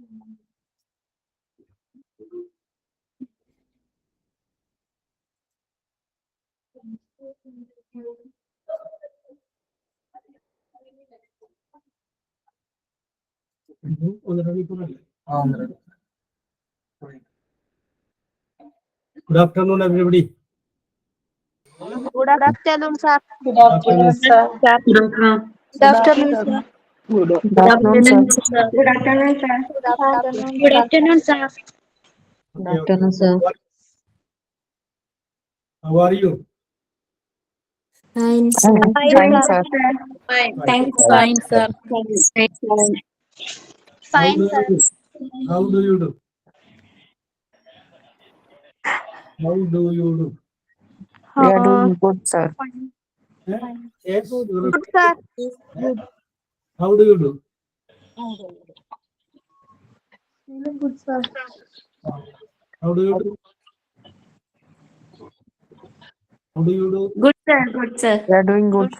Good afternoon, everybody. Good afternoon, sir. Good afternoon, sir. Good afternoon, sir. Good afternoon, sir. Good afternoon, sir. Good afternoon, Good afternoon, sir. Good afternoon, sir. How are you? Fine, sir. Fine, sir. Fine. Thanks, Fine, sir. Fine, sir. How do you do? How do you do? We are doing good, sir. Yes. Good, sir. How do you do? Good, sir. How do you do? How do you do? Good, sir. Good, sir. We are doing good.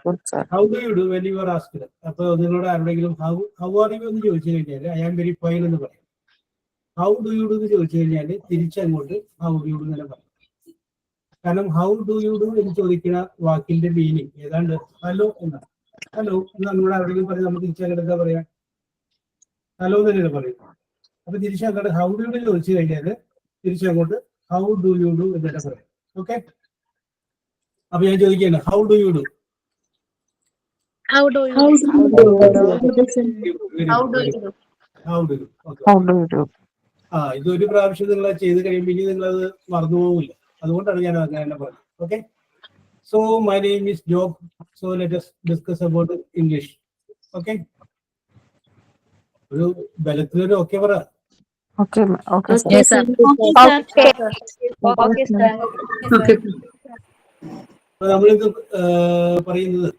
Good, sir. How do you do when you are asked? അപ്പോൾ നിങ്ങളോട് ആരുടെങ്കിലും how are you എന്ന് ചോദിച്ചു കഴിഞ്ഞാൽ I am very fine എന്ന് പറയും. How do you do എന്ന് ചോദിച്ചു കഴിഞ്ഞാൽ തിരിച്ചങ്ങോട്ട് how do you do എന്ന് പറയും. കാരണം how do you do എന്ന് ചോദിക്കുന്ന വാക്കിന്റെ മീനിങ് ഏതാണ്ട് ഹലോ എന്നാണ്. ഹലോ എന്ന് നമ്മളോട് ആരുടെങ്കിലും പറഞ്ഞ് നമ്മൾ തിരിച്ചങ്ങോട്ട് എന്താ പറയാ? ഹലോ തന്നെയാണ് പറയും. അപ്പൊ തിരിച്ചങ്ങോട്ട് how do you do ചോദിച്ചു കഴിഞ്ഞാൽ തിരിച്ചങ്ങോട്ട് how do you do എന്നിട്ട് പറയാം. ഓക്കെ, അപ്പൊ ഞാൻ ചോദിക്കുകയാണ് how do you do? How do you do? How do you? Okay. How do you do? ഇതൊരു പ്രാവശ്യം നിങ്ങൾ ചെയ്ത് കഴിയുമ്പോൾ ഇനി നിങ്ങൾ അത് മറന്നു പോകില്ല. അതുകൊണ്ടാണ് ഞാൻ അങ്ങനെ പറഞ്ഞത്. Okay, so my name is job. So let us discuss about English. Okay, ഒരു ബലത്തിലൊരു ഓക്കെ പറ. Okay, okay, sir. Yes, sir. Okay, sir. നമ്മളിത് പറയുന്നത്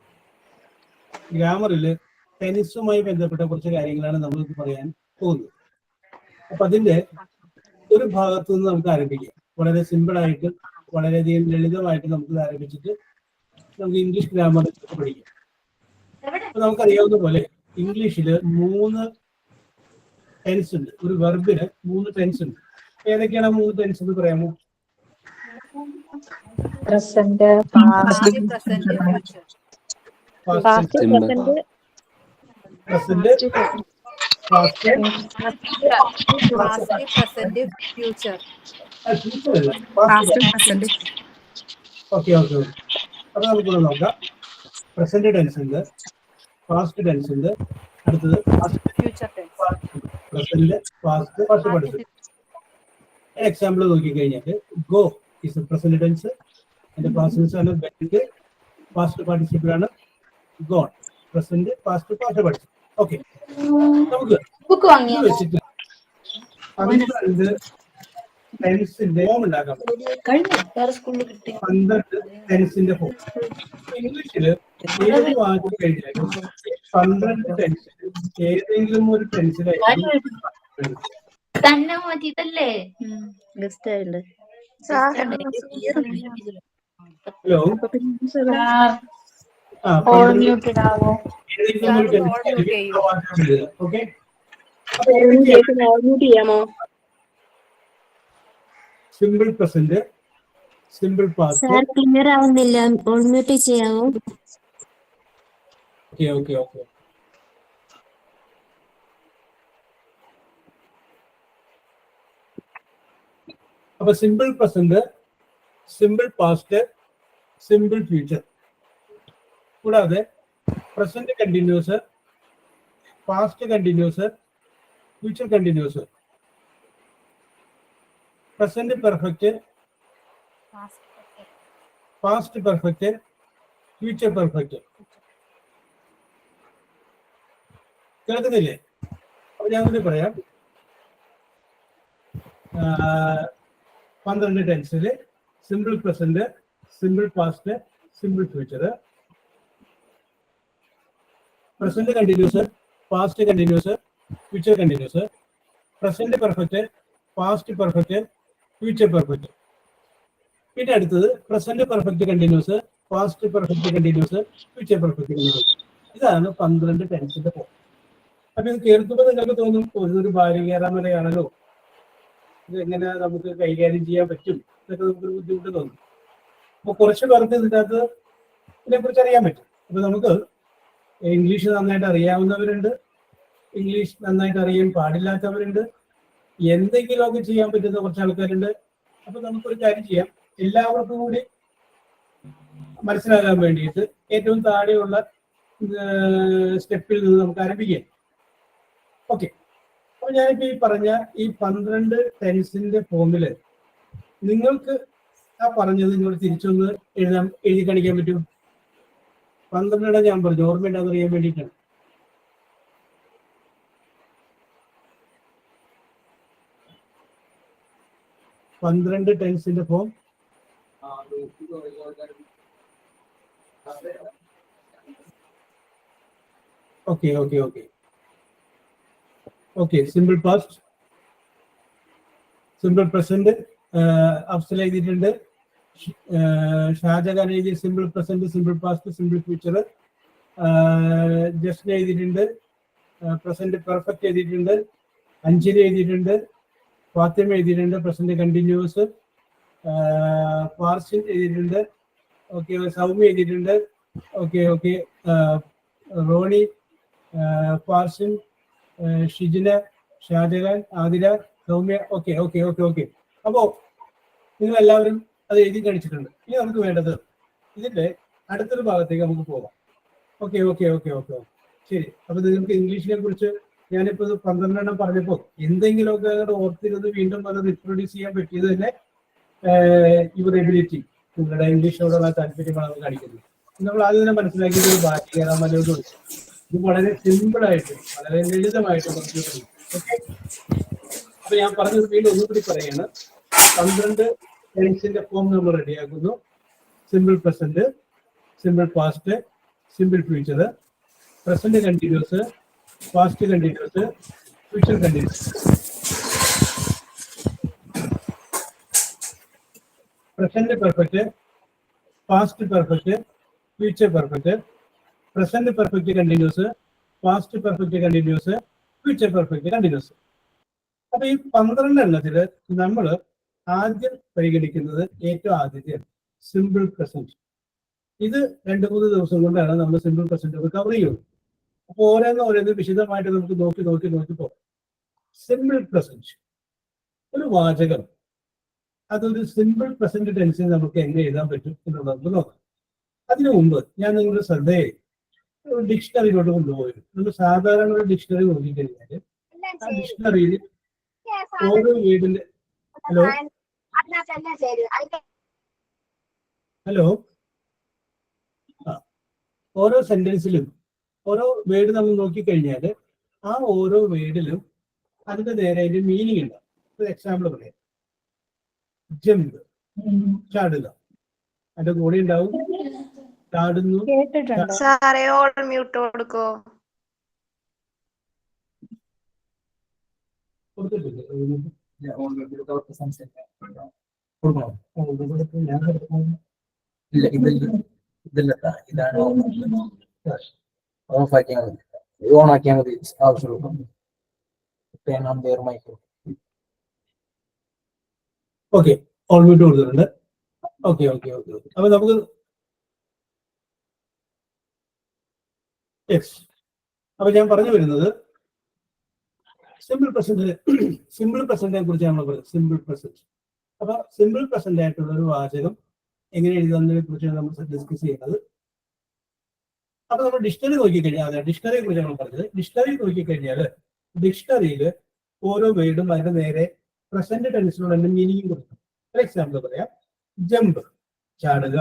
ഗ്രാമറിൽ ടെനിസുമായി ബന്ധപ്പെട്ട കുറച്ച് കാര്യങ്ങളാണ് നമ്മളിത് പറയാൻ പോകുന്നത്. അപ്പൊ അതിന്റെ ഒരു ഭാഗത്തു നിന്ന് നമുക്ക് ആരംഭിക്കാം. വളരെ സിമ്പിൾ ആയിട്ട് വളരെയധികം ലളിതമായിട്ട് നമുക്ക് ആരംഭിച്ചിട്ട് നമുക്ക് ഇംഗ്ലീഷ് ഗ്രാമർ പഠിക്കാം. അപ്പൊ നമുക്കറിയാവുന്ന പോലെ ഇംഗ്ലീഷില് 3 ടെൻസ് ഉണ്ട്. ഒരു വെർബിന് 3 ടെൻസ് ഉണ്ട്. ഏതൊക്കെയാണ് 3 ടെൻസ് എന്ന് പറയാമോ? Present, past, future. ഓക്കെ. അപ്പൊ നമുക്കൊന്ന് നോക്കാം. പ്രസന്റ് ടെൻസ് ഉണ്ട്, പാസ്റ്റ് ടെൻസ് ഉണ്ട്, അടുത്തത് future tense. Present, past participle. Example നോക്കിക്കഴിഞ്ഞാൽ ഗോ ഇസ് പ്രസന്റ് ടെൻസ്, അതിന്റെ പാസ്റ്റ് ടെൻസ് ആണ് വെന്റ്, പാസ്റ്റ് പാർട്ടിസിപ്പിൾ ആണ് gone, present past past participle. Okay, നമുക്ക് വെച്ചിട്ട് 12 ടെൻസിന്റെ ഫോം ഉണ്ടാക്കാം. 12 ടെൻസിന്റെ ഫോം ഇംഗ്ലീഷില് ഏത് വാക്ക് കഴിഞ്ഞാലും 12 ടെൻസിൽ ഏതെങ്കിലും ഒരു ടെൻസിലായിരിക്കും. തന്നെ മാറ്റിട്ടല്ലേ ഗസ്റ്റ് ആയില്ലേ? Hello, okay. Simple present, simple past. Sir, clear ആവുന്നില്ല. ഓൾ മ്യൂട്ട് ചെയ്യാമോ? ഓക്കെ. അപ്പൊ simple present, simple past, simple future, കൂടാതെ present continuous, past continuous, future continuous, present perfect, past perfect, future perfect. കേൾക്കുന്നില്ലേ? അപ്പൊ ഞാൻ കൂടി പറയാം. 12 ടെൻസിൽ simple present, simple past, simple future, present continuous, past continuous, future continuous, present perfect, past perfect, future perfect. പിന്നെ അടുത്തത് present perfect continuous, past perfect continuous, future perfect continuous. ഇതാണ് 12 ടെൻസിന്റെ ഫോം. അപ്പൊ ഇത് കേൾക്കുമ്പോൾ നിങ്ങൾക്ക് തോന്നും ഒരു ഭാര്യകേറാമലയാണല്ലോ, ഇത് എങ്ങനെ നമുക്ക് കൈകാര്യം ചെയ്യാൻ പറ്റും എന്നൊക്കെ നമുക്കൊരു ബുദ്ധിമുട്ട് തോന്നും. അപ്പൊ കുറച്ച് പേർക്ക് ഇതിനകത്ത് ഇതിനെക്കുറിച്ച് അറിയാൻ പറ്റും. അപ്പൊ നമുക്ക് ഇംഗ്ലീഷ് നന്നായിട്ട് അറിയാവുന്നവരുണ്ട്, ഇംഗ്ലീഷ് നന്നായിട്ട് അറിയാൻ പാടില്ലാത്തവരുണ്ട്, എന്തെങ്കിലുമൊക്കെ ചെയ്യാൻ പറ്റുന്ന കുറച്ച് ആൾക്കാരുണ്ട്. അപ്പൊ നമുക്കൊരു കാര്യം ചെയ്യാം, എല്ലാവർക്കും കൂടി മനസ്സിലാകാൻ വേണ്ടിയിട്ട് ഏറ്റവും താഴെയുള്ള സ്റ്റെപ്പിൽ നിന്ന് നമുക്ക് ആരംഭിക്കാം. ഓക്കെ, അപ്പൊ ഞാനിപ്പോ ഈ പറഞ്ഞ ഈ 12 ടെൻസിന്റെ ഫോമില് നിങ്ങൾക്ക് ആ പറഞ്ഞത് നിങ്ങൾ തിരിച്ചൊന്ന് എഴുതി കാണിക്കാൻ പറ്റും? 12 ഞാൻ പറഞ്ഞു, ഓർമ്മയുണ്ടാന്ന് അറിയാൻ വേണ്ടിയിട്ടാണ്. ടെൻസിന്റെ form okay okay okay okay. Simple past, simple present Afsal എഴുതിയിട്ടുണ്ട്. ഷാജഹാൻ എഴുതിയ simple present, simple past, simple future. Justin എഴുതിയിട്ടുണ്ട്. പ്രസന്റ് പെർഫെക്റ്റ് എഴുതിയിട്ടുണ്ട്. അഞ്ജലി എഴുതിയിട്ടുണ്ട്. ഫാത്തിമ എഴുതിയിട്ടുണ്ട് പ്രസന്റ് കണ്ടിന്യൂസ്. ഫാർസിൻ എഴുതിയിട്ടുണ്ട്. ഓക്കെ, സൗമ്യ എഴുതിയിട്ടുണ്ട്. Okay okay, Ronnie, Farzin, Shijina, Shajahan, Athira, Soumya. Okay okay okay okay. അപ്പോ നിങ്ങൾ എല്ലാവരും അത് എഴുതി കാണിച്ചിട്ടുണ്ട്. ഇനി നമുക്ക് വേണ്ടത് ഇതിന്റെ അടുത്തൊരു ഭാഗത്തേക്ക് നമുക്ക് പോകാം. Okay okay okay okay okay ശരി. അപ്പൊ നിങ്ങൾക്ക് ഇംഗ്ലീഷിനെ കുറിച്ച് ഞാനിപ്പോ 12 പറഞ്ഞപ്പോൾ എന്തെങ്കിലുമൊക്കെ ഓർത്തിരുന്ന് വീണ്ടും അത് റിപ്രൊഡ്യൂസ് ചെയ്യാൻ പറ്റിയത് തന്നെ യുവർ എബിലിറ്റി, നിങ്ങളുടെ ഇംഗ്ലീഷിനോടുള്ള താല്പര്യമാണ് കാണിക്കുന്നത്. നമ്മൾ ആദ്യം തന്നെ മനസ്സിലാക്കിയത് ഒരു ഭാഷ ഇത് വളരെ സിമ്പിളായിട്ട് വളരെ ലളിതമായിട്ട് നമുക്ക് കഴിയും. ഓക്കെ, അപ്പൊ ഞാൻ പറഞ്ഞത് വീണ്ടും ഒന്നുകൂടി പറയാണ്. 12 ടെൻസിന്റെ ഫോം നമ്മൾ റെഡിയാക്കുന്നു. Simple present, simple past, simple future, present continuous, past continuous, future continuous. Present perfect, past perfect, future perfect, present perfect continuous, past perfect continuous, future perfect continuous. അപ്പൊ ഈ 12 എണ്ണത്തില് നമ്മൾ ആദ്യം പരിഗണിക്കുന്നത് ഏറ്റവും ആദ്യത്തെ സിമ്പിൾ പ്രസന്റ്. ഇത് 2-3 ദിവസം കൊണ്ടാണ് നമ്മൾ സിമ്പിൾ പ്രസന്റ് കവർ ചെയ്യുന്നത്. അപ്പൊ ഓരോന്ന് വിശദമായിട്ട് നമുക്ക് നോക്കി പോകാം. സിമ്പിൾ പ്രസന്റ് ഒരു വാചകം, അതൊരു സിമ്പിൾ പ്രസന്റ് ടെൻസിൽ നമുക്ക് എങ്ങനെ എഴുതാൻ പറ്റും എന്നുള്ളത് നമുക്ക് നോക്കാം. അതിനു മുമ്പ് ഞാൻ നിങ്ങളുടെ ശ്രദ്ധയെ ഒരു ഡിക്ഷണറിയിലോട്ട് കൊണ്ടുപോയിരുന്നു. നമ്മൾ സാധാരണ ഒരു ഡിക്ഷണറി നോക്കിക്കഴിഞ്ഞാൽ ആ ഡിക്ഷണറിയിൽ ഓരോ വീടിന്റെ ഹലോ ഓരോ സെന്റൻസിലും ഓരോ വേർഡ് നമ്മൾ നോക്കിക്കഴിഞ്ഞാൽ ആ ഓരോ വേർഡിലും അതിന്റെ നേരെ അതിന്റെ മീനിങ് ഉണ്ടാവും. ഒരു എക്സാമ്പിൾ പറയാം, ജമ്പ്, ചാടുക. അതിന്റെ കൂടെ ഉണ്ടാവും ചാടുന്നു. ഇതാണ് ഓഫാക്കിയാൽ മതി, ഓൺ ആക്കിയാൽ മതി ആവശ്യമുള്ളൂ. ഓക്കെ, ഓൾ മ്യൂട്ട് കൊടുത്തിട്ടുണ്ട്. Okay okay okay okay. അപ്പൊ നമുക്ക് അപ്പൊ ഞാൻ പറഞ്ഞു വരുന്നത് സിമ്പിൾ പ്രസന്റിനെ കുറിച്ച് നമ്മൾ പറയുന്നത്. Simple present. അപ്പൊ സിമ്പിൾ പ്രസന്റ് ആയിട്ടുള്ള ഒരു വാചകം എങ്ങനെ എഴുതുന്നതിനെ കുറിച്ചാണ് നമ്മൾ ഡിസ്കസ് ചെയ്യുന്നത്. അപ്പൊ നമ്മൾ ഡിക്ഷണറി നോക്കിക്കഴിഞ്ഞാൽ, ഡിക്ഷണറിയെ കുറിച്ച് നമ്മൾ പറഞ്ഞത്. ഡിക്ഷണറി നോക്കിക്കഴിഞ്ഞാൽ ഡിക്ഷണറിയിൽ ഓരോ വേർഡും അതിന്റെ നേരെ പ്രസന്റ് ടെൻസിലുള്ള മീനിങ് കൊടുക്കും. ഒരു എക്സാമ്പിൾ പറയാം, ജമ്പ്, ചാടുക.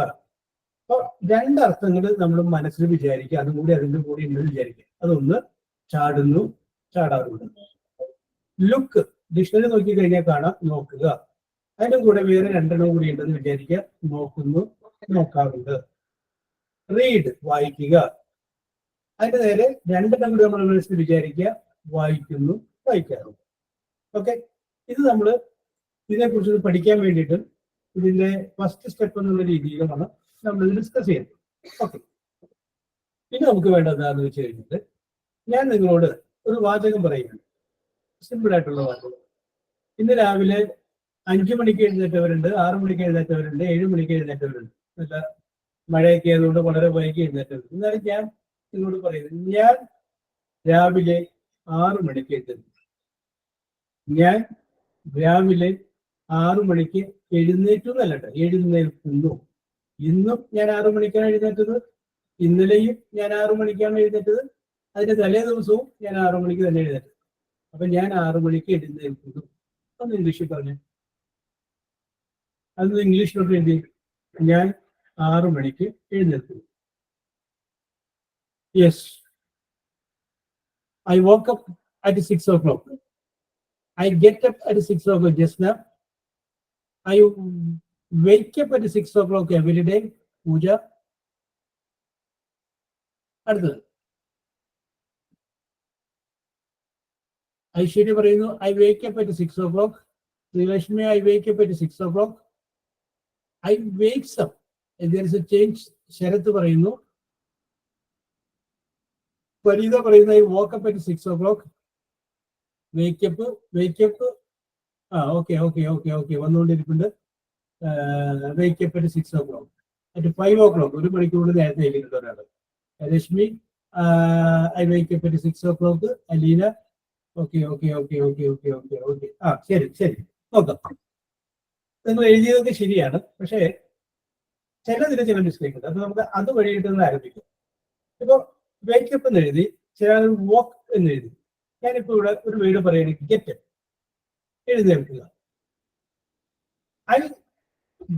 അപ്പൊ 2 അർത്ഥങ്ങൾ നമ്മൾ മനസ്സിൽ വിചാരിക്കുക, അതും കൂടി അതിന്റെ കൂടെ ഉണ്ടെന്ന് വിചാരിക്കുക. അതൊന്ന് ചാടുന്നു, ചാടാറുണ്ട്. ലുക്ക്, ഡിക്ഷണറി നോക്കിക്കഴിഞ്ഞാൽ കാണാം നോക്കുക. അതിന്റെ കൂടെ വേറെ 2 കൂടി ഉണ്ടെന്ന് വിചാരിക്കുക, നോക്കുന്നു, നോക്കാറുണ്ട്. റീഡ്, വായിക്കുക. അതിന്റെ നേരെ 2 കൂടി നമ്മൾ മനസ്സിൽ വിചാരിക്കുക, വായിക്കുന്നു, വായിക്കാറുണ്ട്. ഓക്കെ, ഇത് നമ്മൾ ഇതിനെക്കുറിച്ച് പഠിക്കാൻ വേണ്ടിയിട്ട് ഇതിന്റെ ഫസ്റ്റ് സ്റ്റെപ്പ് എന്നുള്ള രീതിയിലാണ് നമ്മൾ ഡിസ്കസ് ചെയ്യുന്നത്. ഓക്കെ, പിന്നെ നമുക്ക് വേണ്ടത് എന്താണെന്ന് വെച്ച് കഴിഞ്ഞിട്ട് ഞാൻ നിങ്ങളോട് ഒരു വാചകം പറയുകയാണ്, സിമ്പിൾ ആയിട്ടുള്ള വാചകം. ഇന്ന് രാവിലെ 5 മണിക്ക് എഴുന്നേറ്റവരുണ്ട്, 6 മണിക്ക് എഴുന്നേറ്റവരുണ്ട്, 7 മണിക്ക് എഴുന്നേറ്റവരുണ്ട്. നല്ല മഴയൊക്കെ ആയതുകൊണ്ട് വളരെ വൈകി എഴുന്നേറ്റവരുണ്ട്. എന്നാലും ഞാൻ നിങ്ങളോട് പറയുന്നത്, ഞാൻ രാവിലെ 6 മണിക്ക് എഴുന്നേറ്റു. ഞാൻ രാവിലെ 6 മണിക്ക് എഴുന്നേറ്റു എന്നല്ലട്ടെ, എഴുന്നേൽക്കുന്നു. ഇന്നും ഞാൻ 6 മണിക്കാണ് എഴുന്നേറ്റത്, ഇന്നലെയും ഞാൻ 6 മണിക്കാണ് എഴുന്നേറ്റത്, അതിന്റെ തലേ ദിവസവും ഞാൻ 6 മണിക്ക് തന്നെ എഴുന്നേറ്റത്. അപ്പൊ ഞാൻ 6 മണിക്ക് എഴുന്നേൽക്കുന്നു. ഒന്ന് ഇംഗ്ലീഷിൽ പറഞ്ഞു, അതൊന്ന് ഇംഗ്ലീഷിലോട്ട് എഴുതി. ഞാൻ 6 മണിക്ക് എഴുന്നേൽക്കുന്നു. Yes, I woke up at 6 o'clock. I get up at 6 o'clock just now. I wake up at 6 o'clock every day. പൂജ. അടുത്തത് ഐശ്വര്യ പറയുന്നു, I wake up at 6 o'clock. Sreelakshmi, I wake up at 6 o'clock. I wakes up. There is a change. Sarath പറയുന്നു. ഫരീദ പറയുന്നു, I woke up at 6 o'clock. Wake up. Okay വന്നുകൊണ്ടിരിക്കുന്നുണ്ട്. Wake up at 6 o'clock. At 5 o'clock, 1 മണിക്കൂർ നേരത്തെ എഴുതിയിട്ടുണ്ട് ഒരാള്. Reshmi, I wake up at 6 o'clock. Aleena, okay. ശരി നോക്കാം. നിങ്ങൾ എഴുതിയതൊക്കെ ശരിയാണ്, പക്ഷേ ചിലതിന് ചില മിസ്റ്റേക്ക് ഉണ്ട്. അപ്പൊ നമുക്ക് അത് വഴിയിട്ടൊന്ന് ആരംഭിക്കാം. ഇപ്പൊ വേക്കപ്പ് എന്ന് എഴുതി, ചില വോക്ക് എന്ന് എഴുതി. ഞാനിപ്പോ ഇവിടെ ഒരു വേർഡ് പറയുകയാണെങ്കിൽ ഗെറ്റ്, എഴുന്നേൽക്കുക. ഐ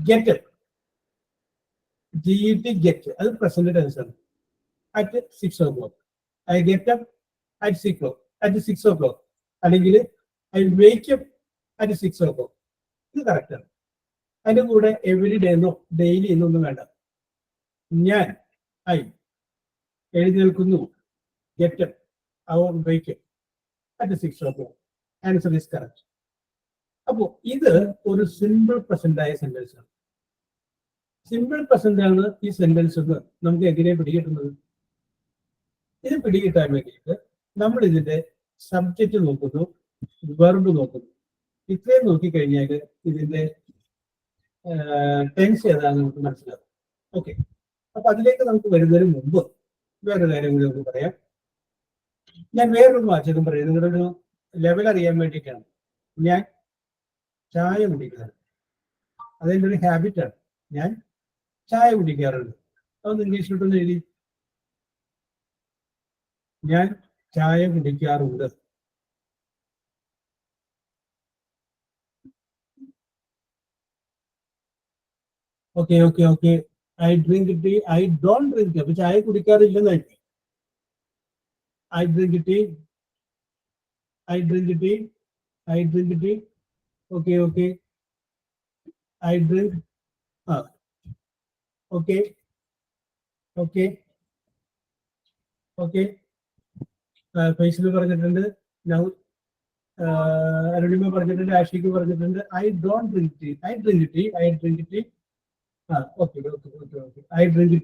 ഗെറ്റ്, ഗെറ്റ്, അത് പ്രസന്റ് ടെൻസ് ആണ്. At 6 o'clock. I get up at 6 o'clock. അല്ലെങ്കിൽ I wake up at 6 o'clock. ഇത് കറക്റ്റാണ്. അതിന്റെ കൂടെ എവറി ഡേ എന്നോ ഡെയിലി എന്നൊന്നും വേണ്ട. ഞാൻ എഴുന്നേൽക്കുന്നു, get up or wake up at 6 o'clock. Answer is correct. അപ്പോ ഇത് ഒരു സിമ്പിൾ പ്രസന്റ് ആയ സെന്റൻസ് ആണ്. സിമ്പിൾ പ്രസന്റ് ആണ് ഈ സെന്റൻസ് എന്ന് നമുക്ക് എങ്ങനെ പിടികിട്ടുന്നത്? ഇത് പിടികിട്ടാൻ വേണ്ടിയിട്ട് നമ്മൾ ഇതിന്റെ സബ്ജക്റ്റ് നോക്കുന്നു, വെർബ് നോക്കുന്നു. ഇത്രയും നോക്കിക്കഴിഞ്ഞാൽ ഇതിന്റെ ടെൻസ് ഏതാണെന്ന് നമുക്ക് മനസ്സിലാവും. ഓക്കെ, അപ്പൊ അതിലേക്ക് നമുക്ക് വരുന്നതിന് മുമ്പ് വേറൊരു കാര്യം കൂടി നമുക്ക് പറയാം. ഞാൻ വേറൊരു വാചകം പറയും, നിങ്ങളുടെ ഒരു ലെവൽ അറിയാൻ വേണ്ടിയിട്ടാണ്. ഞാൻ ചായ കുടിക്കുന്നത്, അതെൻ്റെ ഒരു ഹാബിറ്റാണ്. ഞാൻ ചായ കുടിക്കാറുണ്ട്. അതൊന്ന് ഇംഗ്ലീഷിലോട്ടൊന്ന് എഴുതി. ഞാൻ ചായ കുടിക്കാറുണ്ട്. Okay. I drink tea. I don't drink. അപ്പൊ ചായ കുടിക്കാറില്ലെന്നായിരിക്കും. I drink tea. Okay. I drink. Okay. Faisal പറഞ്ഞിട്ടുണ്ട്, അരുണിമ പറഞ്ഞിട്ടുണ്ട്, ആഷിക്ക് പറഞ്ഞിട്ടുണ്ട്. I don't drink tea. I drink tea. Okay. I drink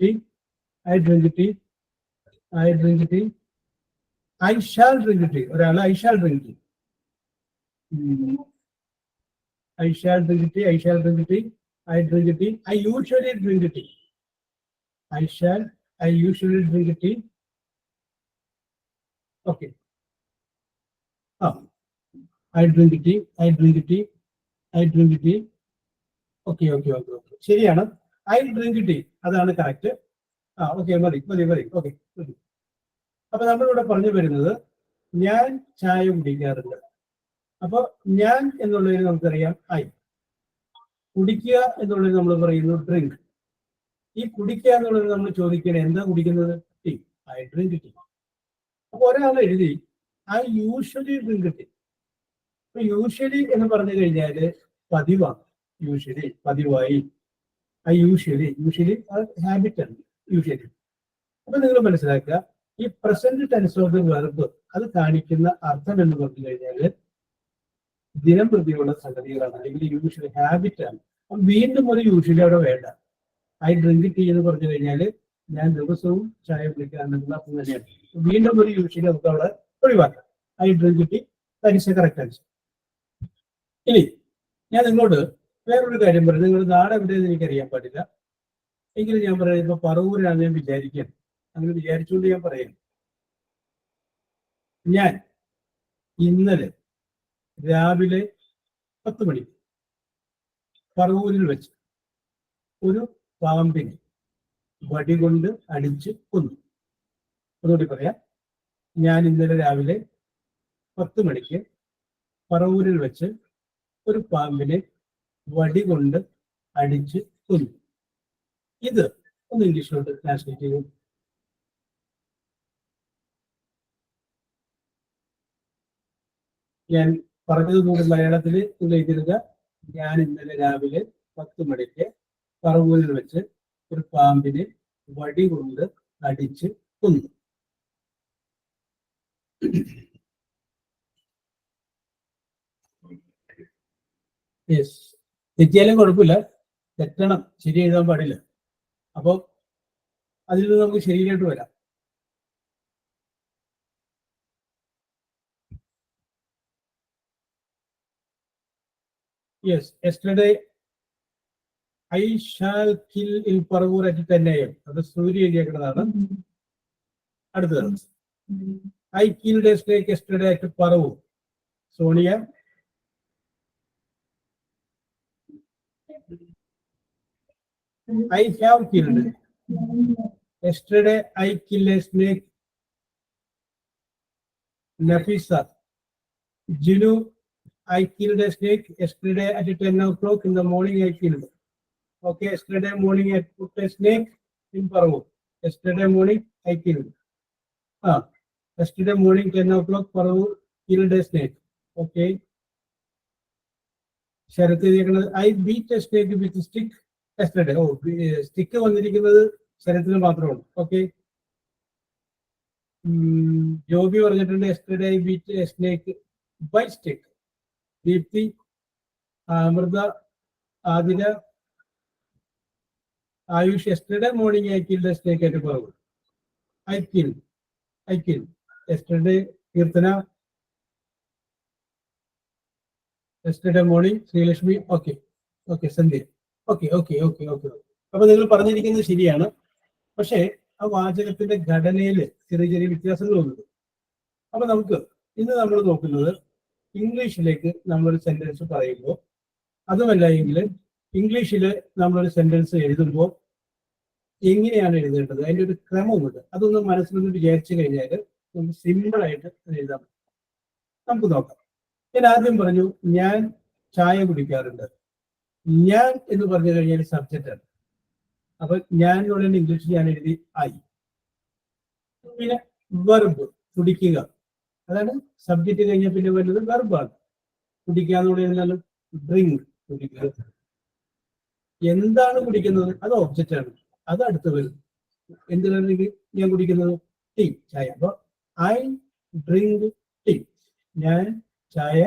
tea. I shall drink tea. ഒരാള് I shall drink tea. I usually drink tea. I usually drink tea. Okay. I drink tea. Okay. ശരിയാണ്. I drink tea, അതാണ് correct. Okay, മതി. Okay. അപ്പൊ നമ്മളിവിടെ പറഞ്ഞു വരുന്നത്, ഞാൻ ചായ കുടിക്കാറുണ്ട്. അപ്പൊ ഞാൻ എന്നുള്ളതിന് നമുക്കറിയാം ഐ. കുടിക്കുക എന്നുള്ളത് നമ്മൾ പറയുന്നു ഡ്രിങ്ക്. ഈ കുടിക്കുക എന്നുള്ളത് നമ്മൾ ചോദിക്കുന്നത് എന്താ കുടിക്കുന്നത്? ടീ. I drink tea. അപ്പൊ ഒരാൾ എഴുതി ഐ യൂഷ്വലി ഡ്രിങ്ക് ടീ. അപ്പൊ യൂഷ്വലി എന്ന് പറഞ്ഞു കഴിഞ്ഞാല് പതിവാണ്. യൂഷ്വലി, പതിവായി. ഐ യൂഷ്വലി ഹാബിറ്റ് ആണ് യൂഷ്വലി. അപ്പൊ നിങ്ങൾ മനസ്സിലാക്കുക, ഈ present tense of the verb അത് കാണിക്കുന്ന അർത്ഥം എന്ന് പറഞ്ഞു കഴിഞ്ഞാല് ദിനം പ്രതിയുള്ള സംഗതികളാണ്, അല്ലെങ്കിൽ യൂഷ്വലി ഹാബിറ്റ് ആണ്. അപ്പം വീണ്ടും ഒരു യൂഷ്വലി അവിടെ വേണ്ട. ഐ ഡ്രിങ്ക് ടീ എന്ന് പറഞ്ഞു കഴിഞ്ഞാൽ ഞാൻ ദിവസവും ചായ കുടിക്കാറുണ്ടെന്നുള്ള അർത്ഥം തന്നെയാണ്. വീണ്ടും ഒരു യൂഷ്വലി നമുക്ക് അവിടെ ഒഴിവാക്കാം. ഐ ഡ്രിങ്ക് കിട്ടി. That is A correct answer. ഇനി ഞാൻ നിങ്ങളോട് വേറൊരു കാര്യം പറഞ്ഞു. നിങ്ങൾ നാട് എവിടെയെന്ന് എനിക്കറിയാൻ പാടില്ല. എങ്കിലും ഞാൻ പറയുന്നത് ഇപ്പൊ പറവൂരാണ് ഞാൻ വിചാരിക്കുകയാണ്. അങ്ങനെ വിചാരിച്ചുകൊണ്ട് ഞാൻ പറയാം. ഞാൻ ഇന്നലെ രാവിലെ 10 മണിക്ക് പറവൂരിൽ വെച്ച് ഒരു പാമ്പിനെ വടി കൊണ്ട് അടിച്ച് കൊന്നു. ഒന്നുകൂടി പറയാം. ഞാൻ ഇന്നലെ രാവിലെ 10 മണിക്ക് പറവൂരിൽ വെച്ച് ഒരു പാമ്പിനെ വടി കൊണ്ട് അടിച്ച് കൊന്നു. ഇത് ഒന്ന് ഇംഗ്ലീഷിലോട്ട് ട്രാൻസ്ലേറ്റ് ചെയ്യും. ഞാൻ പറഞ്ഞത് കൂടി മലയാളത്തിൽ എഴുതിയിരുക. ഞാൻ ഇന്നലെ രാവിലെ 10 മണിക്ക് പറവൂരിൽ വെച്ച് ഒരു പാമ്പിനെ വടി കൊണ്ട് അടിച്ച് കൊന്നു. യെസ്, തെറ്റിയാലും കുഴപ്പമില്ല, തെറ്റണം, ശരി എഴുതാൻ പാടില്ല. അപ്പോൾ അതിൽ നിന്ന് നമുക്ക് ശരിയിലോട്ട് വരാം. Yes, yesterday I shall kill in Paravur at 10 AM. അത് സൂര്യ എഴുതിയേക്കുന്നതാണ്. അടുത്തത് I killed a snake yesterday at Paravur. Sonia. I have killed. Yesterday I killed a snake. Nafisa. Jinu, I killed a snake yesterday at 10 o'clock in the morning. I killed. Okay, yesterday morning I put a snake in Parvo. Yesterday morning I killed. Yesterday morning 10 o'clock Parvo killed a snake. Okay. I beat a snake with a stick. Yesterday. Stick വന്നിരിക്കുന്നത് ശരത്തിന് മാത്രമാണ്. Okay. Joby പറഞ്ഞിട്ടുണ്ട് yesterday I beat a snake by stick. Deepthi, Amritha, Athira, Ayush yesterday morning I killed a snake ആയിട്ട് പറഞ്ഞു. I kill yesterday. Keerthana yesterday morning. Sreelakshmi. Okay. Sandhya. Okay. അപ്പൊ നിങ്ങൾ പറഞ്ഞിരിക്കുന്നത് ശരിയാണ്. പക്ഷേ ആ വാചകത്തിന്റെ ഘടനയിൽ ചെറിയ ചെറിയ വ്യത്യാസങ്ങളുണ്ട്. അപ്പൊ നമുക്ക് ഇന്ന് നമ്മൾ നോക്കുന്നത് ഇംഗ്ലീഷിലേക്ക് നമ്മളൊരു സെന്റൻസ് പറയുമ്പോൾ, അതുമല്ല എങ്കിൽ ഇംഗ്ലീഷിൽ നമ്മളൊരു സെന്റൻസ് എഴുതുമ്പോൾ എങ്ങനെയാണ് എഴുതേണ്ടത്, അതിൻ്റെ ഒരു ക്രമമുണ്ട്. അതൊന്ന് മനസ്സിലൊന്ന് വിചാരിച്ചു കഴിഞ്ഞാൽ നമുക്ക് സിമ്പിളായിട്ട് എഴുതാം. നമുക്ക് നോക്കാം. ഞാൻ ആദ്യം പറഞ്ഞു ഞാൻ ചായ കുടിക്കാറുണ്ട്. ഞാൻ എന്ന് പറഞ്ഞു കഴിഞ്ഞാൽ സബ്ജക്റ്റ് ആണ്. അപ്പൊ ഞാൻ എന്ന് പറയുന്നത് ഇംഗ്ലീഷിൽ ഞാൻ എഴുതി ഐ. പിന്നെ വെർബ് കുടിക്കുക, അതാണ് സബ്ജക്റ്റ് കഴിഞ്ഞാൽ പിന്നെ വരുന്നത് വെർബാണ്. കുടിക്കുക എന്ന് പറയുന്നത് ഡ്രിങ്ക്, കുടിക്കുക. എന്താണ് കുടിക്കുന്നത്, അത് ഒബ്ജക്റ്റ് ആണ്, അത് അടുത്ത് വരും. എന്തിനാണെങ്കിൽ ഞാൻ കുടിക്കുന്നത് ടീ, ചായ. അപ്പൊ ഐ ഡ്രിങ്ക് ടീ, ഞാൻ ചായ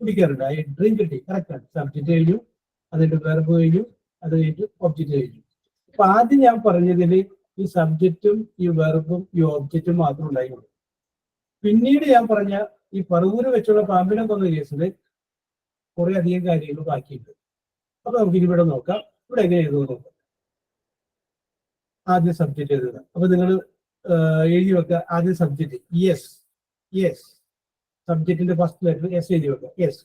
കുടിക്കാറുണ്ട്. ഐ ഡ്രിങ്ക് ടീ, കറക്റ്റ് ആണ്. സബ്ജക്റ്റ് കഴിഞ്ഞു, അതിന്റെ വെർബ് കഴിഞ്ഞു, അത് കഴിഞ്ഞു ഒബ്ജക്റ്റ് കഴിഞ്ഞു. അപ്പൊ ആദ്യം ഞാൻ പറഞ്ഞതിൽ ഈ സബ്ജക്റ്റും ഈ വെർബും ഈ ഒബ്ജക്റ്റും മാത്രം ഉണ്ടായിരുന്നു. പിന്നീട് ഞാൻ പറഞ്ഞ ഈ പറവൂര് വെച്ചുള്ള പാമ്പിനെ കൊന്ന കേസിൽ കുറെ അധികം കാര്യങ്ങൾ ബാക്കിയുണ്ട്. അപ്പൊ നമുക്ക് ഇവിടെ നോക്കാം. ഇവിടെ എങ്ങനെ എഴുതുക നോക്കാം. ആദ്യം സബ്ജക്റ്റ് എഴുതുക. അപ്പൊ നിങ്ങൾ എഴുതി വെക്കുക. ആദ്യം സബ്ജക്റ്റ് യെസ്, സബ്ജക്റ്റിന്റെ ഫസ്റ്റ് ലെറ്റർ എസ് എഴുതി വെക്കുക. യെസ്.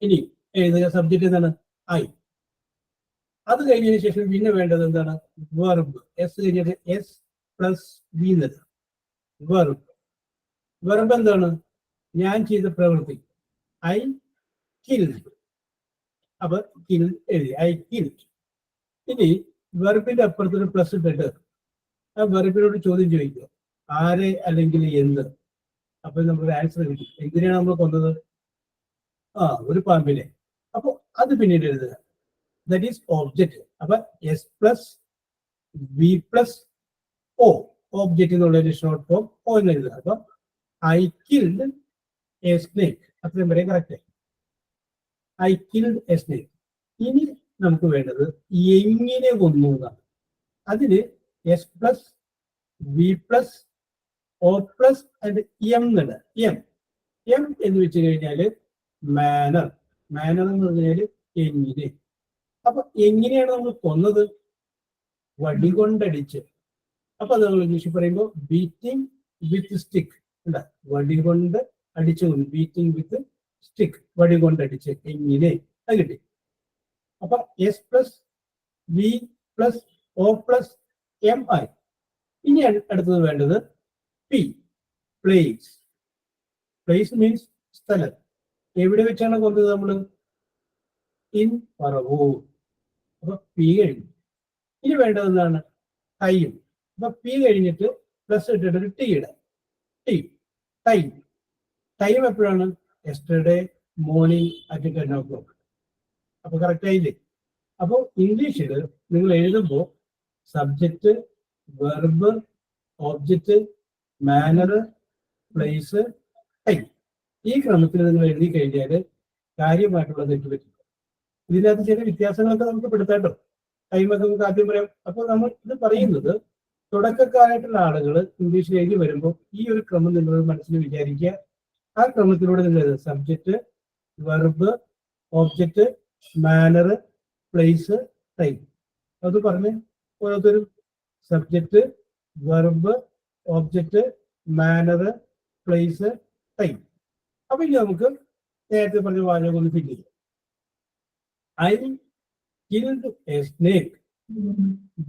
ഇനി എഴുതുക. സബ്ജക്റ്റ് എന്താണ്? ഐ. അത് കഴിഞ്ഞതിന് ശേഷം പിന്നെ വേണ്ടത് എന്താണ്? വെർബ്. എസ് കഴിഞ്ഞിട്ട് എസ് പ്ലസ് ബി എന്നത് വെർബ്. വെർബ് എന്താണ്? ഞാൻ ചെയ്ത പ്രവൃത്തി. I killed. അപ്പൊ കിൽ എഴുതി, ഐ കിൽഡ്. ഇനി വെർബിന്റെ അപ്പുറത്തൊരു പ്ലസ് ഇട്ടിട്ട് ആ വെർബിനോട് ചോദ്യം ചോദിക്കുക, ആരെ അല്ലെങ്കിൽ എന്ത്. അപ്പൊ നമുക്ക് ആൻസർ കിട്ടും. എന്തിനാണ് നമ്മൾ കൊന്നത്? ഒരു പാമ്പിനെ. അപ്പൊ അത് പിന്നീട് എഴുതുക. That is object. അപ്പൊ S plus B plus O, object എന്നുള്ളൊരു ഷോർട്ട് ഫോം ഓ എന്ന് എഴുതുക. അപ്പൊ ഐ കിൽഡ് എ സ്നേക്ക്, അത്രയും വരെ correct. I killed a snake. ഇനി നമുക്ക് വേണ്ടത് എങ്ങനെ കൊന്നു എന്നാണ്. അതിന് S plus B plus O plus and M എന്നുണ്ട്. എം എം എന്ന് വെച്ച് കഴിഞ്ഞാല് മാനർ. മാനർ എന്ന് പറഞ്ഞാല് എങ്ങനെ. അപ്പൊ എങ്ങനെയാണ് നമ്മൾ കൊന്നത്? വടി കൊണ്ടടിച്ച്. അപ്പൊ അത് നമ്മൾ ഇംഗ്ലീഷിൽ പറയുമ്പോൾ ബീറ്റിംഗ് വിത്ത് സ്റ്റിക്ക്. എന്താ? വടി കൊണ്ട് അടിച്ചു കൊന്നു. ബീറ്റിംഗ് വിത്ത് സ്റ്റിക്ക്, വടി കൊണ്ടടിച്ച്. എങ്ങനെ അത് കിട്ടി. അപ്പൊ S plus V plus O plus M ആയി. ഇനി അടുത്തത് വേണ്ടത് പി, പ്ലേസ്. പ്ലേസ് മീൻസ് സ്ഥലം. എവിടെ വെച്ചാണ് കൊന്നത് നമ്മള്? ഇൻ പറവൂർ. അപ്പൊ പി കഴിഞ്ഞു. ഇനി വേണ്ടത് എന്താണ്? ടൈം. അപ്പൊ പി കഴിഞ്ഞിട്ട് പ്ലസ് ഇട്ടിട്ട് ഒരു ടി ഇടാം. T, time. ടൈം എപ്പോഴാണ്? Yesterday morning at 10 o'clock. അപ്പൊ കറക്റ്റ് ആയില്ലേ? അപ്പൊ ഇംഗ്ലീഷിൽ നിങ്ങൾ എഴുതുമ്പോൾ subject, verb, object, manner, place, time, ഈ ക്രമത്തിൽ നിങ്ങൾ എഴുതി കഴിഞ്ഞാൽ കാര്യമായിട്ടുള്ള തെറ്റ് പറ്റില്ല. ഇതിനകത്ത് ചില വ്യത്യാസങ്ങളൊക്കെ നമുക്ക് പെടുത്താട്ടോ. ടൈമൊക്കെ നമുക്ക് ആദ്യം പറയാം. അപ്പോൾ നമ്മൾ ഇത് പറയുന്നത് തുടക്കക്കാരായിട്ടുള്ള ആളുകൾ ഇംഗ്ലീഷിൽ എഴുതി വരുമ്പോൾ ഈ ഒരു ക്രമം നിങ്ങൾ മനസ്സിൽ വിചാരിക്കുക. ആ ക്രമത്തിലൂടെ നിങ്ങൾ എഴുതുക. Subject, verb, object, manner, place, time. അത് പറഞ്ഞ് ഓരോരുത്തരും subject, verb, object, manner, place, time. അപ്പൊ ഇനി നമുക്ക് നേരത്തെ പറഞ്ഞ വാചകം ഒന്ന് ഫില്ല് ചെയ്യാം. I killed a snake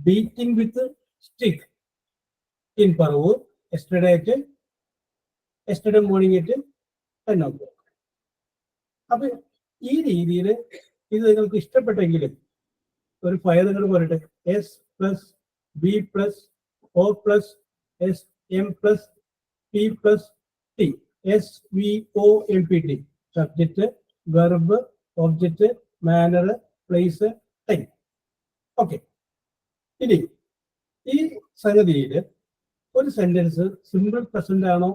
beating with a stick in Parvur yesterday morning at 10 o'clock. അപ്പൊ ഈ രീതിയിൽ ഇത് നിങ്ങൾക്ക് ഇഷ്ടപ്പെട്ടെങ്കിൽ ഒരു ഫയൽ നിങ്ങൾ പറയട്ടെ. S plus B plus O plus S M plus P plus T. S V O M P T. Subject, verb, object, manner, place, time. Okay. ഇനി ഈ സംഗതിയിൽ ഒരു സെന്റൻസ് സിമ്പിൾ പ്രസന്റ് ആണോ,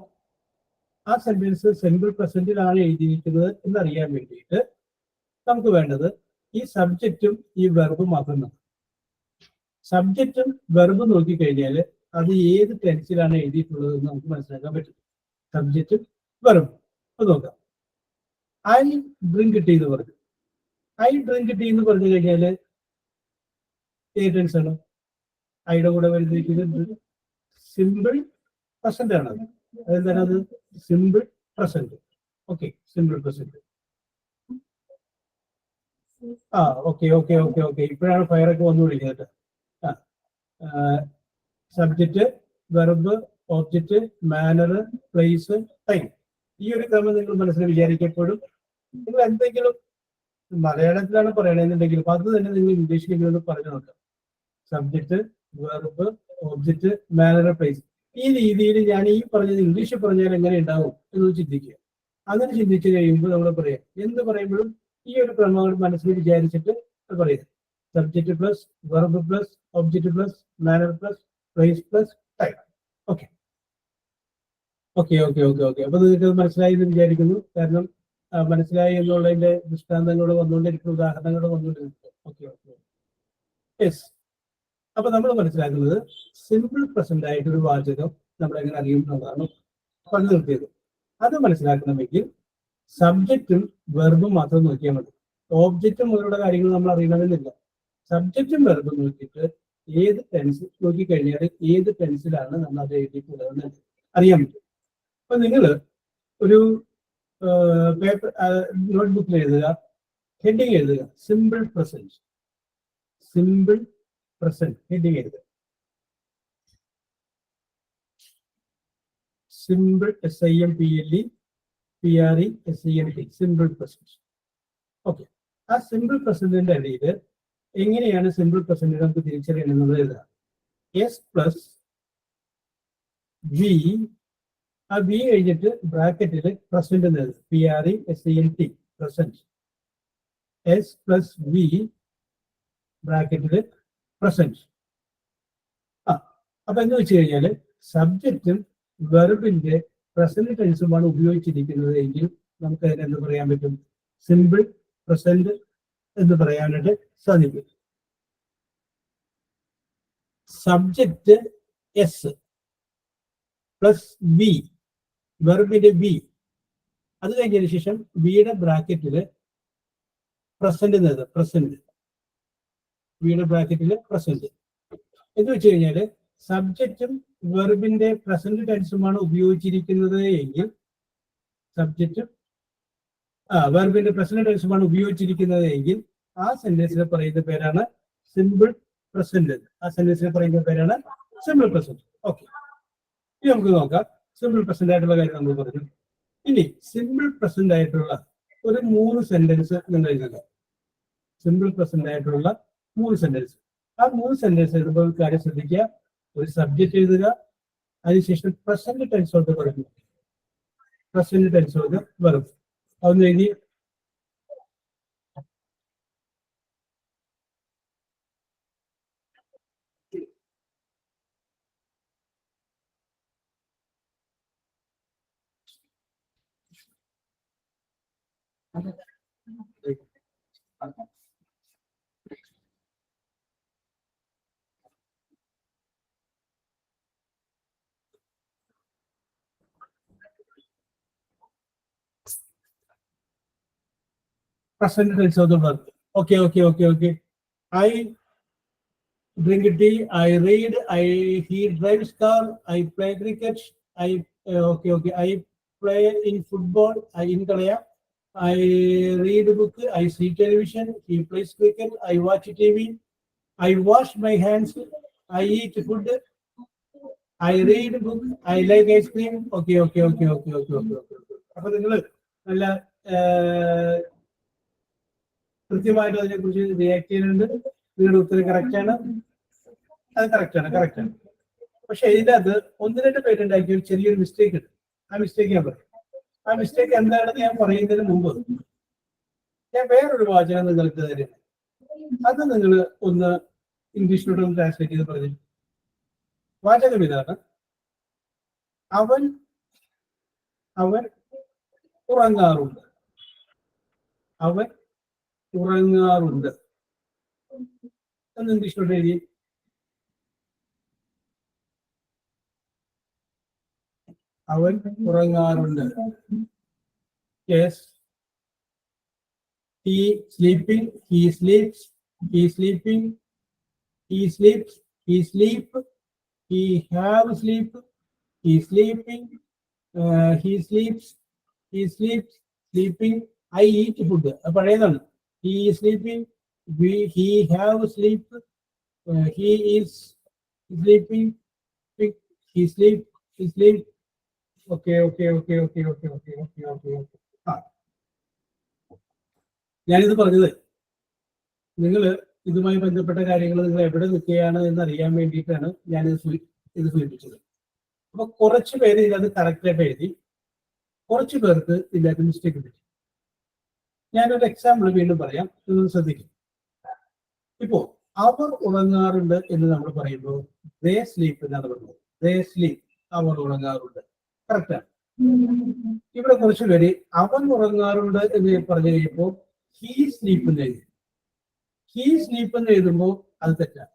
ആ സെന്റൻസ് സിമ്പിൾ പ്രസന്റിലാണ് എഴുതിയിരിക്കുന്നത് എന്നറിയാൻ വേണ്ടിയിട്ട് നമുക്ക് വേണ്ടത് ഈ സബ്ജക്റ്റും ഈ വെർബും മാത്രമാണ്. സബ്ജക്റ്റും വെർബും നോക്കിക്കഴിഞ്ഞാൽ അത് ഏത് ടെൻസിലാണ് എഴുതിയിട്ടുള്ളത് എന്ന് നമുക്ക് മനസ്സിലാക്കാൻ പറ്റും. സബ്ജക്റ്റും വെർബും അത് നോക്കാം. ഐ ഡ്രിങ്ക് ടീ എന്ന് പറഞ്ഞു. ഐ ഡ്രിങ്ക് ടീ എന്ന് പറഞ്ഞു കഴിഞ്ഞാല് ഏത് ടെൻസ് ആണ്? ഐയുടെ കൂടെ വരുന്നിരിക്കുന്നത് സിമ്പിൾ പ്രസന്റ് ആണ്. അതെന്താണ്? അത് simple present. Okay, simple present. ആ ഓക്കെ ഓക്കെ ഓക്കെ ഓക്കെ ഇപ്പോഴാണ് ഫയറൊക്കെ വന്നു വിളിക്കുന്നത്. Subject, verb, object, manner, place, time. ഈ ഒരു ക്രമം നിങ്ങൾ മനസ്സിൽ വിചാരിക്കപ്പോഴും നിങ്ങൾ എന്തെങ്കിലും മലയാളത്തിലാണ് പറയണമെന്നുണ്ടെങ്കിൽ അത് തന്നെ നിങ്ങൾ ഇംഗ്ലീഷിലെങ്കിലും പറഞ്ഞു നോക്കാം. Subject, verb, object, manner, place. ഈ രീതിയിൽ ഞാൻ ഈ പറഞ്ഞത് ഇംഗ്ലീഷിൽ പറഞ്ഞാൽ എങ്ങനെ ഉണ്ടാവും എന്ന് ചിന്തിക്കുക. അങ്ങനെ ചിന്തിച്ചു കഴിയുമ്പോൾ നമ്മൾ പറയാം, എന്ത് പറയുമ്പോഴും ഈ ഒരു ക്രമങ്ങൾ മനസ്സിൽ വിചാരിച്ചിട്ട് പറയുക. Subject plus verb plus object plus manner plus place plus time. Okay okay okay okay okay അപ്പൊ നിങ്ങൾക്ക് മനസ്സിലായി എന്ന് വിചാരിക്കുന്നു. കാരണം മനസ്സിലായി എന്നുള്ളതിന്റെ ദൃഷ്ടാന്തങ്ങളോട് വന്നുകൊണ്ടിരിക്കുന്ന ഉദാഹരണങ്ങൾ വന്നുകൊണ്ടിരിക്കും. Okay okay yes. അപ്പൊ നമ്മൾ മനസ്സിലാക്കുന്നത് സിമ്പിൾ പ്രസന്റ് ആയിട്ടൊരു വാചകം നമ്മൾ എങ്ങനെ അറിയും എന്നതാണ് പറഞ്ഞു നിർത്തിയത്. അത് മനസ്സിലാക്കണമെങ്കിൽ സബ്ജക്റ്റും വെർബും മാത്രം നോക്കിയാൽ മതി. ഓബ്ജക്റ്റും മുതലുള്ള കാര്യങ്ങൾ നമ്മൾ അറിയണമെന്നില്ല. സബ്ജക്റ്റും വെർബും നോക്കിയിട്ട് ഏത് ടെൻസ് നോക്കിക്കഴിഞ്ഞാൽ ഏത് ടെൻസിലാണ് നമ്മൾ അത് എഴുതിയിട്ടുള്ളതെന്ന് അറിയാൻ പറ്റും. അപ്പൊ നിങ്ങൾ ഒരു പേപ്പർ നോട്ട്ബുക്കിൽ എഴുതുക, ഹെഡിങ് എഴുതുക, simple present. Simple present heading എഴുതുക. Simple SIMPLE PRESENT simple present. Okay. ആ സിമ്പിൾ പ്രസന്റിന്റെ അടിയിൽ എങ്ങനെയാണ് സിമ്പിൾ പ്രസന്റ് നമുക്ക് തിരിച്ചറിയണമെന്നത് എഴുതുക. എസ് പ്ലസ് വി, ആ വി കഴിഞ്ഞിട്ട് ബ്രാക്കറ്റിൽ പ്രസന്റ് എന്ന് എഴുതുക. PRESENT present. S plus V ബ്രാക്കറ്റിൽ പ്രസന്റ്. അപ്പൊ എന്ന് വെച്ച് കഴിഞ്ഞാല് സബ്ജക്റ്റും വെർബിന്റെ പ്രസന്റ് ടെൻസുമാണ് ഉപയോഗിച്ചിരിക്കുന്നത് എങ്കിൽ നമുക്ക് അതിനെ എന്ത് പറയാൻ പറ്റും? സിമ്പിൾ പ്രസന്റ് എന്ന് പറയാനായിട്ട് സാധിക്കും. സബ്ജക്റ്റ് എസ് പ്ലസ് ബി, വെർബിന്റെ ബി, അത് കഴിഞ്ഞതിന് ശേഷം ബിയുടെ ബ്രാക്കറ്റില് പ്രസന്റ് പ്രസന്റ്, ബിയുടെ ബ്രാക്കറ്റില് പ്രസന്റ് എന്ന് വെച്ച് കഴിഞ്ഞാല് സബ്ജക്റ്റും വെർബിന്റെ പ്രസന്റ് ടെൻസുമാണ് ഉപയോഗിച്ചിരിക്കുന്നത് എങ്കിൽ സബ്ജക്റ്റും വെർബിന്റെ പ്രസന്റ് ടെൻസുമാണ് ഉപയോഗിച്ചിരിക്കുന്നത് എങ്കിൽ ആ സെന്റൻസിനെ പറയുന്ന പേരാണ് സിമ്പിൾ പ്രസന്റ്. ആ സെന്റൻസിനെ പറയുന്ന പേരാണ് സിമ്പിൾ പ്രസന്റ്. ഓക്കെ, ഇനി നമുക്ക് നോക്കാം സിമ്പിൾ പ്രസന്റ് ആയിട്ടുള്ള കാര്യം നമ്മൾ പറഞ്ഞു. ഇനി സിമ്പിൾ പ്രസന്റ് ആയിട്ടുള്ള ഒരു 3 സെന്റൻസ് നിങ്ങൾ എഴുതുക. സിമ്പിൾ പ്രസന്റ് ആയിട്ടുള്ള 3 സെന്റൻസ്. ആ 3 സെന്റൻസ് എഴുതുമ്പോൾ കാര്യം ശ്രദ്ധിക്കുക, ഒരു സബ്ജക്റ്റ് എഴുതുക, അതിനുശേഷം present tense of the verb, present tense of the verb അതൊന്ന് എഴുതി. Present tense of the verb. Okay. I drink tea, I read, he drives car, I play cricket, I play in football, I read book, I see television, he plays cricket, I watch TV, I wash my hands, I eat food, I read book, I like ice cream. Okay. അപ്പൊ നിങ്ങൾ നല്ല കൃത്യമായിട്ട് അതിനെ കുറിച്ച് react ചെയ്യുന്നുണ്ട്. നിങ്ങളുടെ ഉത്തരം കറക്റ്റാണ്, അത് കറക്റ്റാണ്. പക്ഷെ ഇതിൻ്റെ അത് 1-2 പേരുണ്ടാക്കിയ ഒരു ചെറിയൊരു മിസ്റ്റേക്ക് ഉണ്ട്. ആ മിസ്റ്റേക്ക് ഞാൻ പറയും. ആ മിസ്റ്റേക്ക് എന്താണെന്ന് ഞാൻ പറയുന്നതിന് മുമ്പ് ഞാൻ വേറൊരു വാചകം നിങ്ങൾക്ക് തരുന്നു. അത് നിങ്ങൾ ഒന്ന് ഇംഗ്ലീഷിലോട്ട് ഒന്ന് ട്രാൻസ്ലേറ്റ് ചെയ്ത് പറഞ്ഞു. വാചകം ഇതാണ്: അവൻ ഉറങ്ങാറുണ്ട്. അവൻ ഉറങ്ങാറുണ്ട് എന്ന് ഇംഗ്ലീഷിലോട്ട് എഴുതി. അവൻ ഉറങ്ങാറുണ്ട്. Yes. He sleeping, he sleeps, he sleeping, he sleeps, he sleep, he have sleep, he sleeping, he sleeps, sleeping. I eat food. പഴയതാണ്. He is sleeping, he have sleep, he is sleeping, he sleep. Okay. ഞാനിത് പറഞ്ഞത് നിങ്ങൾ ഇതുമായി ബന്ധപ്പെട്ട കാര്യങ്ങൾ നിങ്ങൾ എവിടെ നിൽക്കുകയാണ് എന്ന് അറിയാൻ വേണ്ടിയിട്ടാണ് ഞാനിത് സൂചിപ്പിച്ചത്. അപ്പൊ കുറച്ച് പേര് ഇതിനകത്ത് കറക്റ്റായിട്ട് എഴുതി, കുറച്ച് പേർക്ക് ഇതിനകത്ത് മിസ്റ്റേക്ക് പറ്റി. ഞാനൊരു എക്സാമ്പിൾ വീണ്ടും പറയാം, നിങ്ങൾ ശ്രദ്ധിക്കും. ഇപ്പോ അവർ ഉറങ്ങാറുണ്ട് എന്ന് നമ്മൾ പറയുമ്പോൾ ദേ സ്ലീപ്പ് എന്നാണ് പറയുന്നത്. ദേ സ്ലീപ്പ്, അവർ ഉറങ്ങാറുണ്ട്. കറക്റ്റാണ്. ഇവിടെ കുറച്ച് പേര് അവൻ ഉറങ്ങാറുണ്ട് എന്ന് പറഞ്ഞു കഴിയുമ്പോൾ ഹീ സ്ലീപ്പ് എന്ന് എഴുതി. ഹീ സ്ലീപ്പ് എന്ന് എഴുതുമ്പോൾ അത് തെറ്റാണ്.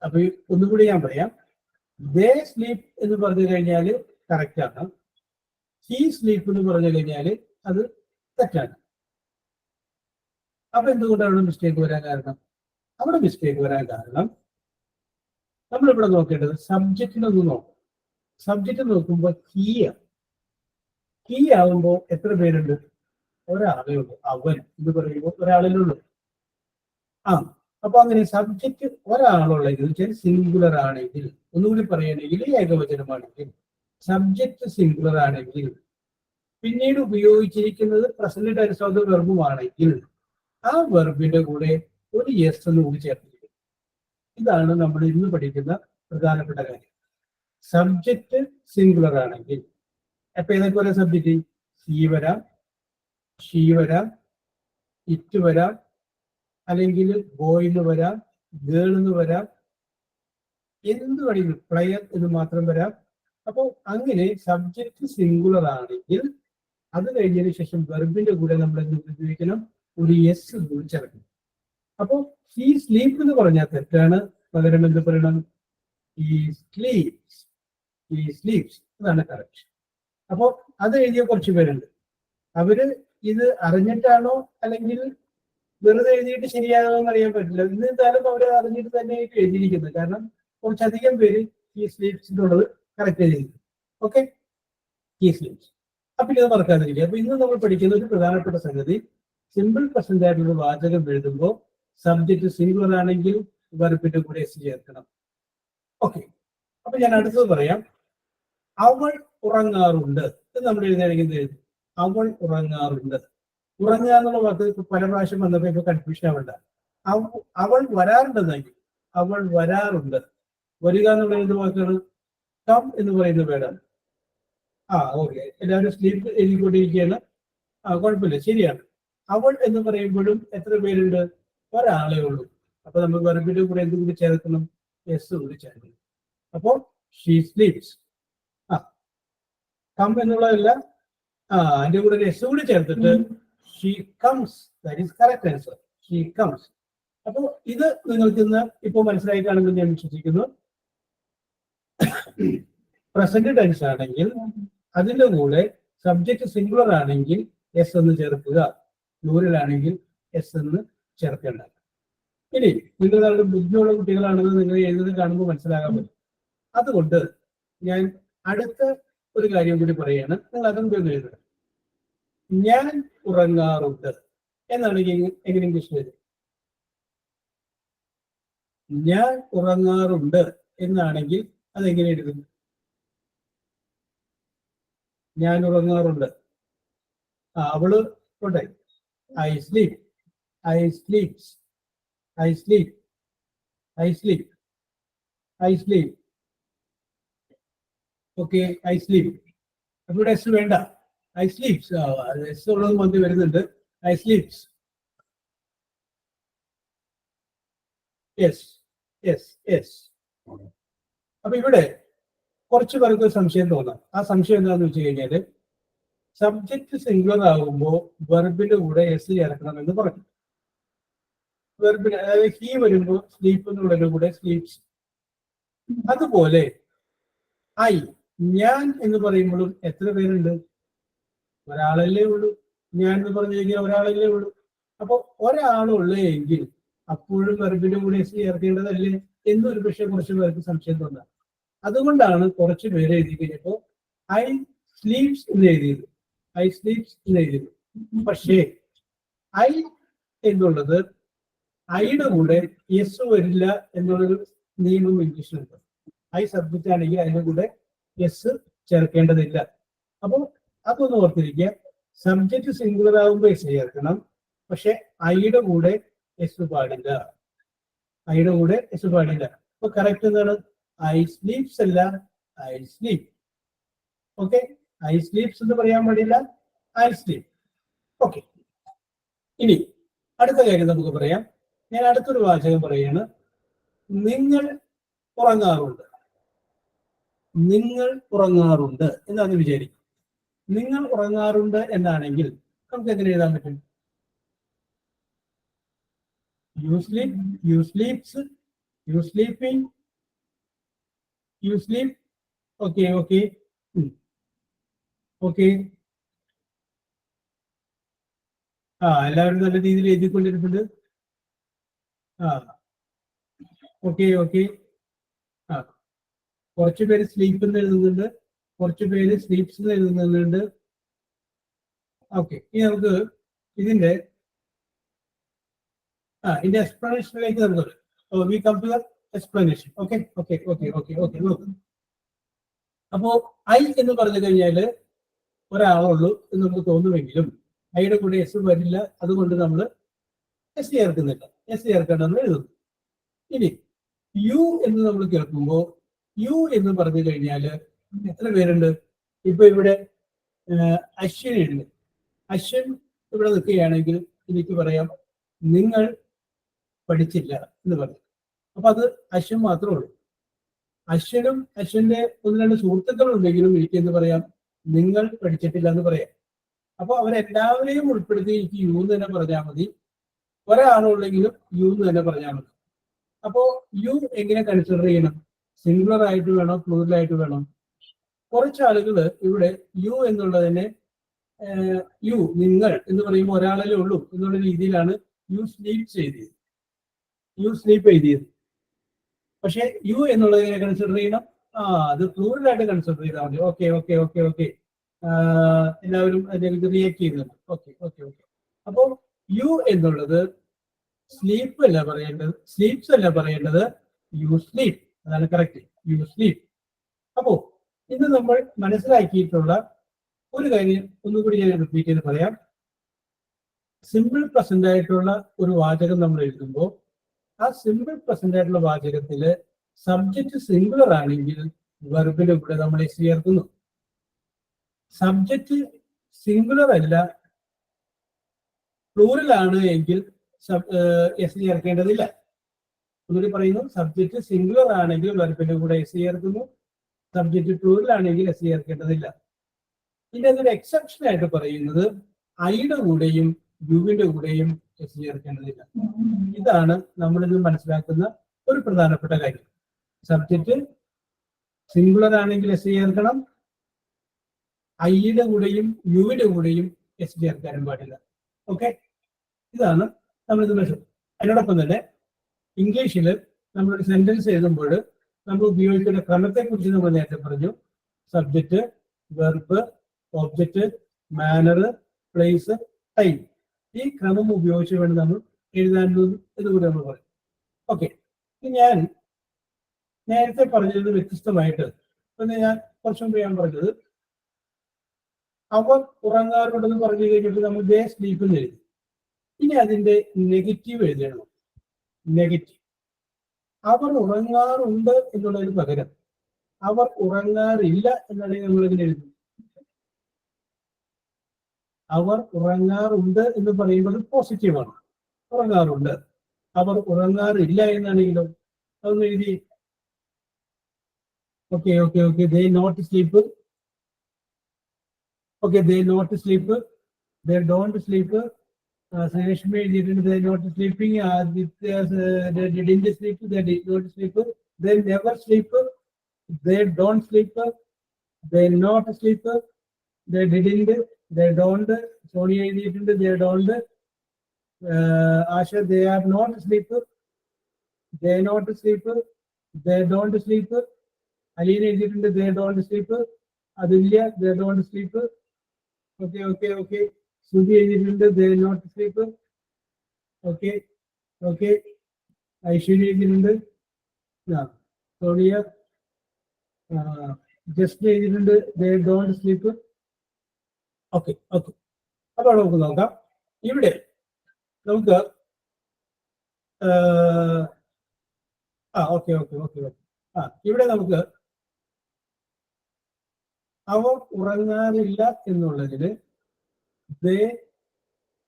അപ്പൊ ഒന്നുകൂടി ഞാൻ പറയാം. ദേ സ്ലീപ്പ് എന്ന് പറഞ്ഞു കഴിഞ്ഞാല് കറക്റ്റാണ്. ഹീ സ്ലീപ്പ് എന്ന് പറഞ്ഞു കഴിഞ്ഞാല് അത് തെറ്റാണ്. അപ്പൊ എന്തുകൊണ്ടാണ് അവിടെ മിസ്റ്റേക്ക് വരാൻ കാരണം? അവിടെ മിസ്റ്റേക്ക് വരാൻ കാരണം നമ്മളിവിടെ നോക്കേണ്ടത് സബ്ജക്റ്റിനൊന്ന് നോക്കും. സബ്ജക്റ്റ് നോക്കുമ്പോൾ ഹീ ആകുമ്പോൾ എത്ര പേരുണ്ട്? ഒരാളേ ഉള്ളൂ. അവൻ എന്ന് പറയുമ്പോൾ ഒരാളേ ഉള്ളൂ. അപ്പൊ അങ്ങനെ സബ്ജക്റ്റ് ഒരാളുള്ളെങ്കിൽ സിംഗുലർ ആണെങ്കിൽ, ഒന്നുകൂടി പറയുകയാണെങ്കിൽ ഏകവചനമാണെങ്കിൽ, സബ്ജക്റ്റ് സിംഗുലർ ആണെങ്കിൽ, പിന്നീട് ഉപയോഗിച്ചിരിക്കുന്നത് പ്രസന്റ് ടെൻസ് ഓഫ് ദ വെർബുമാണെങ്കിൽ ആ വെർബിന്റെ കൂടെ ഒരു യെസ് എന്ന് കൂടി ചേർത്തിരിക്കും. ഇതാണ് നമ്മൾ ഇന്ന് പഠിക്കുന്ന പ്രധാനപ്പെട്ട കാര്യം. സബ്ജക്റ്റ് സിംഗുലർ ആണെങ്കിൽ അപ്പൊ ഏതൊക്കെ വരാം? സബ്ജക്റ്റ് ഹീ വരാം, ഷീ വരാം, ഇറ്റ് വരാം, അല്ലെങ്കിൽ ബോയ് എന്ന് വരാം, ഗേൾ എന്ന് വരാം, എന്ത് വേണമെങ്കിലും പ്ലെയർ എന്ന് മാത്രം വരാം. അപ്പോൾ അങ്ങനെ സബ്ജക്റ്റ് സിംഗുലർ ആണെങ്കിൽ അത് കഴിഞ്ഞതിന് ശേഷം വെർബിന്റെ കൂടെ നമ്മൾ എന്ത് ഉപയോഗിക്കണം? ഒരു യെസ് കൂടി ചേർക്കണം. അപ്പോൾ ഹീ സ്ലീപ്പ് എന്ന് പറഞ്ഞാൽ തെറ്റാണ്. പകരം എന്ത് പറയണം? He sleeps. അതാണ് കറക്റ്റ്. അപ്പോൾ അത് എഴുതിയ കുറച്ച് പേരുണ്ട്. അവര് ഇത് അറിഞ്ഞിട്ടാണോ അല്ലെങ്കിൽ വെറുതെ എഴുതിയിട്ട് ശരിയാണോ എന്ന് അറിയാൻ പറ്റില്ല. എന്നിരുന്നാലും അവർ അറിഞ്ഞിട്ട് തന്നെ എഴുതിയിരിക്കുന്നത്. കാരണം കുറച്ചധികം പേര് ഈ സ്ലീപ്സിനുള്ളത് കറക്റ്റ് ചെയ്തിരിക്കും. ഓക്കെ, ഈ സ്ലീപ്സ്. അപ്പൊ ഇത് മറക്കാതിരിക്കുക. അപ്പൊ ഇന്ന് നമ്മൾ പഠിക്കുന്ന ഒരു പ്രധാനപ്പെട്ട സംഗതി, സിമ്പിൾ പ്രസന്റ് ആയിട്ടുള്ള വാചകം എഴുതുമ്പോൾ സബ്ജക്ട് സിംഗുലർ ആണെങ്കിൽ വെർബിന്റെ കൂടെ എസ് ചേർക്കണം. ഓക്കെ, അപ്പൊ ഞാൻ അടുത്തത് പറയാം. അവൾ ഉറങ്ങാറുണ്ട് എന്ന് നമ്മൾ എഴുതുകയാണെങ്കിൽ എഴുതും അവൾ ഉറങ്ങാറുണ്ട്. ഉറങ്ങുക എന്നുള്ള വാക്ക് ഇപ്പൊ പല പ്രാവശ്യം വന്നപ്പോ ഇപ്പൊ കൺഫ്യൂഷൻ ആവണ്ട. അവൾ വരാറുണ്ടെന്നെങ്കിൽ അവൾ വരാറുണ്ട്. വരിക എന്നുള്ള എന്ത് വാക്കാണ്? കം എന്ന് പറയുന്ന വേർഡാണ്. ഓക്കെ, എല്ലാവരും സ്ലീപ്പ് എഴുതിക്കൊണ്ടിരിക്കുകയാണ്. കുഴപ്പമില്ല, ശരിയാണ്. അവൾ എന്ന് പറയുമ്പോഴും എത്ര പേരുണ്ട്? ഒരാളെ ഉള്ളൂ. അപ്പൊ നമ്മൾ വെർബിന്റെ കൂടെ എന്ത് കൂടി ചേർക്കണം? എസ് കൂടി ചേർക്കണം. അപ്പോൾ ഷീ സ്ലീപ്സ്. കം എന്നുള്ളതല്ല, അതിന്റെ കൂടെ ഒരു എസ് കൂടി ചേർത്തിട്ട് she comes. That is correct answer. She comes. അപ്പൊ ഇത് നിങ്ങൾക്ക് ഇന്ന് ഇപ്പൊ മനസ്സിലായി കാണുമെന്ന് ഞാൻ വിശ്വസിക്കുന്നു. പ്രസന്റ് ടെൻസ് ആണെങ്കിൽ അതിന്റെ കൂടെ സബ്ജക്ട് സിംഗുലർ ആണെങ്കിൽ എസ് എന്ന് ചേർക്കുക, പ്ലൂറലാണെങ്കിൽ എസ് എന്ന് ചേർക്കേണ്ട. ഇനി നിങ്ങൾ നല്ല ബുദ്ധിയുള്ള കുട്ടികളാണെന്ന് നിങ്ങൾ എഴുതുന്നത് കാണുമ്പോൾ മനസ്സിലാകാൻ പറ്റും. അതുകൊണ്ട് ഞാൻ അടുത്ത ഒരു കാര്യം കൂടി പറയുകയാണ്. നിങ്ങൾ അതും കൂടി എഴുതുക. ഞാൻ ഉറങ്ങാറുണ്ട് എന്നാണെങ്കിൽ എങ്ങനെ ഇംഗ്ലീഷിൽ എഴുതും? ഞാൻ ഉറങ്ങാറുണ്ട് എന്നാണെങ്കിൽ അതെങ്ങനെ എഴുതും? ഞാൻ ഉറങ്ങാറുണ്ട്. അവള് ഉണ്ട്. I sleep, I sleeps, I sleep, I sleep, I sleep. Okay, I sleep. അപ്പൊ ഇവിടെ എസ് വേണ്ട. I sleeps. എസ് ഉള്ളത് മന്ത്രി വരുന്നുണ്ട്. I sleeps. Yes yes yes. അപ്പൊ ഇവിടെ കുറച്ച് പേർക്ക് സംശയം തോന്നാം. ആ സംശയം എന്താണെന്ന് വെച്ച് കഴിഞ്ഞാല് സബ്ജക്ട് സിംഗുലർ ആകുമ്പോൾ വെർബിന്റെ കൂടെ എസ് ചേർക്കണം എന്ന് പറഞ്ഞു. വെർബിന് അതായത് ഹീ വരുമ്പോൾ സ്ലീപ്പ് എന്നുള്ളതിന്റെ കൂടെ സ്ലീപ്സ്. അതുപോലെ ഐ, ഞാൻ എന്ന് പറയുമ്പോഴും എത്ര പേരുണ്ട്? ഒരാളല്ലേ ഉള്ളൂ. ഞാൻ എന്ന് പറഞ്ഞു കഴിഞ്ഞാൽ ഒരാളല്ലേ ഉള്ളൂ. അപ്പൊ ഒരാളുള്ളെങ്കിൽ അപ്പോഴും വെർബിന്റെ കൂടെ എസ് ചേർക്കേണ്ടതല്ലേ എന്നൊരു പക്ഷേ കുറച്ച് പേർക്ക് സംശയം തോന്നാം. അതുകൊണ്ടാണ് കുറച്ച് പേര് എഴുതി കഴിഞ്ഞപ്പോ ഐ സ്ലീപ്സ് എന്ന് എഴുതിയത്, ഐ സ്ലീപ്സ് എന്ന് എഴുതിയത്. പക്ഷേ ഐ എന്നുള്ളത് ഐയുടെ കൂടെ എസ് വരില്ല എന്നുള്ളൊരു നിയമം ഇംഗ്ലീഷിലുണ്ട്. ഐ സബ്ജക്റ്റ് ആണെങ്കിൽ അതിന്റെ കൂടെ എസ് ചേർക്കേണ്ടതില്ല. അപ്പൊ അതൊന്ന് ഓർത്തിരിക്കുക. സബ്ജക്റ്റ് സിംഗുലർ ആകുമ്പോൾ എസ് ചേർക്കണം, പക്ഷെ ഐയുടെ കൂടെ എസ് പാടില്ല. ഐയുടെ കൂടെ എസ് പാടില്ല. അപ്പൊ കറക്റ്റ് എന്താണ്? ഐ സ്ലീപ്സ് അല്ല, I sleep. Okay, I sleeps എന്ന് പറയാൻ പാടില്ല, ഐ സ്ലീപ്. ഓക്കെ, ഇനി അടുത്ത കാര്യം നമുക്ക് പറയാം. ഞാൻ അടുത്തൊരു വാചകം പറയാണ്. നിങ്ങൾ ഉറങ്ങാറുണ്ട്. നിങ്ങൾ ഉറങ്ങാറുണ്ട് എന്നാണ് വിചാരിക്കും. നിങ്ങൾ ഉറങ്ങാറുണ്ട് എന്നാണെങ്കിൽ നമുക്ക് എങ്ങനെ എഴുതാൻ പറ്റും? You sleep, you sleeps, you sleeping, you sleep. Okay okay okay. എല്ലാവരും നല്ല രീതിയിൽ എഴുതിക്കൊണ്ടിരിക്കുന്നുണ്ട്. Okay okay. കുറച്ച് പേര് സ്ലീപ്പ് എന്ന് എഴുതുന്നുണ്ട്, കുറച്ച് പേര് സ്ലീപ്സ് എന്ന് എഴുതുന്നുണ്ട്. ഓക്കെ, ഇനി നമുക്ക് ഇതിന്റെ എക്സ്പ്ലനേഷനിലേക്ക് നമുക്ക് we come to explanation. Okay okay okay okay okay. നോക്ക്. അപ്പോ ഐ എന്ന് പറഞ്ഞു കഴിഞ്ഞാല് ഒരാളുള്ളൂ എന്ന് നമുക്ക് തോന്നുമെങ്കിലും ഐയുടെ കൂടെ എസ് വരില്ല. അതുകൊണ്ട് നമ്മൾ എസ് ചേർക്കുന്നില്ല, എസ് ചേർക്കേണ്ടെന്ന് എഴുതുന്നു. ഇനി യു എന്ന് നമ്മൾ കേൾക്കുമ്പോൾ യു എന്ന് പറഞ്ഞു കഴിഞ്ഞാല് എത്ര പേരുണ്ട്? ഇപ്പൊ ഇവിടെ അശ്വിനി ഉണ്ട്. അശ്വിൻ ഇവിടെ നിൽക്കുകയാണെങ്കിൽ എനിക്ക് പറയാം നിങ്ങൾ പഠിച്ചില്ല എന്ന് പറയും. അപ്പൊ അത് അശ്വിൻ മാത്രമേ ഉള്ളൂ. അശ്വിനും അശ്വിന്റെ ഒന്ന് രണ്ട് സുഹൃത്തുക്കളുണ്ടെങ്കിലും എനിക്ക് എന്ന് പറയാം നിങ്ങൾ പഠിച്ചിട്ടില്ല എന്ന് പറയാം. അപ്പൊ അവരെല്ലാവരെയും ഉൾപ്പെടുത്തി എനിക്ക് യു എന്ന് തന്നെ പറഞ്ഞാൽ മതി. ഒരാളുള്ളെങ്കിലും യു എന്ന് തന്നെ പറഞ്ഞാൽ മതി. അപ്പോ യു എങ്ങനെ കൺസിഡർ ചെയ്യണം? സിംഗുലർ ആയിട്ട് വേണോ, പ്ലൂറൽ ആയിട്ട് വേണോ? കുറച്ച് ആളുകൾ ഇവിടെ യു എന്നുള്ളതിനെ യു നിങ്ങൾ എന്ന് പറയുമ്പോൾ ഒരാളല്ലേ ഉള്ളൂ എന്നുള്ള രീതിയിലാണ് യു സ്ലീപ്പ് എഴുതിയത്. യു സ്ലീപ്പ് എഴുതിയത്. പക്ഷെ യു എന്നുള്ളതിനെ കൺസിഡർ ചെയ്യണം. അത് പ്ലൂറലായിട്ട് കൺസിഡർ ചെയ്താൽ മതി. ഓക്കെ ഓക്കെ ഓക്കെ ഓക്കെ എല്ലാവരും അതിലേക്ക് റിയാക്ട് ചെയ്യുന്നുണ്ട്. Okay okay okay. അപ്പോൾ യു എന്നുള്ളത് സ്ലീപ്പ് അല്ല പറയേണ്ടത്, സ്ലീപ്സ് അല്ല പറയേണ്ടത്, യു സ്ലീപ്പ്. അതാണ് കറക്റ്റ്, യു സ്ലീപ്പ്. അപ്പോ ഇന്ന് നമ്മൾ മനസ്സിലാക്കിയിട്ടുള്ള ഒരു കാര്യം ഒന്നുകൂടി ഞാൻ റിപ്പീറ്റ് ചെയ്ത് പറയാം. സിമ്പിൾ പ്രസന്റ് ആയിട്ടുള്ള ഒരു വാചകം നമ്മൾ എഴുതുമ്പോൾ ആ സിമ്പിൾ പ്രസന്റ് ആയിട്ടുള്ള വാചകത്തില് സബ്ജക്റ്റ് സിംഗുലർ ആണെങ്കിൽ വെർബിന്റെ കൂടെ നമ്മൾ എസ് ചേർക്കുന്നു. സബ്ജക്റ്റ് സിംഗുലർ അല്ല, പ്ലൂറൽ ആണ് എങ്കിൽ എസ് ചേർക്കേണ്ടതില്ല. ഒന്നുകൂടി പറയുന്നു, സബ്ജക്റ്റ് സിംഗുലർ ആണെങ്കിൽ വെർബിന്റെ കൂടെ എസ് ചേർക്കുന്നു. സബ്ജക്റ്റ് പ്ലൂറൽ ആണെങ്കിൽ എസ് ചേർക്കേണ്ടതില്ല. പിന്നെ അതൊരു എക്സെപ്ഷൻ ആയിട്ട് പറയുന്നത് ഐയുടെ കൂടെയും യുവിന്റെ കൂടെയും എസ് ചേർക്കേണ്ടതില്ല. ഇതാണ് നമ്മളിത് മനസ്സിലാക്കുന്ന ഒരു പ്രധാനപ്പെട്ട കാര്യം. സബ്ജക്റ്റ് സിംഗുലർ ആണെങ്കിൽ എസ് ചേർക്കണം, ഐയുടെ കൂടെയും യുവിന്റെ കൂടെയും എസ് ചേർക്കാനും പാടില്ല. ഓക്കെ, ഇതാണ് നമ്മളിത് മനസ്സിലാക്കുന്നത്. അതിനോടൊപ്പം തന്നെ ഇംഗ്ലീഷിൽ നമ്മളൊരു സെന്റൻസ് എഴുതുമ്പോൾ നമ്മൾ ഉപയോഗിക്കുന്ന ക്രമത്തെ കുറിച്ച് നമ്മൾ നേരത്തെ പറഞ്ഞു. Subject, verb, object, manner, place, time. ഈ ക്രമം ഉപയോഗിച്ച് വേണം നമ്മൾ എഴുതാൻ എന്നുകൂടി നമ്മൾ പറയും. ഓക്കെ, ഞാൻ നേരത്തെ പറഞ്ഞത് വ്യത്യസ്തമായിട്ട് ഞാൻ കുറച്ചു മുമ്പ് ഞാൻ പറഞ്ഞത് അവർ ഉറങ്ങാറുണ്ടെന്ന് പറഞ്ഞു കഴിഞ്ഞിട്ട് നമ്മൾ ദേ സ്ലീപ്പ് എന്ന് എഴുതി. ഇനി അതിന്റെ നെഗറ്റീവ് എഴുതണം. നെഗറ്റീവ്, അവർ ഉറങ്ങാറുണ്ട് എന്നുള്ളതിന് പകരം അവർ ഉറങ്ങാറില്ല എന്നാണെങ്കിൽ നമ്മൾ ഇതിന് എഴുതും. അവർ ഉറങ്ങാറുണ്ട് എന്ന് പറയുന്നത് പോസിറ്റീവാണ്, ഉറങ്ങാറുണ്ട്. അവർ ഉറങ്ങാറില്ല എന്നാണെങ്കിലോ അതൊന്ന് എഴുതി. Okay okay okay. They not sleep. Okay, they not sleep. They don't sleep. Reshmi didn't, they not sleeping. Aditya, they didn't sleep. They did not sleep. They never sleep. They don't sleep. They not sleep. They didn't. They don't. Sonia didn't. They don't. Asha, they are not sleep. They not sleep. They don't sleep. Alina didn't. They don't sleep. Adilya, they don't sleep. Okay, okay, okay. Sudhi didn't. They not sleep. Okay, okay. Aishwarya didn't. Yeah. Sonia, just didn't. They don't sleep. Okay, okay. അപ്പോൾ നമുക്ക് നോക്കാം. ഇവിടെ നമുക്ക് okay okay okay okay. ഇവിടെ നമുക്ക് അവർ ഉറങ്ങാറില്ല എന്നുള്ളതിന് ദേ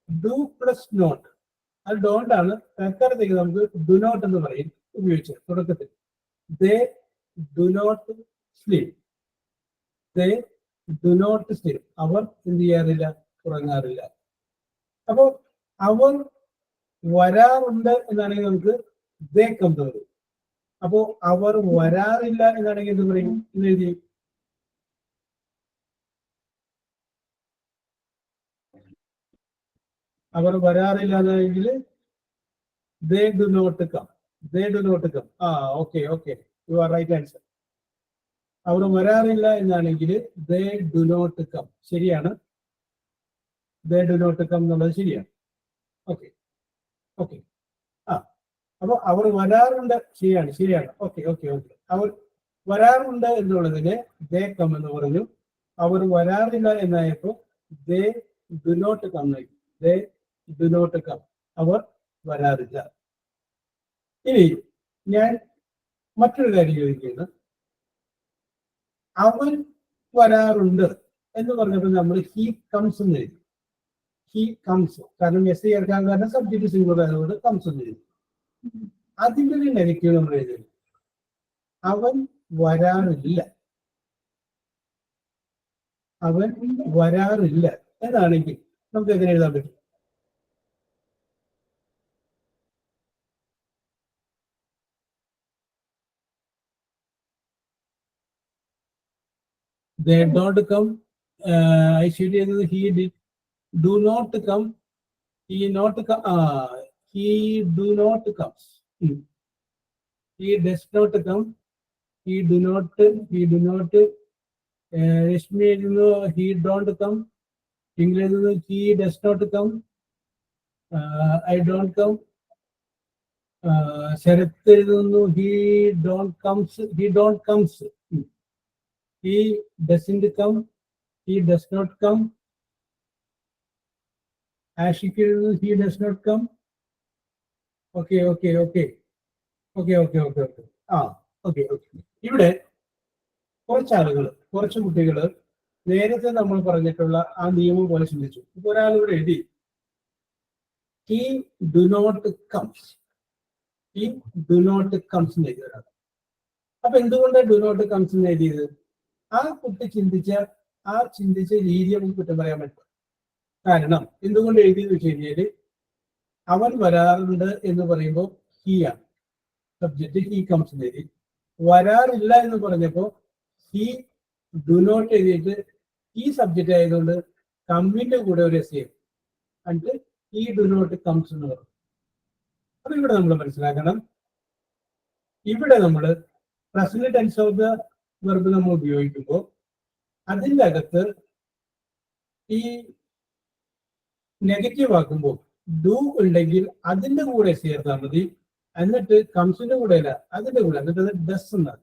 ഡു പ്ലസ് നോട്ട്. അത് ഡോണ്ട് ആണ്. തൽക്കാലത്തേക്ക് നമുക്ക് ഡു നോട്ട് എന്ന് പറയും ഉപയോഗിച്ചത് തുടക്കത്തിൽ. They do not sleep. They do not sleep. അവർ എന്ത് ചെയ്യാറില്ല, ഉറങ്ങാറില്ല. അപ്പോൾ അവർ വരാറുണ്ട് എന്നാണെങ്കിൽ നമുക്ക് ദേ കം വരും. അപ്പോ അവർ വരാറില്ല എന്നാണെങ്കിൽ എന്ത് പറയും എന്ന് എഴുതി. അവർ വരാറില്ല എന്നാണെങ്കിൽ they do not come. They do not come. Okay okay, you are right answer. അവർ വരാറില്ല എന്നാണെങ്കിൽ ദേ ഡു നോട്ട് കം. ശരിയാണ്, ദേ ഡു നോട്ട് കം എന്നുള്ളത് ശരിയാണ്. Okay okay. അപ്പൊ അവർ വരാറുണ്ട്, ശരിയാണ് ശരിയാണ്. Okay okay okay. അവർ വരാറുണ്ട് എന്നുള്ളതിന് ദേ കം എന്ന് പറഞ്ഞു. അവർ വരാറില്ല എന്നായപ്പോ they do not come. They do not come. അവർ വരാറില്ല. ഇനി ഞാൻ മറ്റൊരു കാര്യം ചോദിക്കുകയാണ്. അവൻ വരാറുണ്ട് എന്ന് പറഞ്ഞപ്പോൾ നമ്മൾ ഹി കംസ് എന്ന് എഴുതി. ഹി കംസ്, കാരണം എസ് ചേർക്കാൻ കാരണം സബ്ജക്ട് സിംഗുലർ ആയതുകൊണ്ട് കംസ് എന്ന് എഴുതി. അതിൻ്റെ ഒരു നെഗറ്റീവ് നമ്മൾ എഴുതുന്നു. അവൻ വരാറില്ല. അവൻ വരാറില്ല എന്നാണെങ്കിൽ നമുക്ക് എങ്ങനെ എഴുതാൻ പറ്റും? They don't come. I should he did do not come. He not come. He do not comes. He does not come. He do not. He do not. Rashmi, he don't come. English, he does not come. I don't come. Sharath, he don't comes. He don't comes. He doesn't come. He does not come. Ashik, he does not come. Okay. Okay. ഇവിടെ കുറച്ച് ആളുകൾ, കുറച്ച് കുട്ടികൾ നേരത്തെ നമ്മൾ പറഞ്ഞിട്ടുള്ള ആ നിയമം പോലെ ചിന്തിച്ചു. ഇപ്പൊ ഒരാളിവിടെ എഴുതി he do not comes. He do not comes എന്ന് എഴുതി ഒരാൾ. അപ്പൊ എന്തുകൊണ്ടാണ് do not comes എന്ന് എഴുതിയത്? ആ കുട്ടി ചിന്തിച്ച രീതിയെ നമുക്ക് കുറ്റം പറയാൻ പറ്റും. കാരണം എന്തുകൊണ്ട് എഴുതിയെന്ന് വെച്ച് കഴിഞ്ഞാല് അവൻ വരാറുണ്ട് എന്ന് പറയുമ്പോൾ ഹി ആണ് സബ്ജക്റ്റ്, ഹി കംസ് എന്ന് എഴുതി. വരാറില്ല എന്ന് പറഞ്ഞപ്പോൾ ഹി ഡു നോട്ട് എഴുതിയിട്ട് ഈ സബ്ജക്റ്റ് ആയതുകൊണ്ട് കമ്മിന്റെ കൂടെ ഒരു എസ് ചെയ്യും, എന്നിട്ട് ഹി ഡു നോട്ട് കംസ് എന്ന് പറയും. അപ്പൊ ഇവിടെ നമ്മൾ മനസ്സിലാക്കണം, ഇവിടെ നമ്മൾ present tense of the verb നമ്മൾ ഉപയോഗിക്കുമ്പോൾ അതിൻ്റെ അകത്ത് ഈ നെഗറ്റീവ് ആക്കുമ്പോൾ ഡു ഉണ്ടെങ്കിൽ അതിന്റെ കൂടെ ചേർത്താൽ മതി, എന്നിട്ട് കംസിന്റെ കൂടെ അല്ല അതിന്റെ കൂടെ, എന്നിട്ട് അത് ഡസ് എന്നാണ്.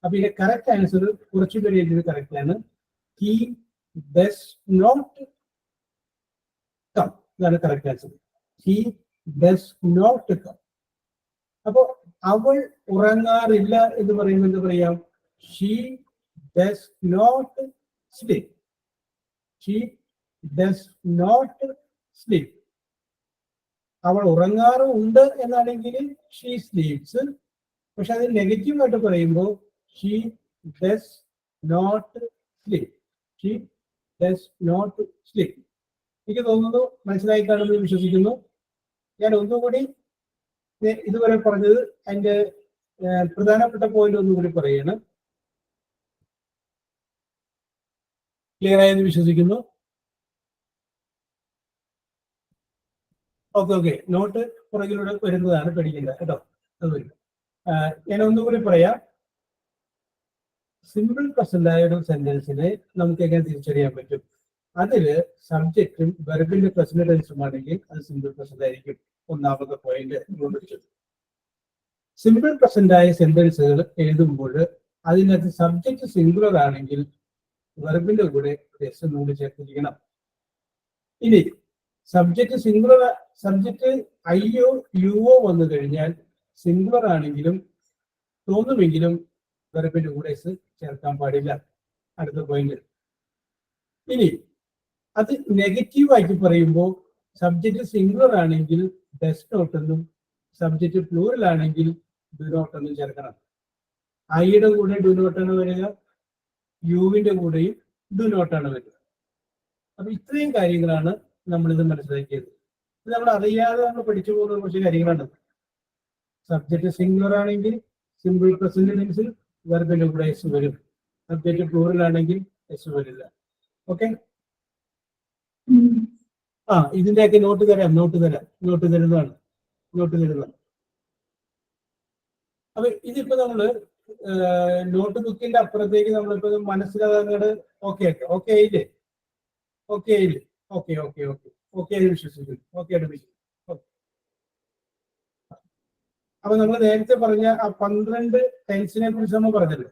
അപ്പൊ ഇതിന്റെ കറക്റ്റ് ആൻസർ കുറച്ചു പേര് എഴുതിയത് കറക്റ്റ് ആണ്. ഹി ഡസ് നോട്ട് കം, ഇതാണ് correct answer. He does not come. അപ്പോ അവൾ ഉറങ്ങാറില്ല എന്ന് പറയുമ്പോൾ എന്ത് പറയാം? She does not sleep. She does not sleep. അവൾ ഉറങ്ങാറുണ്ട് എന്നാണെങ്കിൽ ഷീ സ്ലീപ്സ്. പക്ഷെ അത് നെഗറ്റീവ് ആയിട്ട് പറയുമ്പോൾ she does not sleep. She does not sleep. എനിക്ക് തോന്നുന്നു മനസ്സിലായി കാണുമെന്ന് വിശ്വസിക്കുന്നു. ഞാൻ ഒന്നുകൂടി ഇതുവരെ പറഞ്ഞത് അതിന്റെ പ്രധാനപ്പെട്ട പോയിന്റ് ഒന്നുകൂടി പറയാണ്. ക്ലിയർ ആയെന്ന് വിശ്വസിക്കുന്നു. ഓക്കെ. നോട്ട് പുറകിലൂടെ വരുന്നതാണ്, പേടിക്കില്ല കേട്ടോ. അത് വരും. ഞാൻ ഒന്നുകൂടി പറയാം. സിമ്പിൾ പ്രസന്റ് ആയ ഒരു സെന്റൻസിനെ നമുക്ക് എങ്ങനെ തിരിച്ചറിയാൻ പറ്റും? അതില് സബ്ജക്റ്റും വെർബിന്റെ പ്രസന്റ് ടെൻസും ആണെങ്കിൽ അത് സിമ്പിൾ പ്രസന്റ് ആയിരിക്കും. ഒന്നാമത്തെ പോയിന്റ് കൊണ്ടുവച്ചത്. സിമ്പിൾ പ്രസന്റ് ആയ സെന്റൻസുകൾ എഴുതുമ്പോൾ അതിനകത്ത് സബ്ജക്റ്റ് സിംഗുലർ ആണെങ്കിൽ വെർബിന്റെ കൂടെ എസ് കൂടി ചേർത്തിരിക്കണം. ഇനി സബ്ജക്റ്റ് സിംഗുലർ, സബ്ജക്റ്റ് ഐയോ യുവോ വന്നു കഴിഞ്ഞാൽ സിംഗുലർ ആണെങ്കിലും തോന്നുമെങ്കിലും വെർബിന്റെ കൂടെ എസ് ചേർക്കാൻ പാടില്ല. അടുത്ത പോയിന്റ്. ഇനി അത് നെഗറ്റീവ് ആയിട്ട് പറയുമ്പോൾ സബ്ജക്റ്റ് സിംഗുലർ ആണെങ്കിൽ ഡസ് നോട്ട് എന്നും സബ്ജക്റ്റ് പ്ലൂറൽ ആണെങ്കിൽ ഡു നോട്ട് എന്നും ചേർക്കണം. ഐയുടെ കൂടെ ഡു നോട്ടാണ് വരിക, യുവിന്റെ കൂടെയും ഡു നോട്ടാണ് വരിക. അപ്പൊ ഇത്രയും കാര്യങ്ങളാണ് നമ്മളിത് മനസ്സിലാക്കിയത്. ഇത് നമ്മൾ അറിയാതെ നമ്മൾ പഠിച്ചു പോകുന്ന കുറച്ച് കാര്യങ്ങളാണ്. സബ്ജക്റ്റ് സിംഗുലർ ആണെങ്കിൽ സിമ്പിൾ പ്രസന്റ് ടെൻസിൽ വെർബിന്റെ കൂടെ എസ് വരും. സബ്ജക്റ്റ് പ്ലൂറൽ ആണെങ്കിൽ എസ് വരില്ല. ഓക്കെ. ഇതിന്റെയൊക്കെ നോട്ട് തരുന്നതാണ്. അപ്പൊ ഇതിപ്പോ നമ്മള് നോട്ട് ബുക്കിന്റെ അപ്പുറത്തേക്ക് നമ്മളിപ്പോ മനസ്സിലാകാതെ ഓക്കെ ആയില്ലേ? വിശ്വസിക്കുന്നു. അപ്പൊ നമ്മൾ നേരത്തെ പറഞ്ഞ ആ 12 ടെൻസിനെ കുറിച്ച് നമ്മൾ പറഞ്ഞല്ലോ.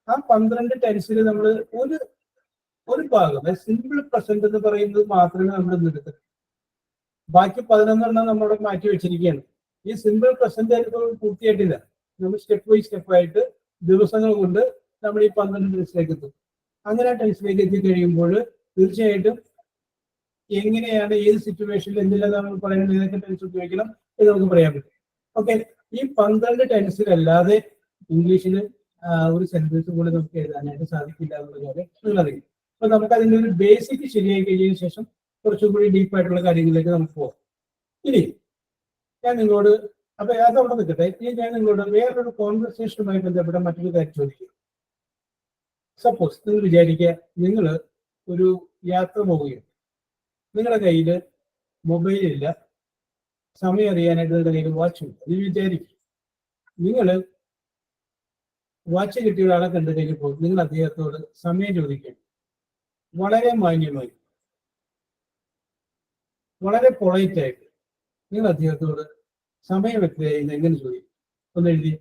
ആ 12 ടെൻസിൽ നമ്മൾ ഒരു ഭാഗം സിമ്പിൾ പ്രസന്റ് എന്ന് പറയുന്നത് മാത്രമേ നമ്മൾ ഇന്ന് എടുക്കൂ. ബാക്കി 11 നമ്മളോട് മാറ്റി വെച്ചിരിക്കുകയാണ്. ഈ സിമ്പിൾ പ്രസന്റ് പൂർത്തിയായിട്ടില്ല. നമ്മൾ സ്റ്റെപ്പ് ബൈ സ്റ്റെപ്പ് ആയിട്ട് ദിവസങ്ങൾ കൊണ്ട് നമ്മൾ ഈ 12 ടെൻസിലേക്ക് എത്തും. അങ്ങനെ ടെൻസിലേക്ക് എത്തിക്കഴിയുമ്പോൾ തീർച്ചയായിട്ടും എങ്ങനെയാണ് ഏത് സിറ്റുവേഷനിൽ എന്തെല്ലാം നമ്മൾ പറയുന്നത്, ഏതൊക്കെ ടെൻസ് ഉപയോഗിക്കണം എന്ന് നമുക്ക് പറയാൻ പറ്റും. ഓക്കെ. ഈ 12 ടെൻസിലല്ലാതെ ഇംഗ്ലീഷിൽ ഒരു സെന്റൻസ് കൂടെ നമുക്ക് എഴുതാനായിട്ട് സാധിക്കില്ല എന്നുള്ള കാര്യം നിങ്ങളറിയും. അപ്പൊ നമുക്ക് അതിന്റെ ഒരു ബേസിക് ശരിയായി കഴിഞ്ഞതിന് ശേഷം കുറച്ചുകൂടി ഡീപ്പായിട്ടുള്ള കാര്യങ്ങളിലേക്ക് നമുക്ക് പോകാം. ഇനി ഞാൻ നിങ്ങളോട്, അപ്പൊ അതവിടെ നിൽക്കട്ടെ, ഇനി ഞാൻ നിങ്ങളോട് വേറൊരു കോൺവെർസേഷനുമായി ബന്ധപ്പെട്ട മറ്റൊരു കാര്യം ചോദിക്കും. സപ്പോസ് നിങ്ങൾ വിചാരിക്കുക, നിങ്ങൾ ഒരു യാത്ര പോവുകയാണ്, നിങ്ങളുടെ കയ്യിൽ മൊബൈൽ ഇല്ല, സമയം അറിയാനായിട്ട് നിങ്ങളുടെ കയ്യിൽ വാച്ച് ഉണ്ട്. നീ വിചാരിക്കും, നിങ്ങൾ വാച്ച് കിട്ടിയ ഒരാളെ കണ്ടു കഴിഞ്ഞപ്പോൾ നിങ്ങൾ അദ്ദേഹത്തോട് സമയം ചോദിക്കും. വളരെ മാന്യമായി, വളരെ പൊളൈറ്റ് ആയിട്ട് നിങ്ങൾ അദ്ദേഹത്തോട് സമയം എത്രയായി എങ്ങനെ ചോദിക്കും? ഒന്ന് എഴുതി.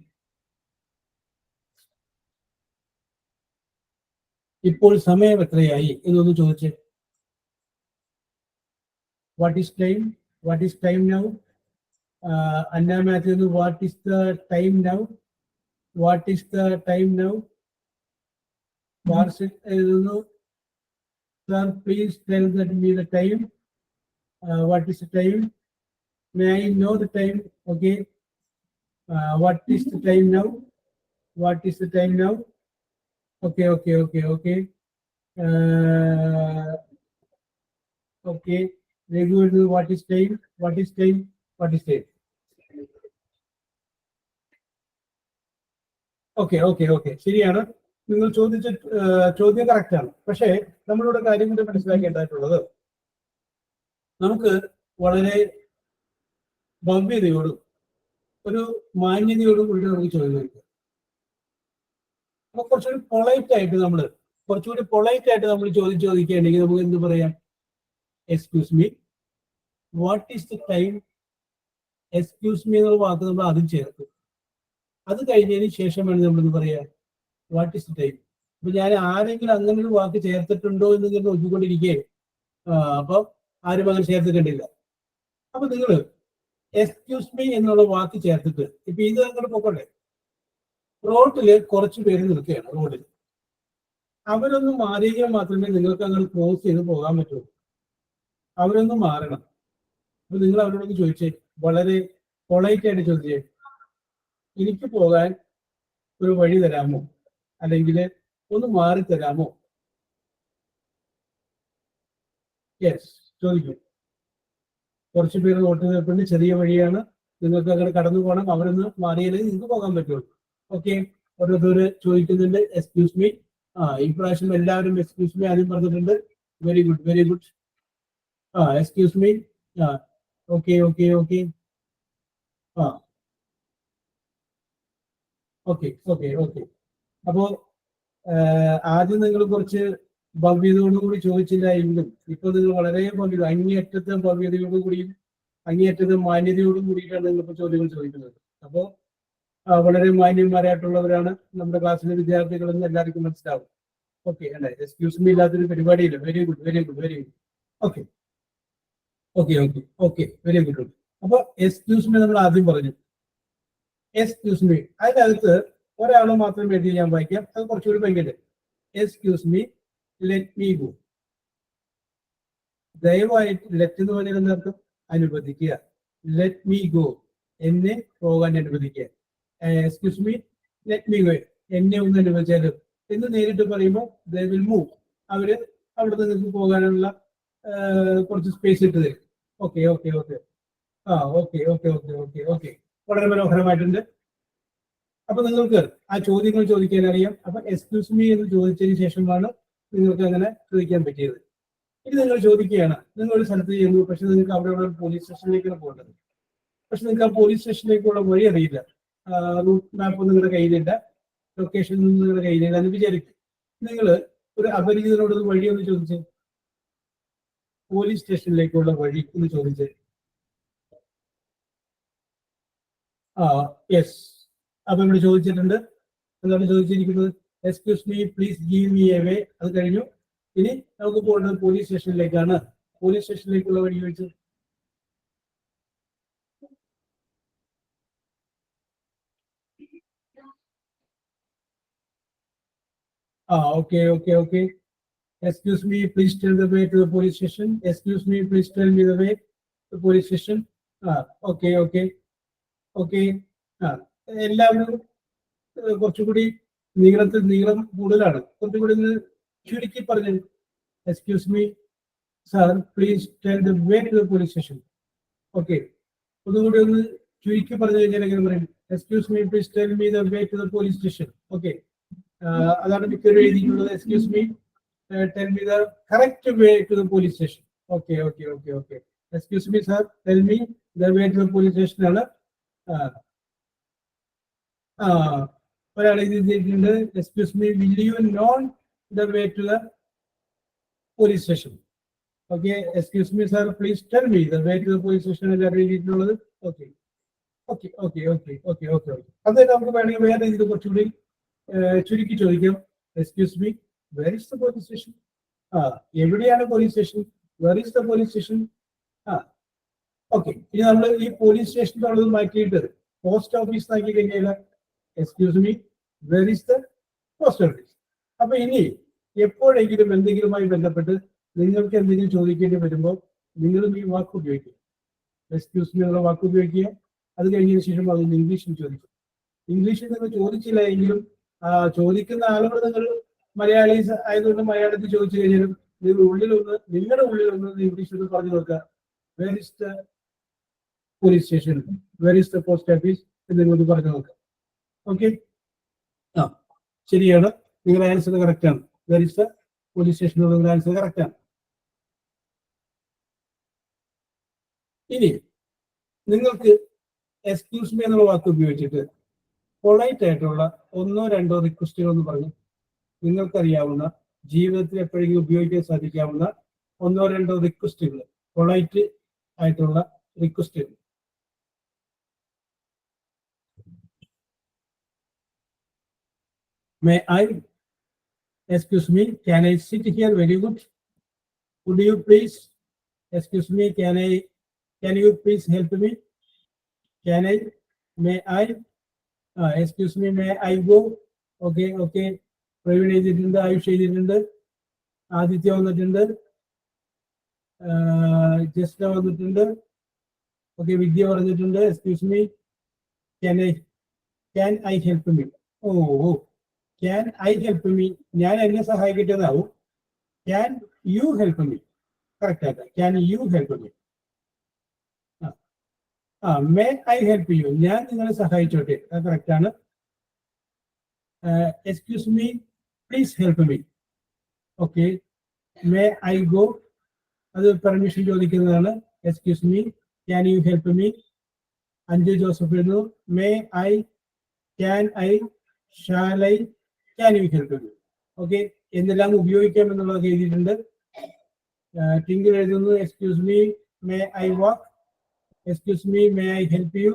ഇപ്പോൾ സമയം എത്രയായി എന്നൊന്ന് ചോദിച്ച്. What is time? What is time now? Anna Mathew, what is the time now? What is the time now? Varshik എഴുതുന്നു. Sir please tell me the time. What is the time? May I know the time? Okay. What is the time now? What is the time now? Okay. Okay. Very good. What is time? What is time? What is time? Okay. ശരിയാണ്. നിങ്ങൾ ചോദിച്ച ചോദ്യം correct ആണ്. പക്ഷേ നമ്മളിവിടെ കാര്യം കൂടി മനസ്സിലാക്കേണ്ടതായിട്ടുള്ളത്, നമുക്ക് വളരെ ഭവ്യതയോടും ഒരു മാന്യതയോടും കൂടി നമുക്ക് ചോദിക്കാം. അപ്പൊ കുറച്ചുകൂടി പൊളൈറ്റ് ആയിട്ട് നമ്മൾ ചോദിക്കുകയാണെങ്കിൽ നമുക്ക് എന്ത് പറയാം? Excuse me, what is the time? Excuse me എന്നുള്ള വാക്ക് നമ്മൾ ആദ്യം ചേർക്കും. അത് കഴിഞ്ഞതിന് ശേഷം വേണം നമ്മൾ എന്ത് പറയാ? What is the time. അപ്പൊ ഞാൻ ആരെങ്കിലും അങ്ങനെ ഒരു വാക്ക് ചേർത്തിട്ടുണ്ടോ എന്ന് ഇങ്ങനെ നോക്കിക്കൊണ്ടിരിക്കുകയും അപ്പൊ ആരും അങ്ങനെ ചേർത്തിട്ടുണ്ടില്ല. അപ്പൊ നിങ്ങൾ എക്സ്ക്യൂസ് മീ എന്നുള്ള വാക്ക് ചേർത്തിട്ട് ഇപ്പൊ ഇത് അങ്ങനെ പോകണ്ടേ? റോഡില് കുറച്ച് പേര് നിൽക്കുകയാണ്. റോഡിൽ അവരൊന്ന് മാറിയെങ്കിൽ മാത്രമേ നിങ്ങൾക്ക് അങ്ങനെ ക്രോസ് ചെയ്ത് പോകാൻ പറ്റുള്ളൂ. അവരൊന്ന് മാറണം. അപ്പൊ നിങ്ങൾ അവരോടൊന്ന് ചോദിച്ചേ, വളരെ പൊളൈറ്റ് ആയിട്ട് ചോദിച്ചേ, എനിക്ക് പോകാൻ ഒരു വഴി തരാമോ, അല്ലെങ്കിൽ ഒന്ന് മാറി തരാമോ? യെസ്, ചോദിക്കും. കുറച്ച് പേര് റോട്ടിൽ നിൽപ്പുണ്ട്, ചെറിയ വഴിയാണ്, നിങ്ങൾക്ക് അങ്ങനെ കടന്നു പോകണം, അവരൊന്ന് മാറിയാലേ നിങ്ങൾക്ക് പോകാൻ പറ്റുള്ളൂ. ഓക്കെ, ഓരോരുത്തർ ചോദിക്കുന്നുണ്ട് എക്സ്ക്യൂസ് മീ. ഇപ്രാവശ്യം എല്ലാവരും എക്സ്ക്യൂസ് മീ ആദ്യം പറഞ്ഞിട്ടുണ്ട്. Very good. Excuse me. Okay. Okay. അപ്പോ ആദ്യം നിങ്ങൾ കുറച്ച് ഭവ്യതയോടുകൂടി ചോദിച്ചില്ല എങ്കിലും ഇപ്പൊ നിങ്ങൾ വളരെ ഭവ്യത, അങ്ങേയറ്റത്തെ ഭവ്യതയോടുകൂടിയും അങ്ങേയറ്റത്തെ മാന്യതയോടും കൂടിയിട്ടാണ് നിങ്ങളിപ്പോൾ ചോദ്യങ്ങൾ ചോദിക്കുന്നത്. അപ്പോൾ വളരെ മാന്യന്മാരായിട്ടുള്ളവരാണ് നമ്മുടെ ക്ലാസ്സിലെ വിദ്യാർത്ഥികളെന്ന് എല്ലാവർക്കും മനസ്സിലാവും. ഓക്കെ അല്ലേ? എക്സ്ക്യൂസ് മീ ഇല്ലാത്തൊരു പരിപാടിയില്ല. Very good. Okay. Very good. അപ്പൊ എക്സ്ക്യൂസ് മീ നമ്മൾ ആദ്യം പറഞ്ഞു. എക്സ്ക്യൂസ് മീ അതിനകത്ത് ഒരാൾ മാത്രം എഴുതി ഞാൻ വായിക്കാം, അത് കുറച്ചുകൂടി ഭയങ്കര. Excuse me, let me go. ദയവായിട്ട് ലെറ്റ് എന്ന് പറഞ്ഞാൽ എന്നർത്ഥം അനുവദിക്കുക. ലെറ്റ് മീ ഗോ, എന്നെ പോകാൻ അനുവദിക്കുക. Excuse me, let me go, എന്നെ ഒന്ന് അനുവദിച്ചാലും എന്ന് നേരിട്ട് പറയുമ്പോൾ ദേ വിൽ മൂവ്. അവര് അവിടെ നിങ്ങൾക്ക് പോകാനുള്ള കുറച്ച് സ്പേസ് ഇട്ട് തരും. ഓക്കെ. വളരെ മനോഹരമായിട്ടുണ്ട്. അപ്പൊ നിങ്ങൾക്ക് ആ ചോദ്യങ്ങൾ ചോദിക്കാൻ അറിയാം. അപ്പൊ എക്സ്ക്യൂസ് മീ എന്ന് ചോദിച്ചതിന് ശേഷമാണ് നിങ്ങൾക്ക് അങ്ങനെ ചോദിക്കാൻ പറ്റിയത്. ഇനി നിങ്ങൾ ചോദിക്കുകയാണ്, നിങ്ങൾ ഒരു സ്ഥലത്ത് ചെയ്യുന്നു, പക്ഷെ നിങ്ങൾക്ക് അവിടെയുള്ള ഒരു പോലീസ് സ്റ്റേഷനിലേക്കാണ് പോകേണ്ടത്. പക്ഷെ നിങ്ങൾക്ക് ആ പോലീസ് സ്റ്റേഷനിലേക്കുള്ള വഴി അറിയില്ല, റൂട്ട് മാപ്പ് നിങ്ങളുടെ കയ്യിലില്ല, ലൊക്കേഷൻ നിങ്ങളുടെ കയ്യിലില്ല എന്ന് വിചാരിക്കും. നിങ്ങൾ ഒരു അപരിചിതനോട് വഴി ഒന്ന് ചോദിച്ച്, പോലീസ് സ്റ്റേഷനിലേക്കുള്ള വഴി എന്ന് ചോദിച്ച്. യെസ്, അപ്പൊ ഇവിടെ ചോദിച്ചിട്ടുണ്ട്. എന്താണ് ചോദിച്ചിരിക്കുന്നത്? Excuse me, please give me a way. അത് കഴിഞ്ഞു. ഇനി നമുക്ക് പോകേണ്ടത് പോലീസ് സ്റ്റേഷനിലേക്കാണ്. പോലീസ് സ്റ്റേഷനിലേക്കുള്ള വഴി ചോദിച്ചു. Okay. Excuse me, please tell the way to the police station. Excuse me, please tell me the way to the police station. Okay. എല്ലാവരും കുറച്ചുകൂടി നീളം കൂടുതലാണ്. കുറച്ചുകൂടി ചുരുക്കി പറഞ്ഞു. Excuse me sir, please tell the way to the police station. Okay, ഒന്നുകൂടി ഒന്ന് ചുരുക്കി പറഞ്ഞു കഴിഞ്ഞാൽ എങ്ങനെ പറയും? Excuse me, please tell me the way to the police station. Okay, അതാണ് മിക്കവരും എഴുതിയിട്ടുള്ളത്. Excuse me, tell me the correct way to the police station. Okay okay okay okay. Excuse me sir, tell me the way to the police station ആണ്. ഒരാൾ എഴുതിയിട്ടുണ്ട് excuse me, will you know the way to the police station. Okay, excuse me sir, please tell me the way to the police station എല്ലാവരും എഴുതിയിട്ടുള്ളത്. Okay okay okay okay okay okay okay. അത് നമുക്ക് വേണമെങ്കിൽ വേറെ ഇത് കുറച്ചുകൂടി ചുരുക്കി ചോദിക്കാം. Excuse me, where is the police station? എവിടെയാണ് police station? Where is the police station? Okay. ഇനി നമ്മൾ ഈ പോലീസ് സ്റ്റേഷൻ ഉള്ളത് മാറ്റിയിട്ട് പോസ്റ്റ് ഓഫീസ് ആക്കി കഴിഞ്ഞാൽ excuse me, where is the post office? അപ്പൊ ഇനി എപ്പോഴെങ്കിലും എന്തെങ്കിലുമായി ബന്ധപ്പെട്ട് നിങ്ങൾക്ക് എന്തെങ്കിലും ചോദിക്കേണ്ടി വരുമ്പോൾ നിങ്ങളും ഈ വാക്ക് ഉപയോഗിക്കുക. എക്സ്ക്യൂസ് മീ എന്നുള്ള വാക്ക് ഉപയോഗിക്കുക. അത് കഴിഞ്ഞതിന് ശേഷം അതൊന്ന് ഇംഗ്ലീഷിൽ ചോദിക്കും. ഇംഗ്ലീഷിൽ നിങ്ങൾ ചോദിച്ചില്ല എങ്കിലും ചോദിക്കുന്ന ആളോട് നിങ്ങൾ മലയാളീസ് ആയതുകൊണ്ട് മലയാളത്തിൽ ചോദിച്ചു കഴിഞ്ഞാലും നിങ്ങളുടെ ഉള്ളിലൊന്ന് ഇംഗ്ലീഷിൽ പറഞ്ഞു നോക്കുക. Where is the police station, where is the post office എന്നിങ്ങോട്ട് പറഞ്ഞു നോക്കുക. ഓക്കെ, ശരിയാണ്, നിങ്ങളുടെ ആൻസർ കറക്റ്റ് ആണ്. Where is the police station എന്നുള്ള ആൻസർ കറക്റ്റ് ആണ്. ഇനി നിങ്ങൾക്ക് എക്സ്ക്യൂസ് മീ എന്നുള്ള വാക്ക് ഉപയോഗിച്ചിട്ട് പൊളൈറ്റ് ആയിട്ടുള്ള ഒന്നോ രണ്ടോ റിക്വസ്റ്റുകൾ എന്ന് പറഞ്ഞു നിങ്ങൾക്കറിയാവുന്ന ജീവിതത്തിൽ എപ്പോഴെങ്കിലും ഉപയോഗിക്കാൻ സാധിക്കാവുന്ന ഒന്നോ രണ്ടോ റിക്വസ്റ്റുകൾ, പൊളൈറ്റ് ആയിട്ടുള്ള റിക്വസ്റ്റുകൾ. May I, excuse me, can I sit here? Very good. Would you please? Excuse me, can you please help me? Can I? May I? Excuse me, may I go? Okay, okay. Praveen എഴുതിയിട്ടുണ്ട്, ആയുഷ് എഴുതിയിട്ടുണ്ട്, ആദിത്യ വന്നിട്ടുണ്ട്, ജസ്ന വന്നിട്ടുണ്ട്. Okay, Vidya പറഞ്ഞിട്ടുണ്ട്. Excuse me, can I help me? Oh, can I help me, ഞാൻ എന്നെ സഹായിക്കട്ടെന്നാവും. Can you help me? Correct ആക്കാം. Can you help me? May I help you, ഞാൻ നിങ്ങളെ സഹായിച്ചോട്ടെ? അത് കറക്റ്റ് ആണ്. Excuse me, please help me. Okay, may I go, അത് പെർമിഷൻ ചോദിക്കുന്നതാണ്. Excuse me, can you help me? Anju Joseph എഴുതുന്നു, may I, can I, shall I, can you help me? Okay, എന്തെല്ലാം ഉപയോഗിക്കാം എന്നുള്ളത് എഴുതിയിട്ടുണ്ട്. ടിങ്കിൾ എഴുതുന്നു, excuse me, may I walk? Excuse me, may I help you?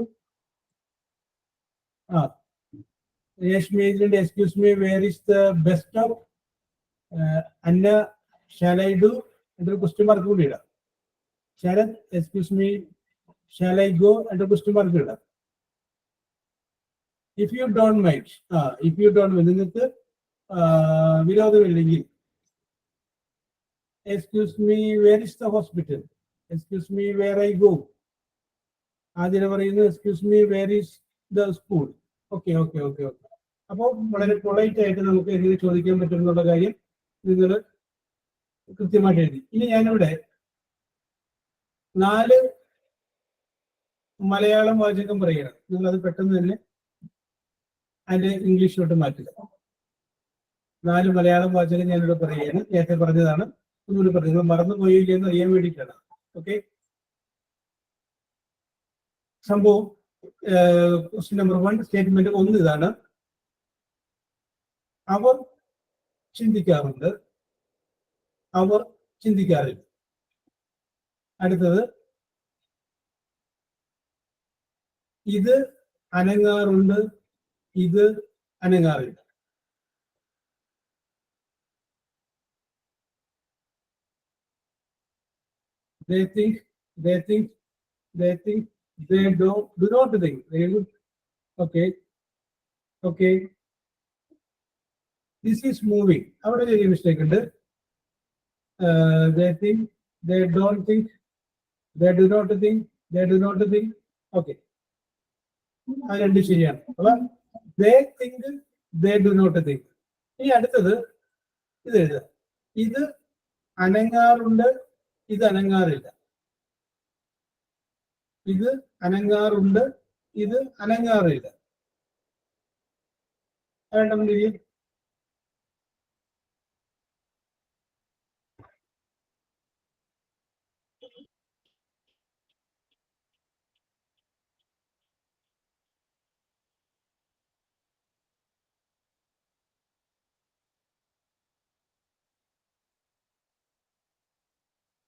Reshmi, excuse me, where is the bus stop? Anna, shall I do? Under question mark would it? Sharon, excuse me, shall I go? Under question mark would it? If you don't mind, below the building. Excuse me, where is the hospital? Excuse me, where I go? ആദ്യം പറയുന്നത് excuse me, where is the school? Okay okay okay okay. അപ്പോൾ വളരെ polite ആയിട്ട് നമുക്ക് എങ്ങനെ ചോദിക്കാൻ പറ്റും എന്നുള്ള കാര്യം നിങ്ങൾ കൃത്യമായിട്ട് എഴുതി. ഇനി ഞാനിവിടെ 4 മലയാളം വാചകം പറയണം. നിങ്ങൾ അത് പെട്ടെന്ന് തന്നെ അതിന്റെ ഇംഗ്ലീഷിലോട്ട് മാറ്റുക. 4 മലയാളം വാചകം ഞാനിവിടെ പറയുകയാണ്. നേരത്തെ പറഞ്ഞതാണ്, ഒന്നുകൂടി പറഞ്ഞു, നിങ്ങൾ മറന്നുപോയില്ല എന്ന് അറിയാൻ വേണ്ടിയിട്ടാണ്. ഓക്കെ, സംഭവം ക്വസ്റ്റ്യൻ നമ്പർ 1, സ്റ്റേറ്റ്മെന്റ് 1 ഇതാണ്. അവർ ചിന്തിക്കാറുണ്ട്, അവർ ചിന്തിക്കാറില്ല. അടുത്തത്, ഇത് അനങ്ങാറുണ്ട്, ഇത് അനങ്ങാറില്ല. They think, they do not think. Very good. Okay, okay. This is moving. അവിടെ ഒരു മിസ്റ്റേക്ക് ഉണ്ട്. They think, they don't think, they do not think, they do not think. Okay, അത് രണ്ടും ശരിയാണ്. അപ്പൊ they think, they do not think. ഇനി അടുത്തത് ഇത് എഴുതുക. ഇത് അനങ്ങാറുണ്ട്, ഇത് അനങ്ങാറില്ല. ഇത് അനങ്ങാറുണ്ട്, ഇത് അനങ്ങാറില്ല. രണ്ടും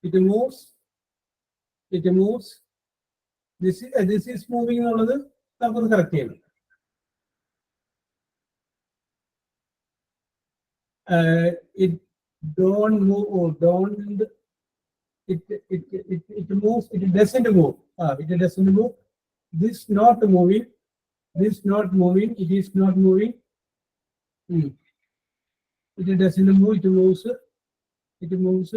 it moves, it moves, this is moving എന്നുള്ളത് നമുക്കൊന്ന് കറക്റ്റ് ചെയ്യണം. It don't move or don't it moves, it doesn't move. It doesn't move. This not moving, this not moving, it is not moving. It doesn't move, it moves, it moves,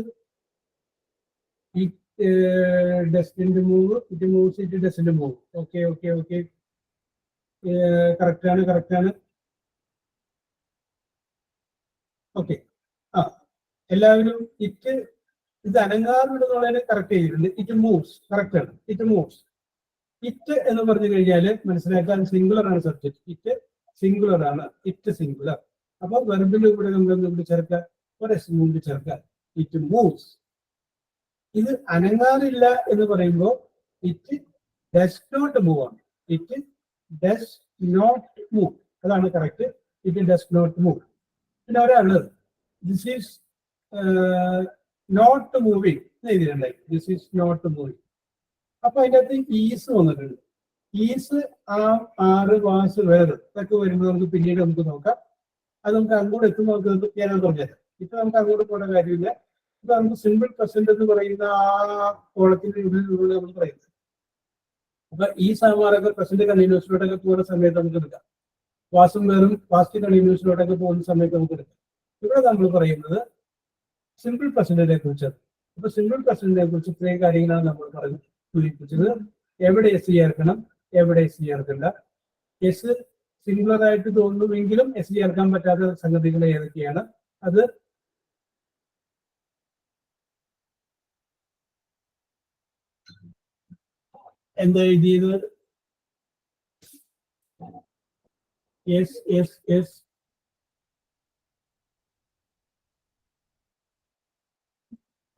it doesn't move, it moves, it doesn't move. Okay. Correct ആണ്, correct ആണ്. Okay. എല്ലാവരും ഇത് അനങ്ങാറുണ്ടെന്നുള്ളതിനെ correct ചെയ്തിട്ടുണ്ട്. It moves, correct ആണ്. It moves. It എന്ന് പറഞ്ഞു കഴിഞ്ഞാൽ മനസ്സിലാക്കാൻ സിംഗുലർ ആണ് സബ്ജക്ട്. ഇറ്റ് സിംഗുലർ ആണ്, ഇറ്റ് സിംഗുലർ. അപ്പൊ വെർബിന്റെ കൂടെ നമ്മൾ എന്തുകൊണ്ട് ചേർക്കാം? ഒരു എസ് മുമ്പ് ചേർക്കാം. It moves. ഇത് അനങ്ങാറില്ല എന്ന് പറയുമ്പോൾ ഇറ്റ് ഡസ് നോട്ട് മൂവ് ആണ്. ഇറ്റ് ഡസ് നോട്ട് മൂവ്, അതാണ് correct. It does not move. പിന്നെ ഒരാള് ദിസ് ഈസ് നോട്ട് മൂവിങ് എഴുതിയിട്ടുണ്ടായി. This is not moving. അപ്പൊ അതിൻ്റെ അകത്ത് ഈസ് വന്നിട്ടുണ്ട്. ഈസ്, ആറ്, വാസ്, വേറെ ഇതൊക്കെ വരുമ്പോൾ നമുക്ക് പിന്നീട് നമുക്ക് നോക്കാം. അത് നമുക്ക് അങ്ങോട്ട് എത്തുമ്പോൾ നമുക്ക് ഞാനത് പറഞ്ഞുതരാം. ഇപ്പൊ നമുക്ക് അങ്ങോട്ട് പോകേണ്ട കാര്യമില്ല. ഇപ്പൊ നമുക്ക് സിമ്പിൾ പ്രസന്റ് എന്ന് പറയുന്ന ആ കോളത്തിന്റെ ഉള്ളിലുള്ള നമ്മൾ പറയുന്നത്. അപ്പൊ ഈ സാമാരൊക്കെ പ്രസന്റ് കണ്ടിന്യൂസിലോട്ടൊക്കെ പോകുന്ന സമയത്ത് നമുക്ക് എടുക്കാം. വാസും വേറും പാസ്റ്റ് കണ്ടിന്യൂസിലോട്ടൊക്കെ പോകുന്ന സമയത്ത് നമുക്ക് എടുക്കാം. ഇവിടെ നമ്മൾ പറയുന്നത് സിമ്പിൾ പ്രസന്റിനെ കുറിച്ചാണ്. അപ്പൊ സിമ്പിൾ പ്രസന്റിനെ കുറിച്ച് ഇത്രയും കാര്യങ്ങളാണ് നമ്മൾ പറഞ്ഞു സൂചിപ്പിച്ചത്. എവിടെ എസ് ചേർക്കണം, എവിടെ എസ് ചേർക്കണ്ട. എസ് സിംഗുലർ ആയിട്ട് തോന്നുമെങ്കിലും എസ് ചേർക്കാൻ പറ്റാത്ത സംഗതികൾ ഏതൊക്കെയാണ്? അത് എന്താ എഴുതിയത്? S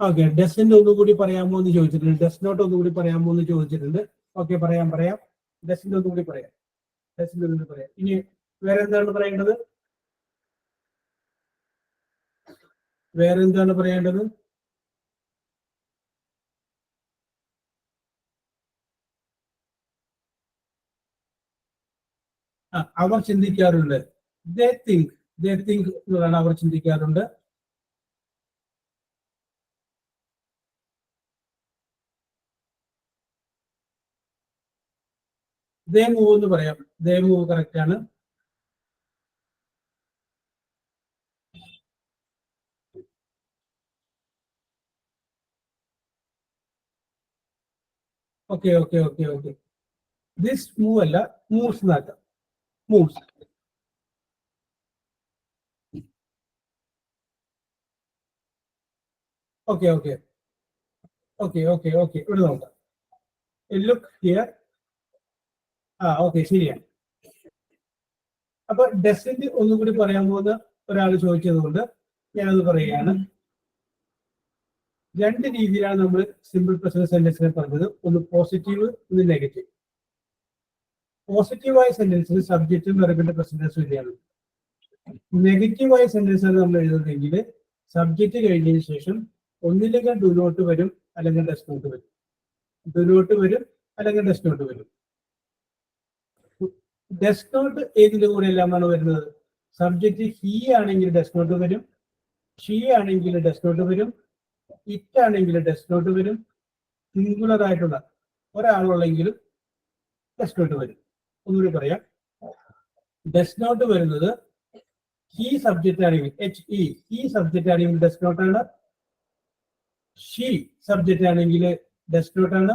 okay. ഡസിന്റെ ഒന്നുകൂടി പറയാമോ എന്ന് ചോദിച്ചിട്ടുണ്ട്. ഡസ് നോട്ട് ഒന്നുകൂടി പറയാമോ എന്ന് ചോദിച്ചിട്ടുണ്ട്. ഓക്കെ, പറയാം. ഡസിന്റെ ഒന്നുകൂടി പറയാം. ഡസിന്റെ ഒന്നുകൂടി പറയാം. ഇനി വേറെ എന്താണ് പറയേണ്ടത്? അവർ ചിന്തിക്കാറുണ്ട്. ദേ തിങ്ക് എന്നുള്ളതാണ് അവർ ചിന്തിക്കാറുണ്ട്. ദേ മൂവ് എന്ന് പറയാം. ദേ മൂവ് കറക്റ്റ് ആണ്. ഓക്കെ. ദിസ് മൂവ് അല്ല, മൂവ്സ് എന്നാക്കാം. മൂവ്സ്. ഓക്കെ. ഇവിടെ നോക്കാം. Look here. ഓക്കെ, ശരിയാണ്. അപ്പൊ ഡസിന്റെ ഒന്നും കൂടി പറയാൻ പോകുന്ന ഒരാൾ ചോദിച്ചത് കൊണ്ട് ഞാനത് പറയുകയാണ്. രണ്ട് രീതിയിലാണ് നമ്മൾ സിമ്പിൾ പ്രസന്റ് സെന്റൻസിനെ പറഞ്ഞത്. ഒന്ന് പോസിറ്റീവ്, ഒന്ന് നെഗറ്റീവ്. പോസിറ്റീവായ സെന്റൻസിൽ സബ്ജക്റ്റും വെർബിന്റെ പ്രസന്റൻസ് വരികയാണ്. നെഗറ്റീവായ സെന്റൻസ് ആണ് നമ്മൾ എഴുതുന്നതെങ്കിൽ സബ്ജക്റ്റ് കഴിഞ്ഞതിന് ശേഷം ഒന്നില്ലെങ്കിൽ ഡു നോട്ട് വരും, അല്ലെങ്കിൽ ഡസ് നോട്ട് വരും. ഡു നോട്ട് വരും, അല്ലെങ്കിൽ ഡസ് നോട്ട് വരും. ഡസ് നോട്ട് ഏതിന്റെ കൂടെ എല്ലാമാണ് വരുന്നത്? സബ്ജക്റ്റ് ഹി ആണെങ്കിൽ ഡസ് നോട്ട് വരും, ഷീ ആണെങ്കിൽ ഡസ് നോട്ട് വരും, ഇറ്റ് ആണെങ്കിൽ ഡസ് നോട്ട് വരും. സിംഗുലർ ആയിട്ടുള്ള ഒരാളുള്ളെങ്കിലും ഡസ് നോട്ട് വരും. ഒന്നുകൂടി പറയാം. ഡസ് നോട്ട് വരുന്നത് ഹി സബ്ജക്റ്റ് ആണെങ്കിൽ ഹി സബ്ജക്റ്റ് ആണെങ്കിൽ ഡസ് നോട്ട് ആണ്. ഷീ സബ്ജക്റ്റ് ആണെങ്കിൽ ഡസ് നോട്ട് ആണ്.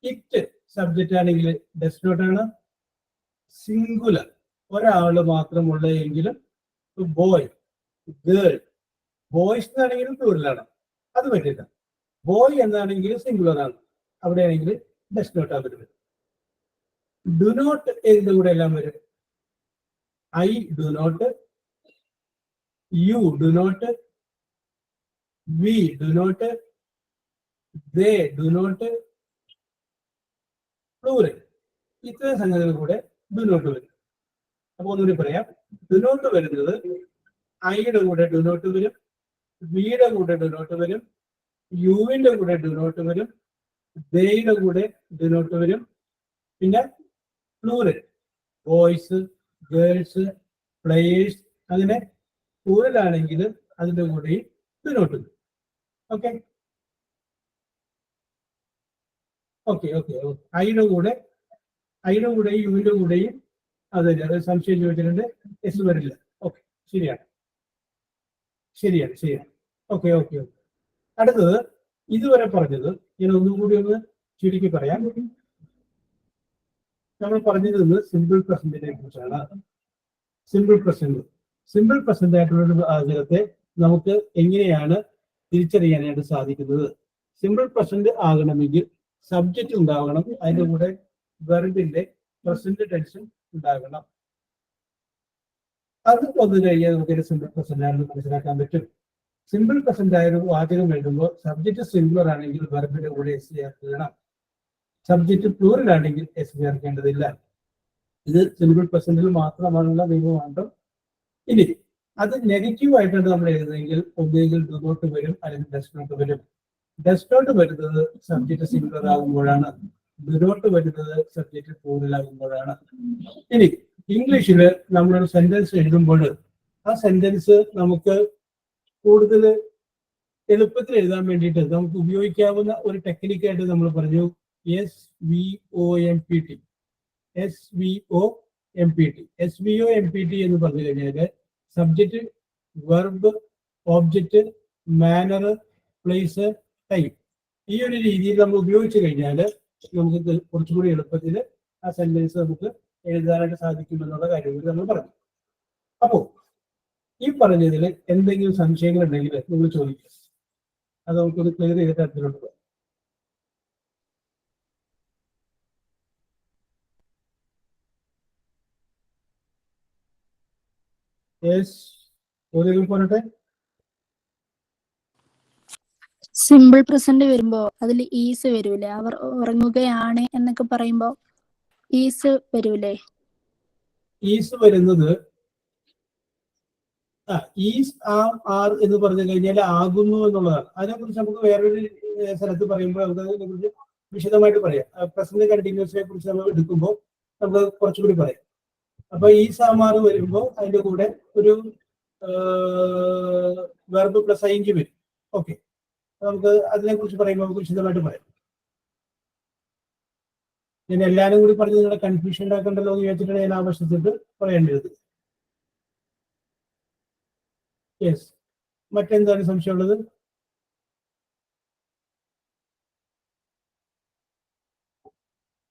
ഇറ്റ് സബ്ജക്റ്റ് ആണെങ്കിൽ ഡസ് നോട്ട് ആണ്. സിംഗുലർ ഒരാള് മാത്രമുള്ള എങ്കിലും ബോയ്, ഗേൾ, ബോയ്സ് എന്നാണെങ്കിലും പ്ലൂറലാണ്, അത് പറ്റില്ല. ബോയ് എന്നാണെങ്കിൽ സിംഗുലർ ആണ്, അവിടെയാണെങ്കിൽ ഡസ് നോട്ട് ആണ് വരുന്നത്. ഡു നോട്ട് ഏതിന്റെ കൂടെ എല്ലാം വരും? I do not, you do not, we do not, they do not, plural. ഇത്രയും സംഗതികൾ കൂടെ ഡു നോട്ട് വരും. അപ്പൊ ഒന്നുകൂടി പറയാം. ഡു നോട്ട് വരുന്നത് ഐയുടെ കൂടെ ഡു നോട്ട് വരും, വിയുടെ കൂടെ ഡു നോട്ട് വരും, യുവിന്റെ കൂടെ ഡിനോട്ട് വരും, ദയുടെ കൂടെ ഡിനോട്ട് വരും, പിന്നെ പ്ലൂറൽ ബോയ്സ്, ഗേൾസ്, പ്ലേയേഴ്സ്, അങ്ങനെ പ്ലൂറലാണെങ്കിൽ അതിന്റെ കൂടെയും ഡിനോട്ട് വരും. ഓക്കെ ഓക്കെ ഓക്കെ ഓക്കെ ഐയുടെ കൂടെയും യുവിന്റെ കൂടെയും അതെ സംശയം ചോദിച്ചിട്ടുണ്ട്, എസ് വരില്ല. ഓക്കെ ശരിയാണ് ശരിയാണ് ശരിയാണ്. Okay okay okay. അടുത്തത് ഇതുവരെ പറഞ്ഞത് ഞാൻ ഒന്നുകൂടി ഒന്ന് ചുരുക്കി പറയാം. നമ്മൾ പറഞ്ഞത് സിമ്പിൾ പ്രസന്റിനെ കുറിച്ചാണ്. സിമ്പിൾ പ്രസന്റ് ആയിട്ടുള്ള ഒരു വാചകത്തെ നമുക്ക് എങ്ങനെയാണ് തിരിച്ചറിയാനായിട്ട് സാധിക്കുന്നത്? സിമ്പിൾ പ്രസന്റ് ആകണമെങ്കിൽ സബ്ജക്റ്റ് ഉണ്ടാകണം, അതിന്റെ കൂടെ വെർബിന്റെ പ്രസന്റ് ടെൻഷൻ ഉണ്ടാകണം. അത് വന്നു കഴിഞ്ഞാൽ നമുക്കൊരു സിമ്പിൾ പ്രസന്റ് ആണെന്ന് മനസ്സിലാക്കാൻ പറ്റും. സിമ്പിൾ പ്രസന്റ് ആയ ഒരു വാചകം എഴുതുമ്പോൾ സബ്ജക്റ്റ് സിംഗുലർ ആണെങ്കിൽ വെർബിന്റെ കൂടെ എസ് ചേർക്കണം, സബ്ജക്റ്റ് പ്ലൂറൽ ആണെങ്കിൽ എസ് ചേർക്കേണ്ടതില്ല. ഇത് സിമ്പിൾ പ്രസന്റിൽ മാത്രമാണുള്ള നിയമമാണ്. ഇനി അത് നെഗറ്റീവ് ആയിട്ടാണ് നമ്മൾ എഴുതുന്നതെങ്കിൽ ഒന്നുകിൽ ഡു നോട്ട് വരും, അല്ലെങ്കിൽ ഡസ് നോട്ട് വരും. ഡസ് നോട്ട് വരുന്നത് സബ്ജക്റ്റ് സിംഗുലർ ആകുമ്പോഴാണ്, ഡു നോട്ട് വരുന്നത് സബ്ജക്റ്റ് പ്ലൂറൽ ആകുമ്പോഴാണ്. ഇനി ഇംഗ്ലീഷിൽ നമ്മളൊരു സെന്റൻസ് എഴുതുമ്പോൾ ആ സെന്റൻസ് നമുക്ക് കൂടുതൽ എളുപ്പത്തിൽ എഴുതാൻ വേണ്ടിയിട്ട് നമുക്ക് ഉപയോഗിക്കാവുന്ന ഒരു ടെക്നിക്കായിട്ട് നമ്മൾ പറഞ്ഞു SVOMPT. SVOMPT എന്ന് പറഞ്ഞു കഴിഞ്ഞാൽ subject, verb, object, manner, place, time. ഈ ഒരു രീതിയിൽ നമ്മൾ ഉപയോഗിച്ചു കഴിഞ്ഞാൽ നമുക്ക് കുറച്ചുകൂടി എളുപ്പത്തിൽ ആ സെന്റൻസ് നമുക്ക് എഴുതാനായിട്ട് സാധിക്കുമെന്നുള്ള കാര്യം കൂടി നമ്മൾ പറഞ്ഞു. അപ്പോൾ ഈ പറഞ്ഞതിൽ എന്തെങ്കിലും സംശയങ്ങൾ ഉണ്ടെങ്കിൽ നിങ്ങൾ ചോദിക്കുക, അത് നമുക്കൊന്ന് ക്ലിയർ ചെയ്തിട്ട് അടുത്തിലോട്ട് പോകാം. പോരട്ടെ. സിമ്പിൾ പ്രസന്റ് വരുമ്പോ അതിൽ ഈസ് വരൂലേ? അവർ ഉറങ്ങുകയാണ് എന്നൊക്കെ പറയുമ്പോ ഈസ് വരൂലേ? ഈസ് വരുന്നത് ഈസ് ആർ എന്ന് പറഞ്ഞു കഴിഞ്ഞാൽ ആകുന്നു എന്നുള്ളതാണ്. അതിനെക്കുറിച്ച് നമുക്ക് വേറൊരു സ്ഥലത്ത് പറയുമ്പോൾ നമുക്ക് അതിനെക്കുറിച്ച് വിശദമായിട്ട് പറയാം. പ്രസന്റ് കണ്ടിന്യൂസിനെ കുറിച്ച് നമ്മൾ എടുക്കുമ്പോൾ നമുക്ക് കുറച്ചുകൂടി പറയാം. അപ്പൊ ഈസ് ആർ വരുമ്പോൾ അതിന്റെ കൂടെ ഒരു വെർബ് പ്ലസ് ing വരും. ഓക്കെ, നമുക്ക് അതിനെക്കുറിച്ച് പറയുമ്പോൾ നമുക്ക് വിശദമായിട്ട് പറയാം. ഞാൻ എല്ലാവരും കൂടി പറഞ്ഞ് നിങ്ങളെ കൺഫ്യൂഷൻ ഉണ്ടാക്കണ്ടല്ലോ എന്ന് വിചാരിച്ചിട്ടാണ് ഞാൻ ആവശ്യപ്പെട്ട് പറയേണ്ടത്. യെസ്, മറ്റെന്താണ് സംശയമുള്ളത്?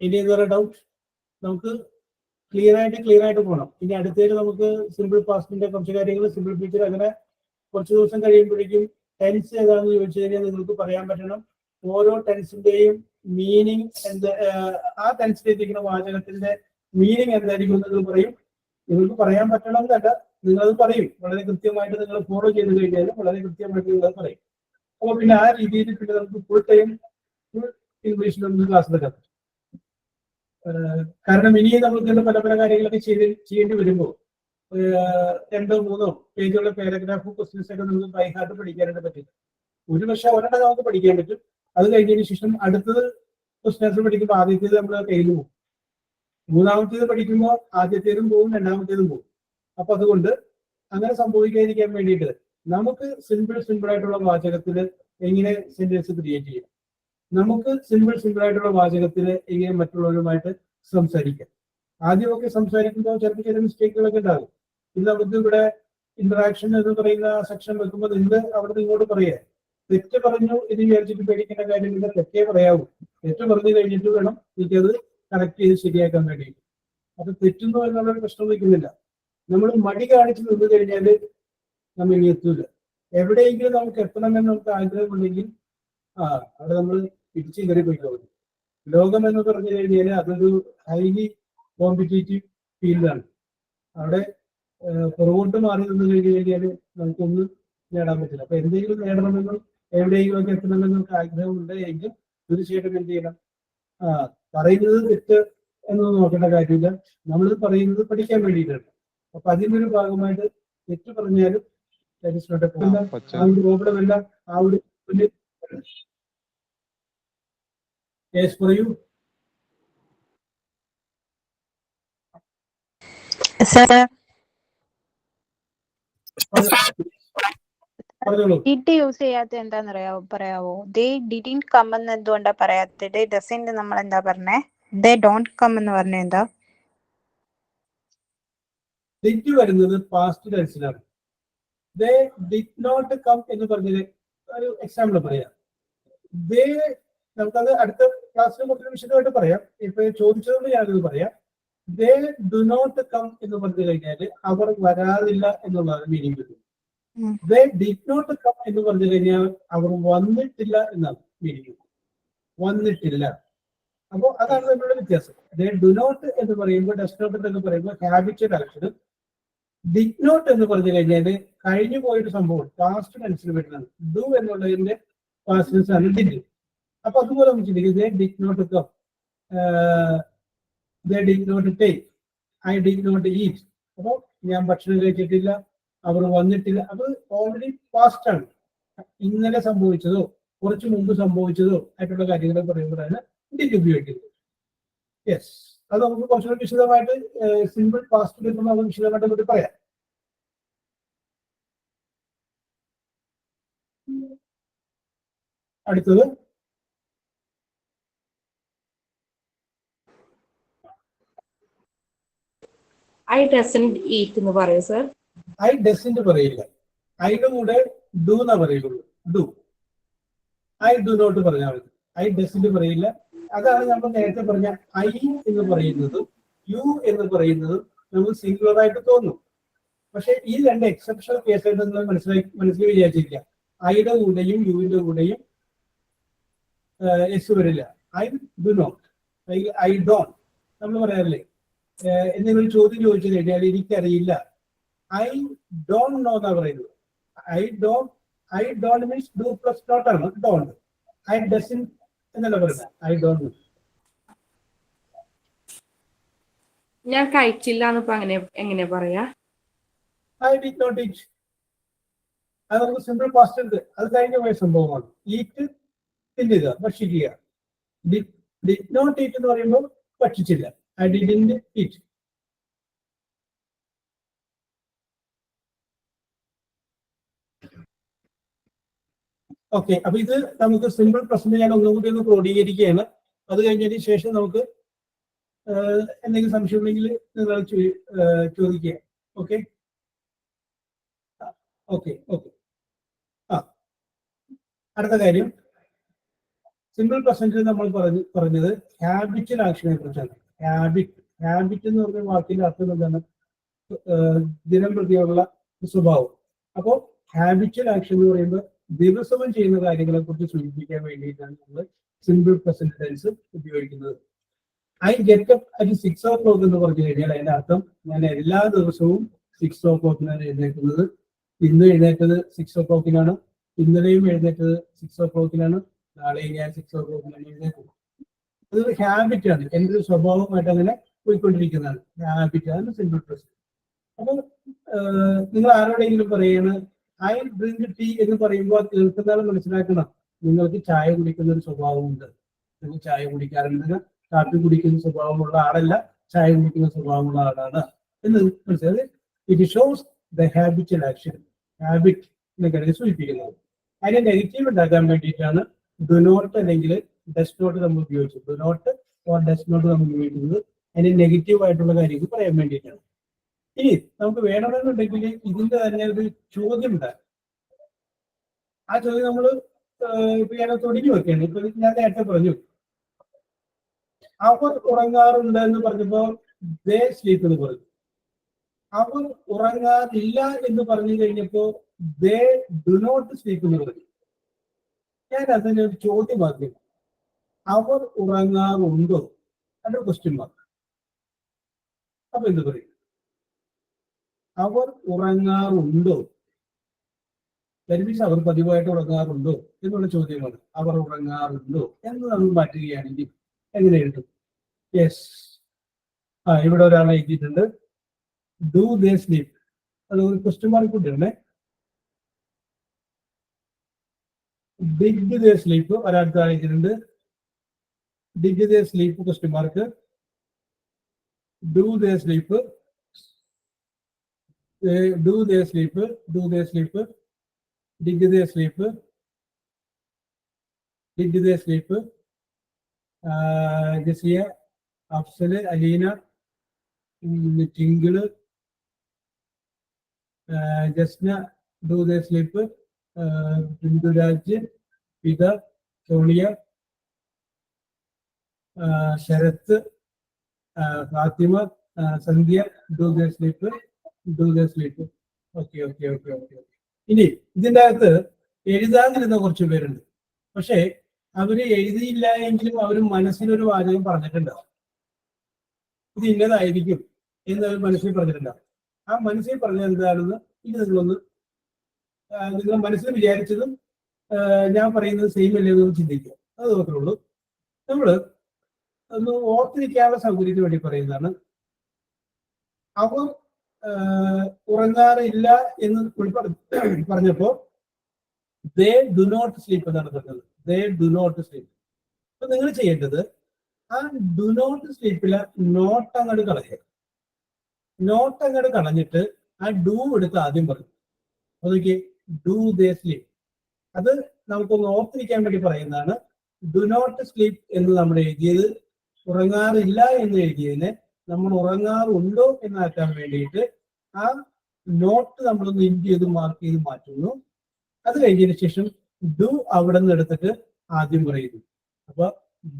ഇനി വേറെ ഡൗട്ട്? നമുക്ക് ക്ലിയർ ആയിട്ട് പോകണം. ഇനി അടുത്തതിൽ നമുക്ക് സിമ്പിൾ പാസ്റ്റിന്റെ കുറച്ച് കാര്യങ്ങൾ, സിമ്പിൾ ഫ്യൂച്ചർ, അങ്ങനെ കുറച്ച് ദിവസം കഴിയുമ്പോഴേക്കും ടെൻസ് ഏതാണെന്ന് ചോദിച്ചു കഴിഞ്ഞാൽ നിങ്ങൾക്ക് പറയാൻ പറ്റണം. ഓരോ ടെൻസിന്റെയും മീനിങ് എന്ത്, ആ ടെൻസിലെത്തിക്കുന്ന വാചകത്തിന്റെ മീനിങ് എന്തായിരിക്കും നിങ്ങൾ പറയും. നിങ്ങൾക്ക് പറയാൻ പറ്റണം എന്നല്ല, നിങ്ങളത് പറയും. വളരെ കൃത്യമായിട്ട് നിങ്ങൾ ഫോളോ ചെയ്ത് കഴിഞ്ഞാൽ വളരെ കൃത്യമായിട്ട് നിങ്ങൾ പറയും. അപ്പോൾ പിന്നെ ആ രീതിയിൽ പിന്നെ നമുക്ക് ഫുൾ ടൈം ഇംഗ്ലീഷിൽ നമുക്ക് ക്ലാസ് എടുക്കാം. കാരണം ഇനിയും നമുക്ക് പല പല കാര്യങ്ങളൊക്കെ ചെയ്യേണ്ടി വരുമ്പോൾ 2-3 പേജുള്ള പാരഗ്രാഫ് ക്വസ്റ്റ്യൻസ് ഒക്കെ നമുക്ക് ബൈ ഹാർട്ട് പഠിക്കാനായിട്ട് പറ്റില്ല. ഒരു പക്ഷെ ഒരെണ്ണം നമുക്ക് പഠിക്കാൻ പറ്റും. അത് കഴിഞ്ഞതിന് ശേഷം അടുത്തത് ക്വസ്റ്റ്യൻസ് പഠിക്കുമ്പോൾ ആദ്യത്തേത് നമ്മൾ കയ്യിൽ പോകും, മൂന്നാമത്തേത് പഠിക്കുമ്പോൾ ആദ്യത്തേതും പോകും, രണ്ടാമത്തേതും പോകും. അപ്പൊ അതുകൊണ്ട് അങ്ങനെ സംഭവിക്കാതിരിക്കാൻ വേണ്ടിയിട്ട് നമുക്ക് സിമ്പിൾ ആയിട്ടുള്ള വാചകത്തിൽ എങ്ങനെ സെന്റൻസ് ക്രിയേറ്റ് ചെയ്യാം, നമുക്ക് സിമ്പിൾ ആയിട്ടുള്ള വാചകത്തിൽ എങ്ങനെ മറ്റുള്ളവരുമായിട്ട് സംസാരിക്കാം. ആദ്യമൊക്കെ സംസാരിക്കുമ്പോൾ ചിലപ്പോൾ ചില മിസ്റ്റേക്കുകളൊക്കെ ഉണ്ടാകും. ഇത് നമുക്ക് ഇവിടെ ഇന്ററാക്ഷൻ എന്ന് പറയുന്ന സെക്ഷൻ വെക്കുമ്പോൾ നിങ്ങൾ അവിടെ ഇങ്ങോട്ട് പറയുക, തെറ്റ് പറഞ്ഞു ഇത് വിചാരിച്ചിട്ട് പേടിക്കേണ്ട കാര്യമില്ല, തെറ്റേ പറയാവൂ. തെറ്റ് പറഞ്ഞു കഴിഞ്ഞിട്ട് വേണം എനിക്കത് കറക്റ്റ് ചെയ്ത് ശരിയാക്കാൻ വേണ്ടിയിട്ട്. അപ്പൊ തെറ്റുന്നു എന്നുള്ളൊരു പ്രശ്നം വയ്ക്കുന്നില്ല. നമ്മൾ മടി കാണിച്ച് നിന്ന് കഴിഞ്ഞാൽ നമ്മൾ ഇനി എത്തൂല. എവിടെയെങ്കിലും നമുക്ക് എത്തണമെന്ന് നമുക്ക് ആഗ്രഹമുണ്ടെങ്കിൽ അവിടെ നമ്മൾ പിടിച്ച് കയറി പോയിക്കോളും. ലോകം എന്ന് പറഞ്ഞു കഴിഞ്ഞാൽ അതൊരു ഹൈലി കോമ്പറ്റീറ്റീവ് ഫീൽഡാണ്. അവിടെ പുറകോട്ട് മാറി നിന്ന് കഴിഞ്ഞ് കഴിഞ്ഞാൽ നമുക്കൊന്നും നേടാൻ പറ്റില്ല. അപ്പൊ എന്തെങ്കിലും നേടണമെന്നും എവിടെയെങ്കിലും ഒക്കെ എത്തണമെന്നും നമുക്ക് ആഗ്രഹമുണ്ട് എങ്കിൽ തീർച്ചയായിട്ടും എന്ത് ചെയ്യണം? പറയുന്നത് തെറ്റ് എന്നൊന്നും നോക്കേണ്ട കാര്യമില്ല. നമ്മൾ പറയുന്നത് പഠിക്കാൻ വേണ്ടിയിട്ടാണ്. അപ്പൊ അതിൻ്റെ ഒരു ഭാഗമായിട്ട് തെറ്റ് പറഞ്ഞാലും പ്രോബ്ലം അല്ല. ആ ഒരു യെസ് പറയൂ. പറഞ്ഞോളൂ. ഡിഡ് യൂസ് ചെയ്യാത്ത എന്താന്ന് പറയാവോ? ദേ ഡിഡിന്റ് കം എന്ന് എന്തുകൊണ്ടാ പറയാത്തത്? ദേ ഡസന്റ് നമ്മൾ എന്താ പറഞ്ഞേ? ദേ ഡോണ്ട് കം എന്ന് പറഞ്ഞ എന്താ? ഡിഡ് വരുന്നത് പാസ്റ്റ് ടെൻസിലാണ്. ദേ ഡിഡ് നോട്ട് കം എന്ന് പറഞ്ഞത് ഒരു എക്സാമ്പിൾ പറയാം. ദേ നമുക്കത് അടുത്ത ക്ലാസ്സിൽ കുറച്ച് വിശദമായിട്ട് പറയാം. ഇപ്പൊ ചോദിച്ചതുകൊണ്ട് ഞാനത് പറയാം. ദേ ഡു നോട്ട് കം എന്ന് പറഞ്ഞു കഴിഞ്ഞാൽ അവർ വരാറില്ല എന്നുള്ളതാണ് മീനിങ് കിട്ടും. ദേ ഡിഡ് നോട്ട് കം എന്ന് പറഞ്ഞു കഴിഞ്ഞാൽ അവർ വന്നിട്ടില്ല എന്നാണ് മീനിങ്. വന്നിട്ടില്ല. അപ്പോൾ അതാണ് നമ്മളുടെ വ്യത്യാസം. ദേ ഡു നോട്ട് എന്ന് പറയുമ്പോൾ ഡസ് നോട്ട് എന്ന് പറയുമ്പോൾ ഹാബിച്വൽ ആക്ഷനും ഡിഡ് നോട്ട് എന്ന് പറഞ്ഞു കഴിഞ്ഞാൽ കഴിഞ്ഞു പോയൊരു സംഭവം പാസ്റ്റ് ടെൻസിൽ വരുന്നതാണ്. ഡു എന്നുള്ളതിന്റെ പാസ്റ്റ് ടെൻസ് ആണ് ഡിഡ്. അപ്പൊ അതുപോലെ നമുക്ക് ചിന്തിക്കും. They did not come, they did not take, I did not eat. അപ്പോൾ ഞാൻ ഭക്ഷണം കഴിച്ചിട്ടില്ല, അവർ വന്നിട്ടില്ല. അത് ഓൾറെഡി പാസ്റ്റ് ആണ്. ഇന്നലെ സംഭവിച്ചതോ കുറച്ച് മുമ്പ് സംഭവിച്ചതോ ആയിട്ടുള്ള കാര്യങ്ങൾ പറയുമ്പോഴാണ് ഡിഡ് ഉപയോഗിക്കുന്നത്. യെസ്, അത് നമുക്ക് കുറച്ചുകൂടി വിശദമായിട്ട് സിമ്പിൾ പാസ്റ്റ് എടുക്കുമ്പോൾ നമുക്ക് വിശദമായിട്ട് കൂടി പറയാം. അടുത്തത് ഐ ഡസന്റ് ഈറ്റ് എന്ന് പറയൂ സർ. ഐ ഡസന്റ് പറയില്ല. ഐയുടെ കൂടെ ഡു എന്നാ പറയുള്ളൂ. ഡു. ഐ ഡു നോട്ട് പറഞ്ഞാൽ മതി. ഐ ഡസന്റ് പറയില്ല. അതാണ് നമ്മൾ നേരത്തെ പറഞ്ഞ ഐ എന്ന് പറയുന്നതും യു എന്ന് പറയുന്നതും നമുക്ക് സിംഗുലർ ആയിട്ട് തോന്നും. പക്ഷെ ഈ രണ്ട് എക്സെപ്ഷണൽ കേസായിട്ട് നിങ്ങൾ മനസ്സിൽ വിചാരിച്ചിരിക്കുക. ഐയുടെ കൂടെയും യുവിന്റെ കൂടെയും എസ് വരില്ല. I do not, I don't നമ്മൾ പറയാറില്ലേ. എന്തെങ്കിലും ചോദ്യം ചോദിച്ചു കഴിഞ്ഞാൽ എനിക്കറിയില്ല, ഐ ഡോണ്ട് നോ എന്നാ പറയുന്നത്. I don't means do plus not ആണ് ഡോണ്ട്. ഐ ഡസൻ എന്നല്ല പറയുന്നത്. I don't know. ഞാൻ കഴിച്ചില്ല എന്നിപ്പോ എങ്ങനെ പറയാ? I did not eat. അത് നമുക്ക് സിമ്പിൾ പാസ്റ്റ് ഉണ്ട്. അത് കഴിഞ്ഞ പോയ സംഭവമാണ്. ഈറ്റ് തിന്നുക, ഭക്ഷിക്കുക. ഡിഡ് നോട്ട് ഈറ്റ് എന്ന് പറയുമ്പോൾ ഭക്ഷിച്ചില്ല. I didn't eat. ഓക്കെ, അപ്പൊ ഇത് നമുക്ക് സിമ്പിൾ പ്രസന്റ് ഞാൻ ഒന്നുകൂടി ഒന്ന് ക്രോഡീകരിക്കുകയാണ്. അത് കഴിഞ്ഞതിന് ശേഷം നമുക്ക് എന്തെങ്കിലും സംശയം ഉണ്ടെങ്കിൽ നിങ്ങൾ ചോദിക്കുക. Okay okay okay. അടുത്ത കാര്യം, സിമ്പിൾ പ്രസന്റ് നമ്മൾ പറഞ്ഞത് ഹാബിച്വൽ ആക്ഷനെ കുറിച്ചാണ്. ഹാബിറ്റ് എന്ന് പറഞ്ഞ വാക്കിന്റെ അർത്ഥം എന്താണ്? ദിനം പ്രതിയുള്ള സ്വഭാവം. അപ്പോൾ ഹാബിച്വൽ ആക്ഷൻ എന്ന് പറയുമ്പോൾ ദിവസവും ചെയ്യുന്ന കാര്യങ്ങളെ കുറിച്ച് സൂചിപ്പിക്കാൻ വേണ്ടിയിട്ടാണ് നമ്മൾ സിമ്പിൾ പ്രസന്റ് ടെൻസ് ഉപയോഗിക്കുന്നത്. I get up at 6 o'clock എന്ന് പറഞ്ഞു കഴിഞ്ഞാൽ അതിന്റെ അർത്ഥം ഞാൻ എല്ലാ ദിവസവും 6 o'clock എഴുന്നേൽക്കുന്നത്. ഇന്ന് എഴുന്നേറ്റത് 6 o'clock, ഇന്നലെയും എഴുന്നേറ്റത് 6 o'clock, നാളെയും ഞാൻ 6 o'clock എഴുന്നേൽക്കുന്നത്. അതൊരു ഹാബിറ്റ് ആണ്. എൻ്റെ ഒരു സ്വഭാവമായിട്ട് അങ്ങനെ പോയിക്കൊണ്ടിരിക്കുന്നതാണ്. ഹാബിറ്റ് ആണ് സിമ്പിൾ പ്രസന്റ്. അപ്പോൾ നിങ്ങൾ ആരോടെങ്കിലും പറയാണ് ഐ ഡ്രിങ്ക് ടീ എന്ന് പറയുമ്പോൾ കേൾക്കുന്ന മനസ്സിലാക്കണം നിങ്ങൾക്ക് ചായ കുടിക്കുന്ന ഒരു സ്വഭാവമുണ്ട്. നിങ്ങൾ ചായ കുടിക്കാറുണ്ട്. കാപ്പി കുടിക്കുന്ന സ്വഭാവമുള്ള ആളല്ല, ചായ കുടിക്കുന്ന സ്വഭാവമുള്ള ആളാണ് എന്ന് മനസ്സിലായത്. It shows the habitual action. Habit എന്നൊക്കെ സൂചിപ്പിക്കുന്നത്. അതിന്റെ നെഗറ്റീവ് ഉണ്ടാക്കാൻ വേണ്ടിയിട്ടാണ് ഡു നോട്ട് അല്ലെങ്കിൽ ഡസ് നോട്ട് നമ്മൾ ഉപയോഗിച്ചത്. Do not or does not നമ്മൾ ഉപയോഗിക്കുന്നത് അതിന്റെ നെഗറ്റീവ് ആയിട്ടുള്ള കാര്യങ്ങൾ പറയാൻ വേണ്ടിയിട്ടാണ്. ഇനി നമുക്ക് വേണമെന്നുണ്ടെങ്കിൽ ഇതിന്റെ തന്നെ ഒരു ചോദ്യം ഉണ്ടാകും. ആ ചോദ്യം നമ്മൾ ഇപ്പൊ ഞാൻ തുടങ്ങി വെക്കുകയാണ്. ഇപ്പൊ ഞാൻ നേരത്തെ പറഞ്ഞു അവർ ഉറങ്ങാറുണ്ട് എന്ന് പറഞ്ഞപ്പോ ദേ സ്ലീപ്പ് എന്ന് പറഞ്ഞു. അവർ ഉറങ്ങാറില്ല എന്ന് പറഞ്ഞു കഴിഞ്ഞപ്പോ ദേ ഡു നോട്ട് സ്ലീപ്പ് എന്ന് പറഞ്ഞു. ഞാൻ അതിനെ ഒരു ചോദ്യമാക്കി. അവർ ഉറങ്ങാറുണ്ടോ? അതൊരു ക്വസ്റ്റ്യൻ മാർക്ക്. അപ്പൊ എന്ത് പറയും? അവർ ഉറങ്ങാറുണ്ടോ? അവർ പതിവായിട്ട് ഉറങ്ങാറുണ്ടോ എന്നുള്ള ചോദ്യമാണ്. അവർ ഉറങ്ങാറുണ്ടോ എന്ന് നമ്മൾ മാറ്റുകയാണെങ്കിൽ എങ്ങനെ എഴുതും? യെസ്, ഇവിടെ ഒരാൾ എഴുതിയിട്ടുണ്ട് ഡു ദേ സ്ലീപ്പ്. അത് ഒരു ക്വസ്റ്റ്യൻ മാർക്ക് കൂട്ടിയിടണേ. ഡിഡ് ദേ സ്ലീപ്പ് ഒരാൾക്ക് അയച്ചിട്ടുണ്ട്. Did they sleep question mark. Do they sleep, do they sleep, do they sleep, did they sleep, did they sleep. Jasiya, Afsal, Aleena, Tinkle, Jasna, do they sleep, Binduraj, Pitha, Sonia, Sarath, Fathima, Sandhya, do they sleep, do they sleep. Okay okay okay okay. ഇനി ഇതിൻ്റെ അകത്ത് എഴുതാതിരുന്ന കുറച്ച് പേരുണ്ട്. പക്ഷേ അവര് എഴുതിയില്ല എങ്കിലും അവർ മനസ്സിലൊരു വാചകം പറഞ്ഞിട്ടുണ്ടാവും. ഇത് ഇന്നതായിരിക്കും എന്ന് അവർ മനസ്സിൽ പറഞ്ഞിട്ടുണ്ടാവും. ആ മനസ്സിൽ പറഞ്ഞത് എന്താണെന്ന് ഇത് നിങ്ങളൊന്ന് നിങ്ങൾ മനസ്സിൽ വിചാരിച്ചതും ഞാൻ പറയുന്നത് സെയിം അല്ലേ എന്ന് ചിന്തിക്കുക. അത് മാത്രമേ ഉള്ളൂ. നമ്മൾ ഒന്ന് ഓർത്തിരിക്കാനുള്ള സൗകര്യത്തിന് വേണ്ടി പറയുന്നതാണ്. അവർ ഉറങ്ങാറില്ല എന്ന് പറഞ്ഞപ്പോ ദേ ഡു നോട്ട് സ്ലീപ്പ് എന്നാണ് പറഞ്ഞത്. They do not sleep. അപ്പൊ നിങ്ങൾ ചെയ്യേണ്ടത് ആ ഡു നോട്ട് സ്ലീപ്പിലെ നോട്ട് അങ്ങോട്ട് കളയുക. നോട്ട് അങ്ങോട്ട് കളഞ്ഞിട്ട് ആ ഡു എടുത്ത് ആദ്യം പറയും. അതൊക്കെ ഡു ദേ സ്ലീപ്പ്. അത് നമുക്കൊന്ന് ഓർത്തിരിക്കാൻ വേണ്ടി പറയുന്നതാണ്. ഡു നോട്ട് സ്ലീപ്പ് എന്ന് നമ്മൾ എഴുതിയത് ഉറങ്ങാറില്ല എന്ന് എഴുതിയതിനെ നമ്മൾ ഉറങ്ങാറുണ്ടോ എന്നാക്കാൻ വേണ്ടിയിട്ട് ആ നോട്ട് നമ്മളൊന്ന് ഇൻഡ് ചെയ്ത് മാർക്ക് ചെയ്ത് മാറ്റുന്നു. അത് കഴിഞ്ഞതിന് ശേഷം ഡു അവിടെ നിന്ന് എടുത്തിട്ട് ആദ്യം പറയുന്നു. അപ്പൊ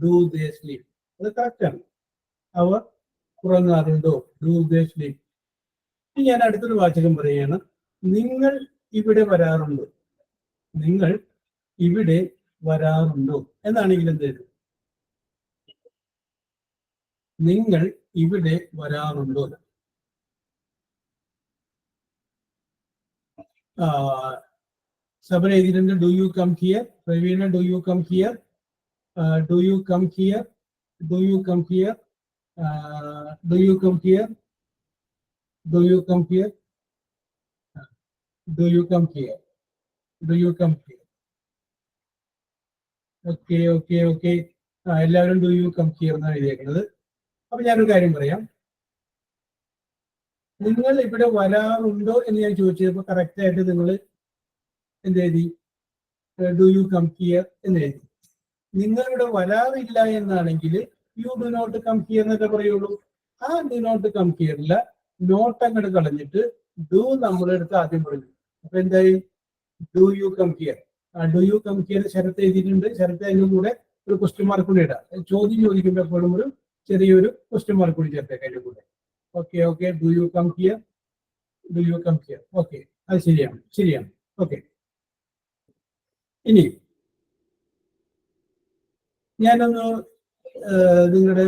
ഡു ദേ സ്ലീപ്പ്. അത് കറക്റ്റാണ്. അവർ ഉറങ്ങാറുണ്ടോ, ഡു ദേ സ്ലീപ്പ്. ഇനി ഞാൻ അടുത്തൊരു വാചകം പറയുകയാണ്. നിങ്ങൾ ഇവിടെ വരാറുണ്ടോ, നിങ്ങൾ ഇവിടെ വരാറുണ്ടോ എന്നാണെങ്കിൽ എന്ത് ചെയ്തു? നിങ്ങൾ ഇവിടെ വരാറുണ്ടോ. സബന എഴുതിയിട്ടുണ്ട് do you come here. Praveena do you come here, do you come here, do you come here, do you come here, do you come here, do you come here, do you come here. Okay okay okay. എല്ലാവരും do you come here എന്നാണ് എഴുതിയേക്കുന്നത്. അപ്പൊ ഞാനൊരു കാര്യം പറയാം. നിങ്ങൾ ഇവിടെ വരാറുണ്ടോ എന്ന് ഞാൻ ചോദിച്ചപ്പോൾ കറക്റ്റ് ആയിട്ട് നിങ്ങൾ എന്ത് എഴുതി? ഡു യു കം ഹിയർ എന്ന് എഴുതി. നിങ്ങൾ ഇവിടെ വരാറില്ല എന്നാണെങ്കിൽ you do not come here എന്നൊക്കെ പറയുള്ളൂ. ആ ഡു നോട്ട് കം ഹിയറില്ല നോട്ട് അങ്ങോട്ട് കളഞ്ഞിട്ട് ഡു നമ്മളെടുത്ത് ആദ്യം പറഞ്ഞു. അപ്പൊ എന്തായി? Do you come here. ആ do you come here Sarath എഴുതിയിട്ടുണ്ട്. ശരത്ത് അതിൻ്റെ കൂടെ ഒരു ക്വസ്റ്റ്യൻ മാർക്ക് കൂടി ഇടാം. ചോദ്യം ചോദിക്കുമ്പോൾ എപ്പോഴും ഒരു ചെറിയൊരു ക്വസ്റ്റ്യൻ മാർക്ക് കൂടി ചേർത്തേക്ക് അതിൻ്റെ കൂടെ. Okay okay. Do you come here, do you come here. Okay, അത് ശരിയാണ്, ശരിയാണ്. ഓക്കെ. ഇനി ഞാനൊന്ന് നിങ്ങളുടെ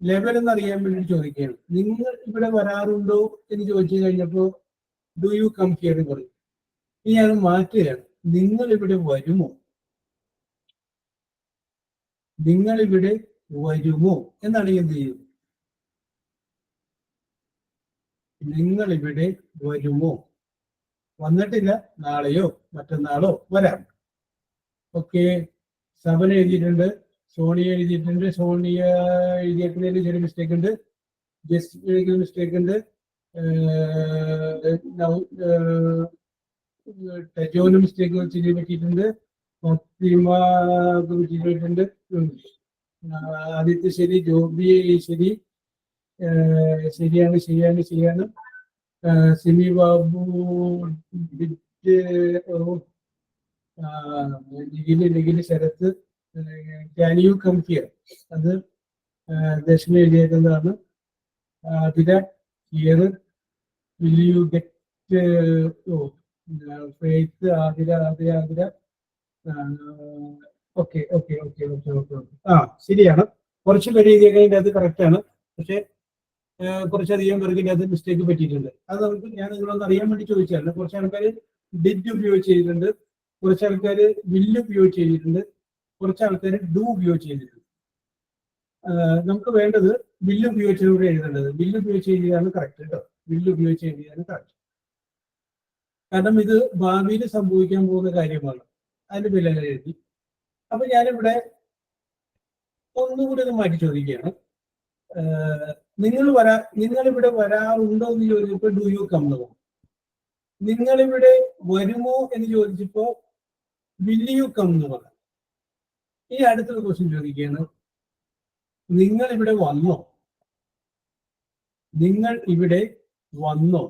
ലെവൽ എന്നറിയാൻ വേണ്ടി ചോദിക്കുകയാണ്. നിങ്ങൾ ഇവിടെ വരാറുണ്ടോ എന്ന് ചോദിച്ചു കഴിഞ്ഞപ്പോൾ ഡു യു കം ഹിയർ എന്ന് പറയും. ഇനി ഞാൻ മാറ്റുകയാണ്. നിങ്ങൾ ഇവിടെ വരുമോ, നിങ്ങൾ ഇവിടെ വരുമോ എന്നാണെങ്കിൽ എന്ത് ചെയ്യും? നിങ്ങൾ ഇവിടെ വരുമോ. വന്നിട്ടില്ല, നാളെയോ മറ്റന്നാളോ വരാം. ഓക്കെ. സബന എഴുതിയിട്ടുണ്ട്, സോണിയ എഴുതിയിട്ടുണ്ട്. സോണിയ എഴുതിയേക്കുന്നതിൽ ചെറിയ മിസ്റ്റേക്ക് ഉണ്ട്. ജസ്റ്റ് എഴുതിയ മിസ്റ്റേക്ക് ഉണ്ട്. ടജോന് മിസ്റ്റേക്ക് ചെയ്ത് പറ്റിയിട്ടുണ്ട്. ചെയ്തിട്ടുണ്ട്. ആദ്യത്തെ ശരി. ജോബി ശരി, ശരിയാണ് ശരിയാണ് ശരിയാണ്. Simi Babu Nikhil Sarath can you come here അത് ദർശന എഴുതിയേക്കുന്നതാണ്. അതില here will you get faith Athira Athira Athira. Okay okay okay okay okay okay. ശരിയാണ്. കുറച്ച് പേര് എഴുതിയേക്കുന്നതിൻ്റെ അത് കറക്റ്റാണ്. പക്ഷെ കുറച്ചധികം പേർക്ക് അത് മിസ്റ്റേക്ക് പറ്റിയിട്ടുണ്ട്. അത് നമുക്ക് ഞാൻ നിങ്ങളൊന്ന് അറിയാൻ വേണ്ടി ചോദിച്ചായിരുന്നു. കുറച്ച് ആൾക്കാർ ഡിഡ് ഉപയോഗിച്ച് ചെയ്തിട്ടുണ്ട്, കുറച്ച് ആൾക്കാർ വില്ല് ഉപയോഗിച്ച് ചെയ്തിട്ടുണ്ട്, കുറച്ച് ആൾക്കാർ ഡു ഉപയോഗിച്ച് ചെയ്തിട്ടുണ്ട്. നമുക്ക് വേണ്ടത് വില്ല് ഉപയോഗിച്ചതിലൂടെ എഴുതേണ്ടത്. വില്ല് ഉപയോഗിച്ച് എഴുതിയതാണ് കറക്റ്റ് കേട്ടോ. വില്ല് ഉപയോഗിച്ച് എഴുതിയതാണ് കറക്റ്റ്. കാരണം ഇത് ഭാവിയിൽ സംഭവിക്കാൻ പോകുന്ന കാര്യമാണ്. അതിന്റെ പേരിൽ അങ്ങനെ എഴുതി. അപ്പൊ ഞാനിവിടെ ഒന്നുകൂടി ഒന്ന് മാറ്റി ചോദിക്കുകയാണ്. നിങ്ങളിവിടെ വരാറുണ്ടോ എന്ന് ചോദിച്ചപ്പോൾ ഡു യു കം എന്ന് പറഞ്ഞു. നിങ്ങളിവിടെ വരുമോ എന്ന് ചോദിച്ചപ്പോ വിൽ യു കം എന്ന് പറഞ്ഞു. ഇനി അടുത്തൊരു ക്വസ്റ്റ്യൻ ചോദിക്കുകയാണ്, നിങ്ങൾ ഇവിടെ വന്നോ? നിങ്ങൾ ഇവിടെ വന്നോ?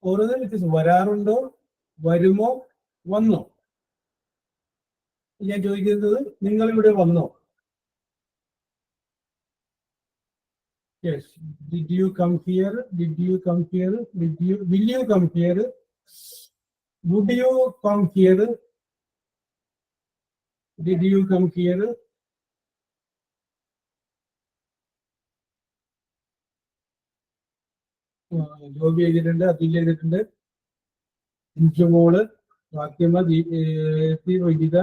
ഓരോ വ്യത്യസ്തം. വരാറുണ്ടോ, വരുമോ, വന്നോ? ഞാൻ ചോദിക്കുന്നത് നിങ്ങൾ ഇവിടെ വന്നോ? Yes. Did you come here? Did you come here? Will you come here? Would you come here? Did you come here? Joby എഴുതിയിട്ടുണ്ട്, അതിൽ എഴുതിയിട്ടുണ്ട്. Inchumol, Fathima, Vaidhitha,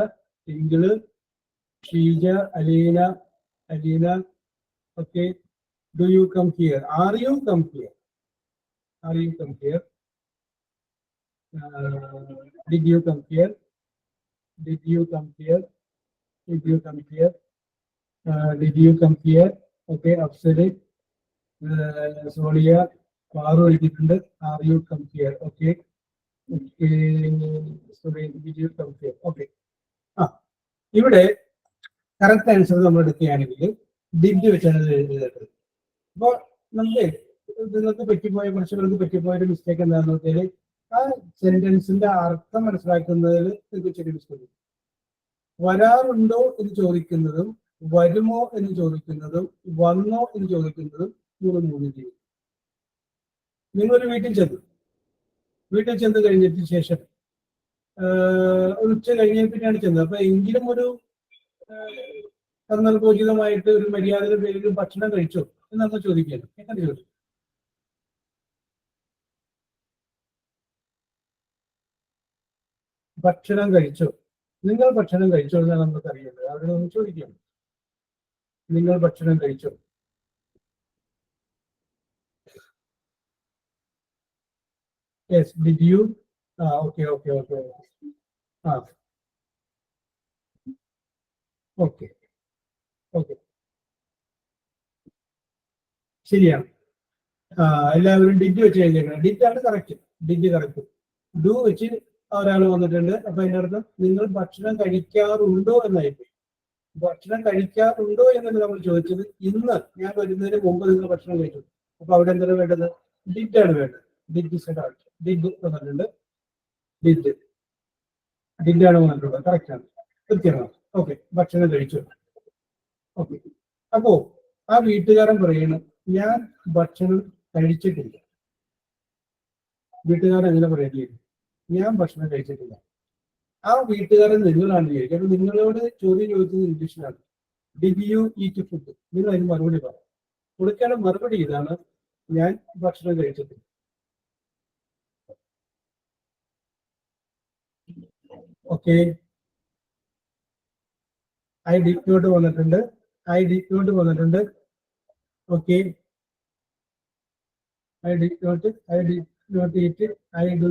Thinkal, Sheeja, Aleena. Okay. Do you come here? Are you come here? Are you come here? Did you come here? Did you come here? Did you come here? Did you come here? Okay, absolutely. Sonia, Paru എഴുതിയിട്ടുണ്ട്. Are you come here? Okay. Sorry, did you come here? Okay. ഇവിടെ correct answer നമ്മൾ എടുക്കുകയാണെങ്കിൽ did വെച്ചാണ് എഴുതുന്നത്. അപ്പൊ നമുക്ക് നിങ്ങൾക്ക് പറ്റിപ്പോയ കുറച്ചുപേർക്ക് പറ്റിപ്പോയ ഒരു മിസ്റ്റേക്ക് എന്താണെന്ന് വെച്ചാൽ ആ സെന്റൻസിന്റെ അർത്ഥം മനസ്സിലാക്കുന്നതിൽ നിങ്ങൾക്ക് ചെറിയ മിസ്റ്റേക്ക്. വരാറുണ്ടോ എന്ന് ചോദിക്കുന്നതും വരുമോ എന്ന് ചോദിക്കുന്നതും വന്നോ എന്ന് ചോദിക്കുന്നതും മൂന്ന് ചെയ്യും. നിങ്ങളൊരു വീട്ടിൽ ചെന്ന് കഴിഞ്ഞതിന് ശേഷം ഒരു ഉച്ച കഴിഞ്ഞിട്ടാണ് ചെന്നത്. അപ്പൊ എങ്കിലും ഒരു സന്ദർഭോചിതമായിട്ട് ഒരു മര്യാദയുടെ പേരിൽ ഭക്ഷണം കഴിച്ചോ എന്നൊക്കെ ചോദിക്കുകയാണ്. എങ്ങനെ ചോദിക്കും? ഭക്ഷണം കഴിച്ചോ? നിങ്ങൾ ഭക്ഷണം കഴിച്ചോ എന്നാണ് നമുക്ക് അറിയേണ്ടത്. അവിടെ ഒന്ന് ചോദിക്കുകയാണ്, നിങ്ങൾ ഭക്ഷണം കഴിച്ചോ? Yes, did you? Okay. Okay. ശരിയാണ്. എല്ലാവരും ഡിഡ് വെച്ച് കഴിഞ്ഞേക്കണം. ഡിഡാണ് കറക്റ്റ്. Did correct. ഡു വെച്ച് ഒരാൾ വന്നിട്ടുണ്ട്. അപ്പൊ അതിന്റെ അർത്ഥം നിങ്ങൾ ഭക്ഷണം കഴിക്കാറുണ്ടോ എന്നായിപ്പോയി. ഭക്ഷണം കഴിക്കാറുണ്ടോ എന്നല്ല നമ്മൾ ചോദിച്ചത്. ഇന്ന് ഞാൻ വരുന്നതിന് മുമ്പ് നിങ്ങൾ ഭക്ഷണം കഴിച്ചു. അപ്പൊ അവിടെ എന്താണ് വേണ്ടത്? ഡിഡാണ് വേണ്ടത്. ഡിഡ് വന്നിട്ടുണ്ട്. ഡിഡാണ് വന്നിട്ടുള്ളത്. കറക്റ്റ് ആണ്, കൃത്യമാണ്. ഓക്കെ, ഭക്ഷണം കഴിച്ചു. ഓക്കെ. അപ്പോ ആ വീട്ടുകാരൻ പറയണം, ഞാൻ ഭക്ഷണം കഴിച്ചിട്ടില്ല. വീട്ടുകാരൻ എങ്ങനെ പറയേണ്ടി? ഞാൻ ഭക്ഷണം കഴിച്ചിട്ടില്ല. ആ വീട്ടുകാരൻ നിങ്ങളാണ് ചോദിക്കുക. അപ്പൊ നിങ്ങളോട് ചോദ്യം ചോദിച്ചത് ഇംഗ്ലീഷിലാണ്. Did you eat food? നിങ്ങൾ അതിന് മറുപടി പറയാം. കൊടുക്കേണ്ട മറുപടി ഇതാണ്, ഞാൻ ഭക്ഷണം കഴിച്ചിട്ടില്ല. ഓക്കെ. ഐ ഡിഡ് നോട്ട് വന്നിട്ടുണ്ട്. Okay. I did not eat. I do not eat. I did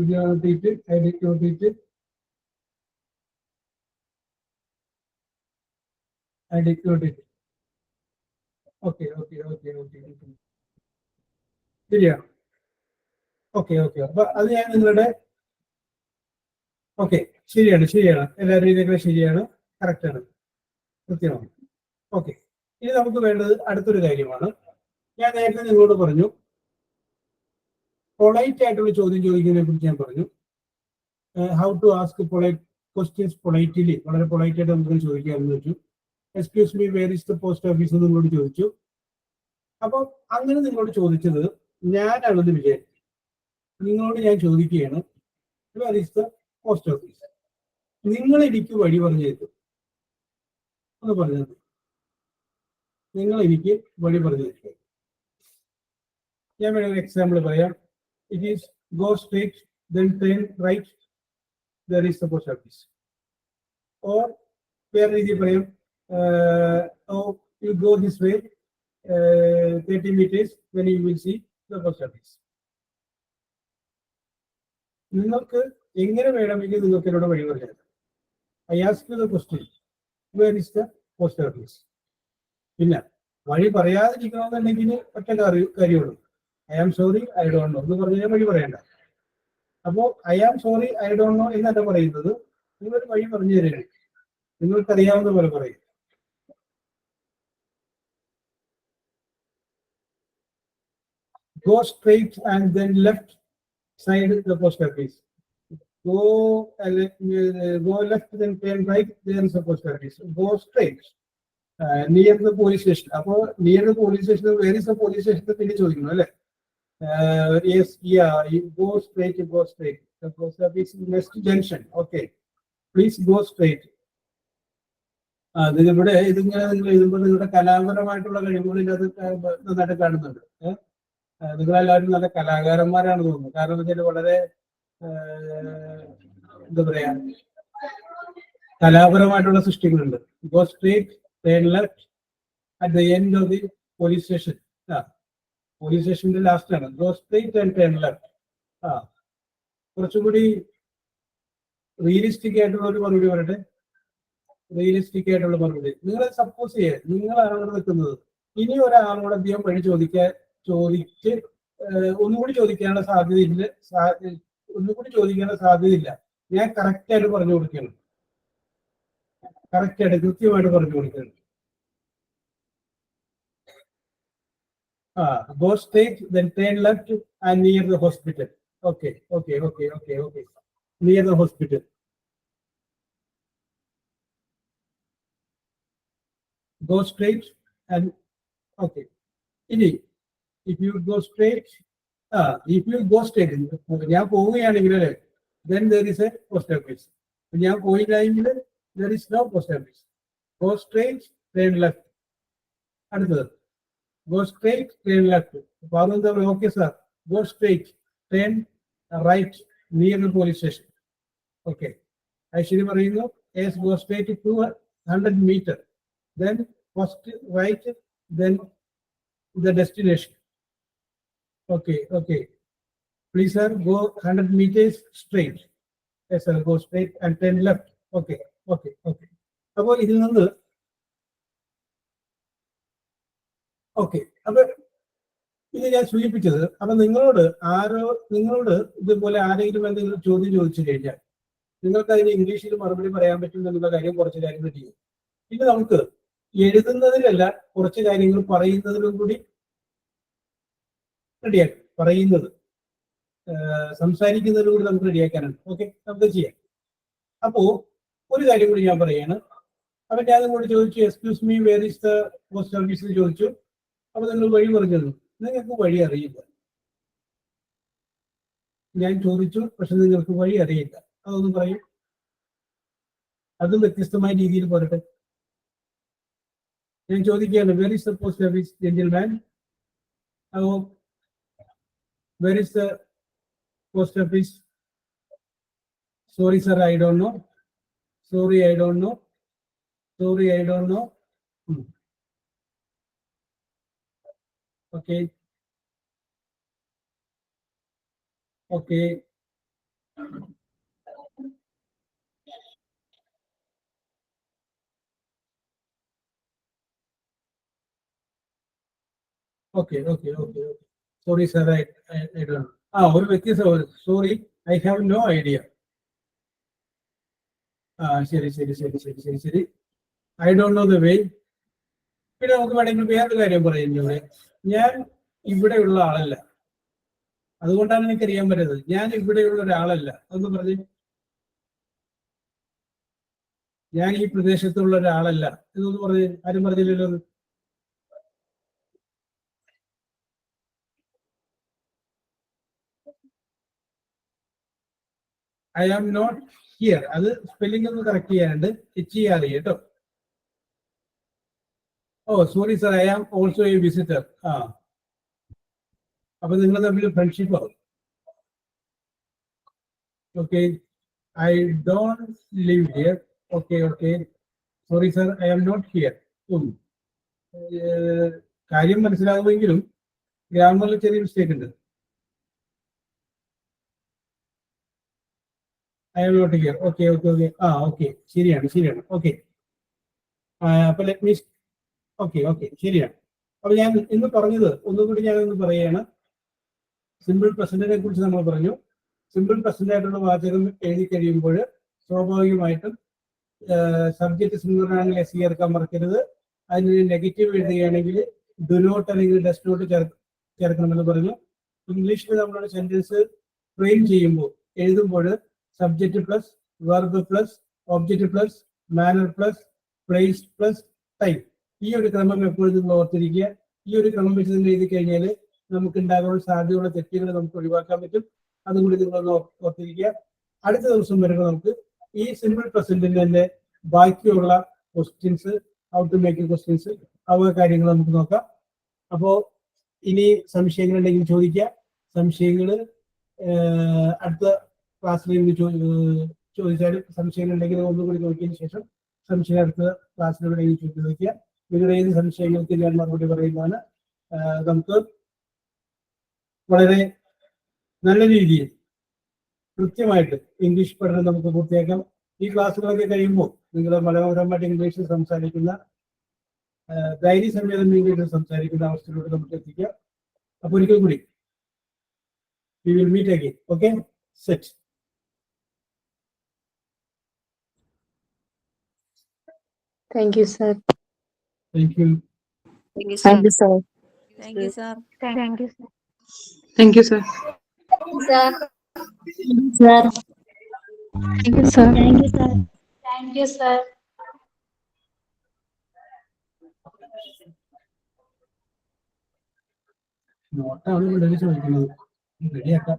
not eat. Okay. ശരിയാ? ഓക്കെ. അപ്പൊ അത് ഞാൻ നിങ്ങളുടെ ഓക്കെ ശരിയാണ്. എല്ലാവരും ഇതൊക്കെ ശരിയാണ്, കറക്റ്റ് ആണ്, കൃത്യമാണ്. ഓക്കെ. ഇനി നമുക്ക് വേണ്ടത് അടുത്തൊരു കാര്യമാണ്. ഞാൻ നേരത്തെ നിങ്ങളോട് പറഞ്ഞു, പൊളൈറ്റ് ആയിട്ടുള്ള ചോദ്യം ചോദിക്കുന്നതിനെ കുറിച്ച് ഞാൻ പറഞ്ഞു. How to ask polite questions politely, വളരെ പൊളൈറ്റ് ആയിട്ട് നമുക്ക് ചോദിക്കാമെന്ന് വെച്ചു. Excuse me, where is the post office എന്ന് നിങ്ങളോട് ചോദിച്ചു. അപ്പൊ അങ്ങനെ നിങ്ങളോട് ചോദിച്ചത് ഞാനാണെന്ന് വിചാരിച്ചു. നിങ്ങളോട് ഞാൻ ചോദിക്കുകയാണ്, where is the post office? നിങ്ങൾ എനിക്ക് വഴി പറഞ്ഞു തരും. ഒന്ന് പറഞ്ഞത്, നിങ്ങൾ എനിക്ക് വഴി പറഞ്ഞു തരും. ഞാൻ വേണമെങ്കിൽ എക്സാമ്പിൾ പറയാം. It is go straight, then turn right, there is the post office. Or where is the പറയാം, you go this way 30 meters, then you will see the post office. നിങ്ങൾക്ക് എങ്ങനെ വേണമെങ്കിൽ നിങ്ങൾക്ക് എന്നോട് വഴി പറയാം. I ask you the question, where is the post office? പിന്നെ വഴി പറയാതിരിക്കണമെന്നുണ്ടെങ്കിൽ ഒറ്റ കാര്യമുള്ളൂ, I am sorry I don't know എന്ന് പറഞ്ഞാൽ വഴി പറയണ്ട. അപ്പോൾ I am sorry I don't know എന്നല്ല പറയുന്നത്, നിങ്ങൾ വഴി പറഞ്ഞു തരുന്നത് നിങ്ങൾക്കറിയാവുന്ന പോലെ പറയും. Go straight and then left side the post office. Go left then turn right, there is a post office. Go straight near the police station. അപ്പോൾ near the police station, where is the police station എന്ന് ചോദിക്കുന്നു അല്ലേ? Yes, yeah, you go straight. The post office next junction. Okay, please go straight. ഇതിവിടെ ഇതിങ്ങനെ നിങ്ങൾ എഴുതുമ്പോൾ നിങ്ങളുടെ കലാപരമായിട്ടുള്ള കഴിവുകളിൽ അത് നന്നായിട്ട് കാണുന്നുണ്ട്. നിങ്ങളെല്ലാവരും നല്ല കലാകാരന്മാരാണ് തോന്നുന്നു. കാരണം വെച്ചാൽ വളരെ എന്താ പറയാ, കലാപരമായിട്ടുള്ള സൃഷ്ടികളുണ്ട്. Go straight, turn left at the end of the police station. Police സ്റ്റേഷന്റെ ലാസ്റ്റ് ആണ്. Go straight and turn left. കുറച്ചുകൂടി റിയലിസ്റ്റിക് ആയിട്ടുള്ള ഒരു മറുപടി പറയട്ടെ. റിയലിസ്റ്റിക് ആയിട്ടുള്ള മറുപടി. നിങ്ങൾ സപ്പോസ് ചെയ്യുക, നിങ്ങളാണ് അവിടെ നിൽക്കുന്നത്, ഇനി ഒരാളോട് അധികം വഴി ചോദിച്ച് ഒന്നുകൂടി ചോദിക്കാനുള്ള സാധ്യതയില്ല. ഞാൻ കറക്റ്റായിട്ട് പറഞ്ഞു കൊടുക്കണം, കൃത്യമായിട്ട് പറഞ്ഞു കൊടുക്കണം. Go straight, then turn left and near the hospital. Okay. Near the hospital. Go straight and okay. If you go straight, ഞാൻ പോവുകയാണെങ്കിൽ then there is a post office. ഞാൻ പോയില്ലെങ്കിൽ there is no post office. Go straight, turn left. അടുത്തത് go straight, turn left. Okay sir, go straight, turn right near the police station. Okay. Aishwari പറയുന്നു, yes, go straight 200 meter, then first right, then the destination. Okay. Please sir, go 100 meters straight. Yes sir, go straight and turn left. Okay. അപ്പോൾ ഇതിൽ നിന്ന് അപ്പൊ ഇത് ഞാൻ സൂചിപ്പിച്ചത്, അപ്പൊ നിങ്ങളോട് ഇതുപോലെ ആരെങ്കിലും എന്തെങ്കിലും ചോദ്യം ചോദിച്ചു കഴിഞ്ഞാൽ നിങ്ങൾക്ക് അതിന് ഇംഗ്ലീഷിൽ മറുപടി പറയാൻ പറ്റും എന്നുള്ള കാര്യം കുറച്ച് കാര്യങ്ങൾ ചെയ്യും. പിന്നെ നമുക്ക് എഴുതുന്നതിലല്ല, കുറച്ച് കാര്യങ്ങൾ പറയുന്നതിലും കൂടി റെഡിയാക്കാം. സംസാരിക്കുന്നതിലും കൂടി നമുക്ക് റെഡിയാക്കാനാണ്. ഓക്കെ, നമുക്ക് ചെയ്യാം. അപ്പോ ഒരു കാര്യം കൂടി ഞാൻ പറയാണ്. അപ്പൊ ഞാൻ നിങ്ങളോട് ചോദിച്ചു, excuse me, where is the post office ചോദിച്ചു. അപ്പൊ നിങ്ങൾ വഴി പറഞ്ഞു തന്നു. നിങ്ങൾക്ക് വഴി അറിയില്ല. ഞാൻ ചോദിച്ചു, പക്ഷെ നിങ്ങൾക്ക് വഴി അറിയില്ല. അതൊന്നും പറയും. അതും വ്യത്യസ്തമായ രീതിയിൽ പോരട്ടെ. ഞാൻ ചോദിക്കുകയാണ്, where is the post office gentleman? അപ്പോ where is the post office? Sorry sir, I don't know. Sorry, I don't know. Okay. Okay. Sorry, sir, I don't know. ഒരു വ്യക്തി sorry, I have no idea. ശരി. I don't know the way. പിന്നെ നമുക്ക് വേണമെങ്കിൽ വേറൊരു കാര്യം പറയുന്നത്, ഞാൻ ഇവിടെയുള്ള ആളല്ല, അതുകൊണ്ടാണ് എനിക്കറിയാൻ പറ്റുന്നത്. ഞാൻ ഇവിടെയുള്ള ഒരാളല്ല. അതൊന്ന് പറഞ്ഞു. ഞാൻ ഈ പ്രദേശത്തുള്ള ഒരാളല്ല എന്നൊന്ന് പറഞ്ഞു. ആരും പറഞ്ഞില്ലല്ലോ. I am not here. അത് സ്പെല്ലിംഗ് ഒന്ന് കറക്റ്റ് ചെയ്യാനുണ്ട്. HER കേട്ടോ. Sorry sir, I am also a visitor. അപ്പൊ നിങ്ങൾ തമ്മിൽ ഫ്രണ്ട്ഷിപ്പ് ആവും. Okay, I don't live here. Okay. Sorry sir, I am not here. കാര്യം മനസ്സിലാകുമെങ്കിലും ഗ്രാമറിൽ ചെറിയ മിസ്റ്റേക്ക് ഉണ്ട്. I am not here. Okay okay okay. Okay, ശരിയാണ്. ഓക്കെ, അപ്പൊ ലെറ്റ് മീ. ഓക്കെ ശരിയാണ്. അപ്പൊ ഞാൻ ഇന്ന് പറഞ്ഞത് ഒന്നുകൂടി ഞാനൊന്ന് പറയുകയാണ്. സിമ്പിൾ പ്രസന്റിനെ കുറിച്ച് നമ്മൾ പറഞ്ഞു. സിമ്പിൾ പ്രസന്റ് ആയിട്ടുള്ള വാചകം എഴുതി കഴിയുമ്പോൾ സ്വാഭാവികമായിട്ടും സബ്ജക്ട് സിംഗുലർ ആണെങ്കിൽ എസ് ചേർക്കാൻ മറക്കരുത്. അതിന് നെഗറ്റീവ് എഴുതുകയാണെങ്കിൽ ഡു നോട്ട് അല്ലെങ്കിൽ ഡസ് നോട്ട് ചേർക്കണമെന്ന് പറഞ്ഞു. ഇംഗ്ലീഷിൽ നമ്മളൊരു സെന്റൻസ് ഫ്രെയിം ചെയ്യുമ്പോൾ എഴുതുമ്പോൾ subject plus verb plus object plus manner plus place plus time, ഈ ഒരു ക്രമം എപ്പോഴും നിങ്ങൾ ഓർത്തിരിക്കുക. ഈ ഒരു ക്രമം വെച്ച് നിങ്ങൾ എഴുതി കഴിഞ്ഞാൽ നമുക്ക് ഉണ്ടാകാനുള്ള സാധ്യതയുള്ള തെറ്റുകൾ നമുക്ക് ഒഴിവാക്കാൻ പറ്റും. അതുകൂടി നിങ്ങളൊന്ന് ഓർത്തിരിക്കുക. അടുത്ത ദിവസം വരുമ്പോൾ നമുക്ക് ഈ സിമ്പിൾ പ്രസന്റിന്റെ തന്നെ ബാക്കിയുള്ള questions, how to make questions, അവ കാര്യങ്ങൾ നമുക്ക് നോക്കാം. അപ്പോൾ ഇനി സംശയങ്ങൾ ഉണ്ടെങ്കിൽ ചോദിക്കുക. സംശയങ്ങൾ അടുത്ത ക്ലാസ്സിൽ ചോദിച്ചാലും സംശയങ്ങൾ ഉണ്ടെങ്കിൽ ഒന്നുകൂടി നോക്കിയതിന് ശേഷം സംശയം അടുത്ത ക്ലാസ്സിലൂടെ ചോദിക്കുക. നിങ്ങളുടെ ഏത് സംശയങ്ങൾക്ക് ഞാൻ മറുപടി പറയുന്നതാണ്. നമുക്ക് വളരെ നല്ല രീതിയിൽ കൃത്യമായിട്ട് ഇംഗ്ലീഷ് പഠനം നമുക്ക് പൂർത്തിയാക്കാം. ഈ ക്ലാസ്സുകളൊക്കെ കഴിയുമ്പോൾ നിങ്ങൾ മനോഹരമായിട്ട് ഇംഗ്ലീഷിൽ സംസാരിക്കുന്ന, ധൈര്യസമേതം ഇംഗ്ലീഷിൽ സംസാരിക്കുന്ന അവസ്ഥയിലൂടെ നമുക്ക് എത്തിക്കാം. അപ്പോൾ ഒരിക്കൽ കൂടി we will meet again. Okay, set. Thank you, sir. Thank you. Thank you, Thank you, sir. Thank you, sir. Thank you, sir. Thank you, sir. Sir. Sir. Thank you, sir. Thank you, sir. Thank you, sir. നോട്ടാണ് ചോദിക്കുന്നത്. റെഡിയാക്കാം.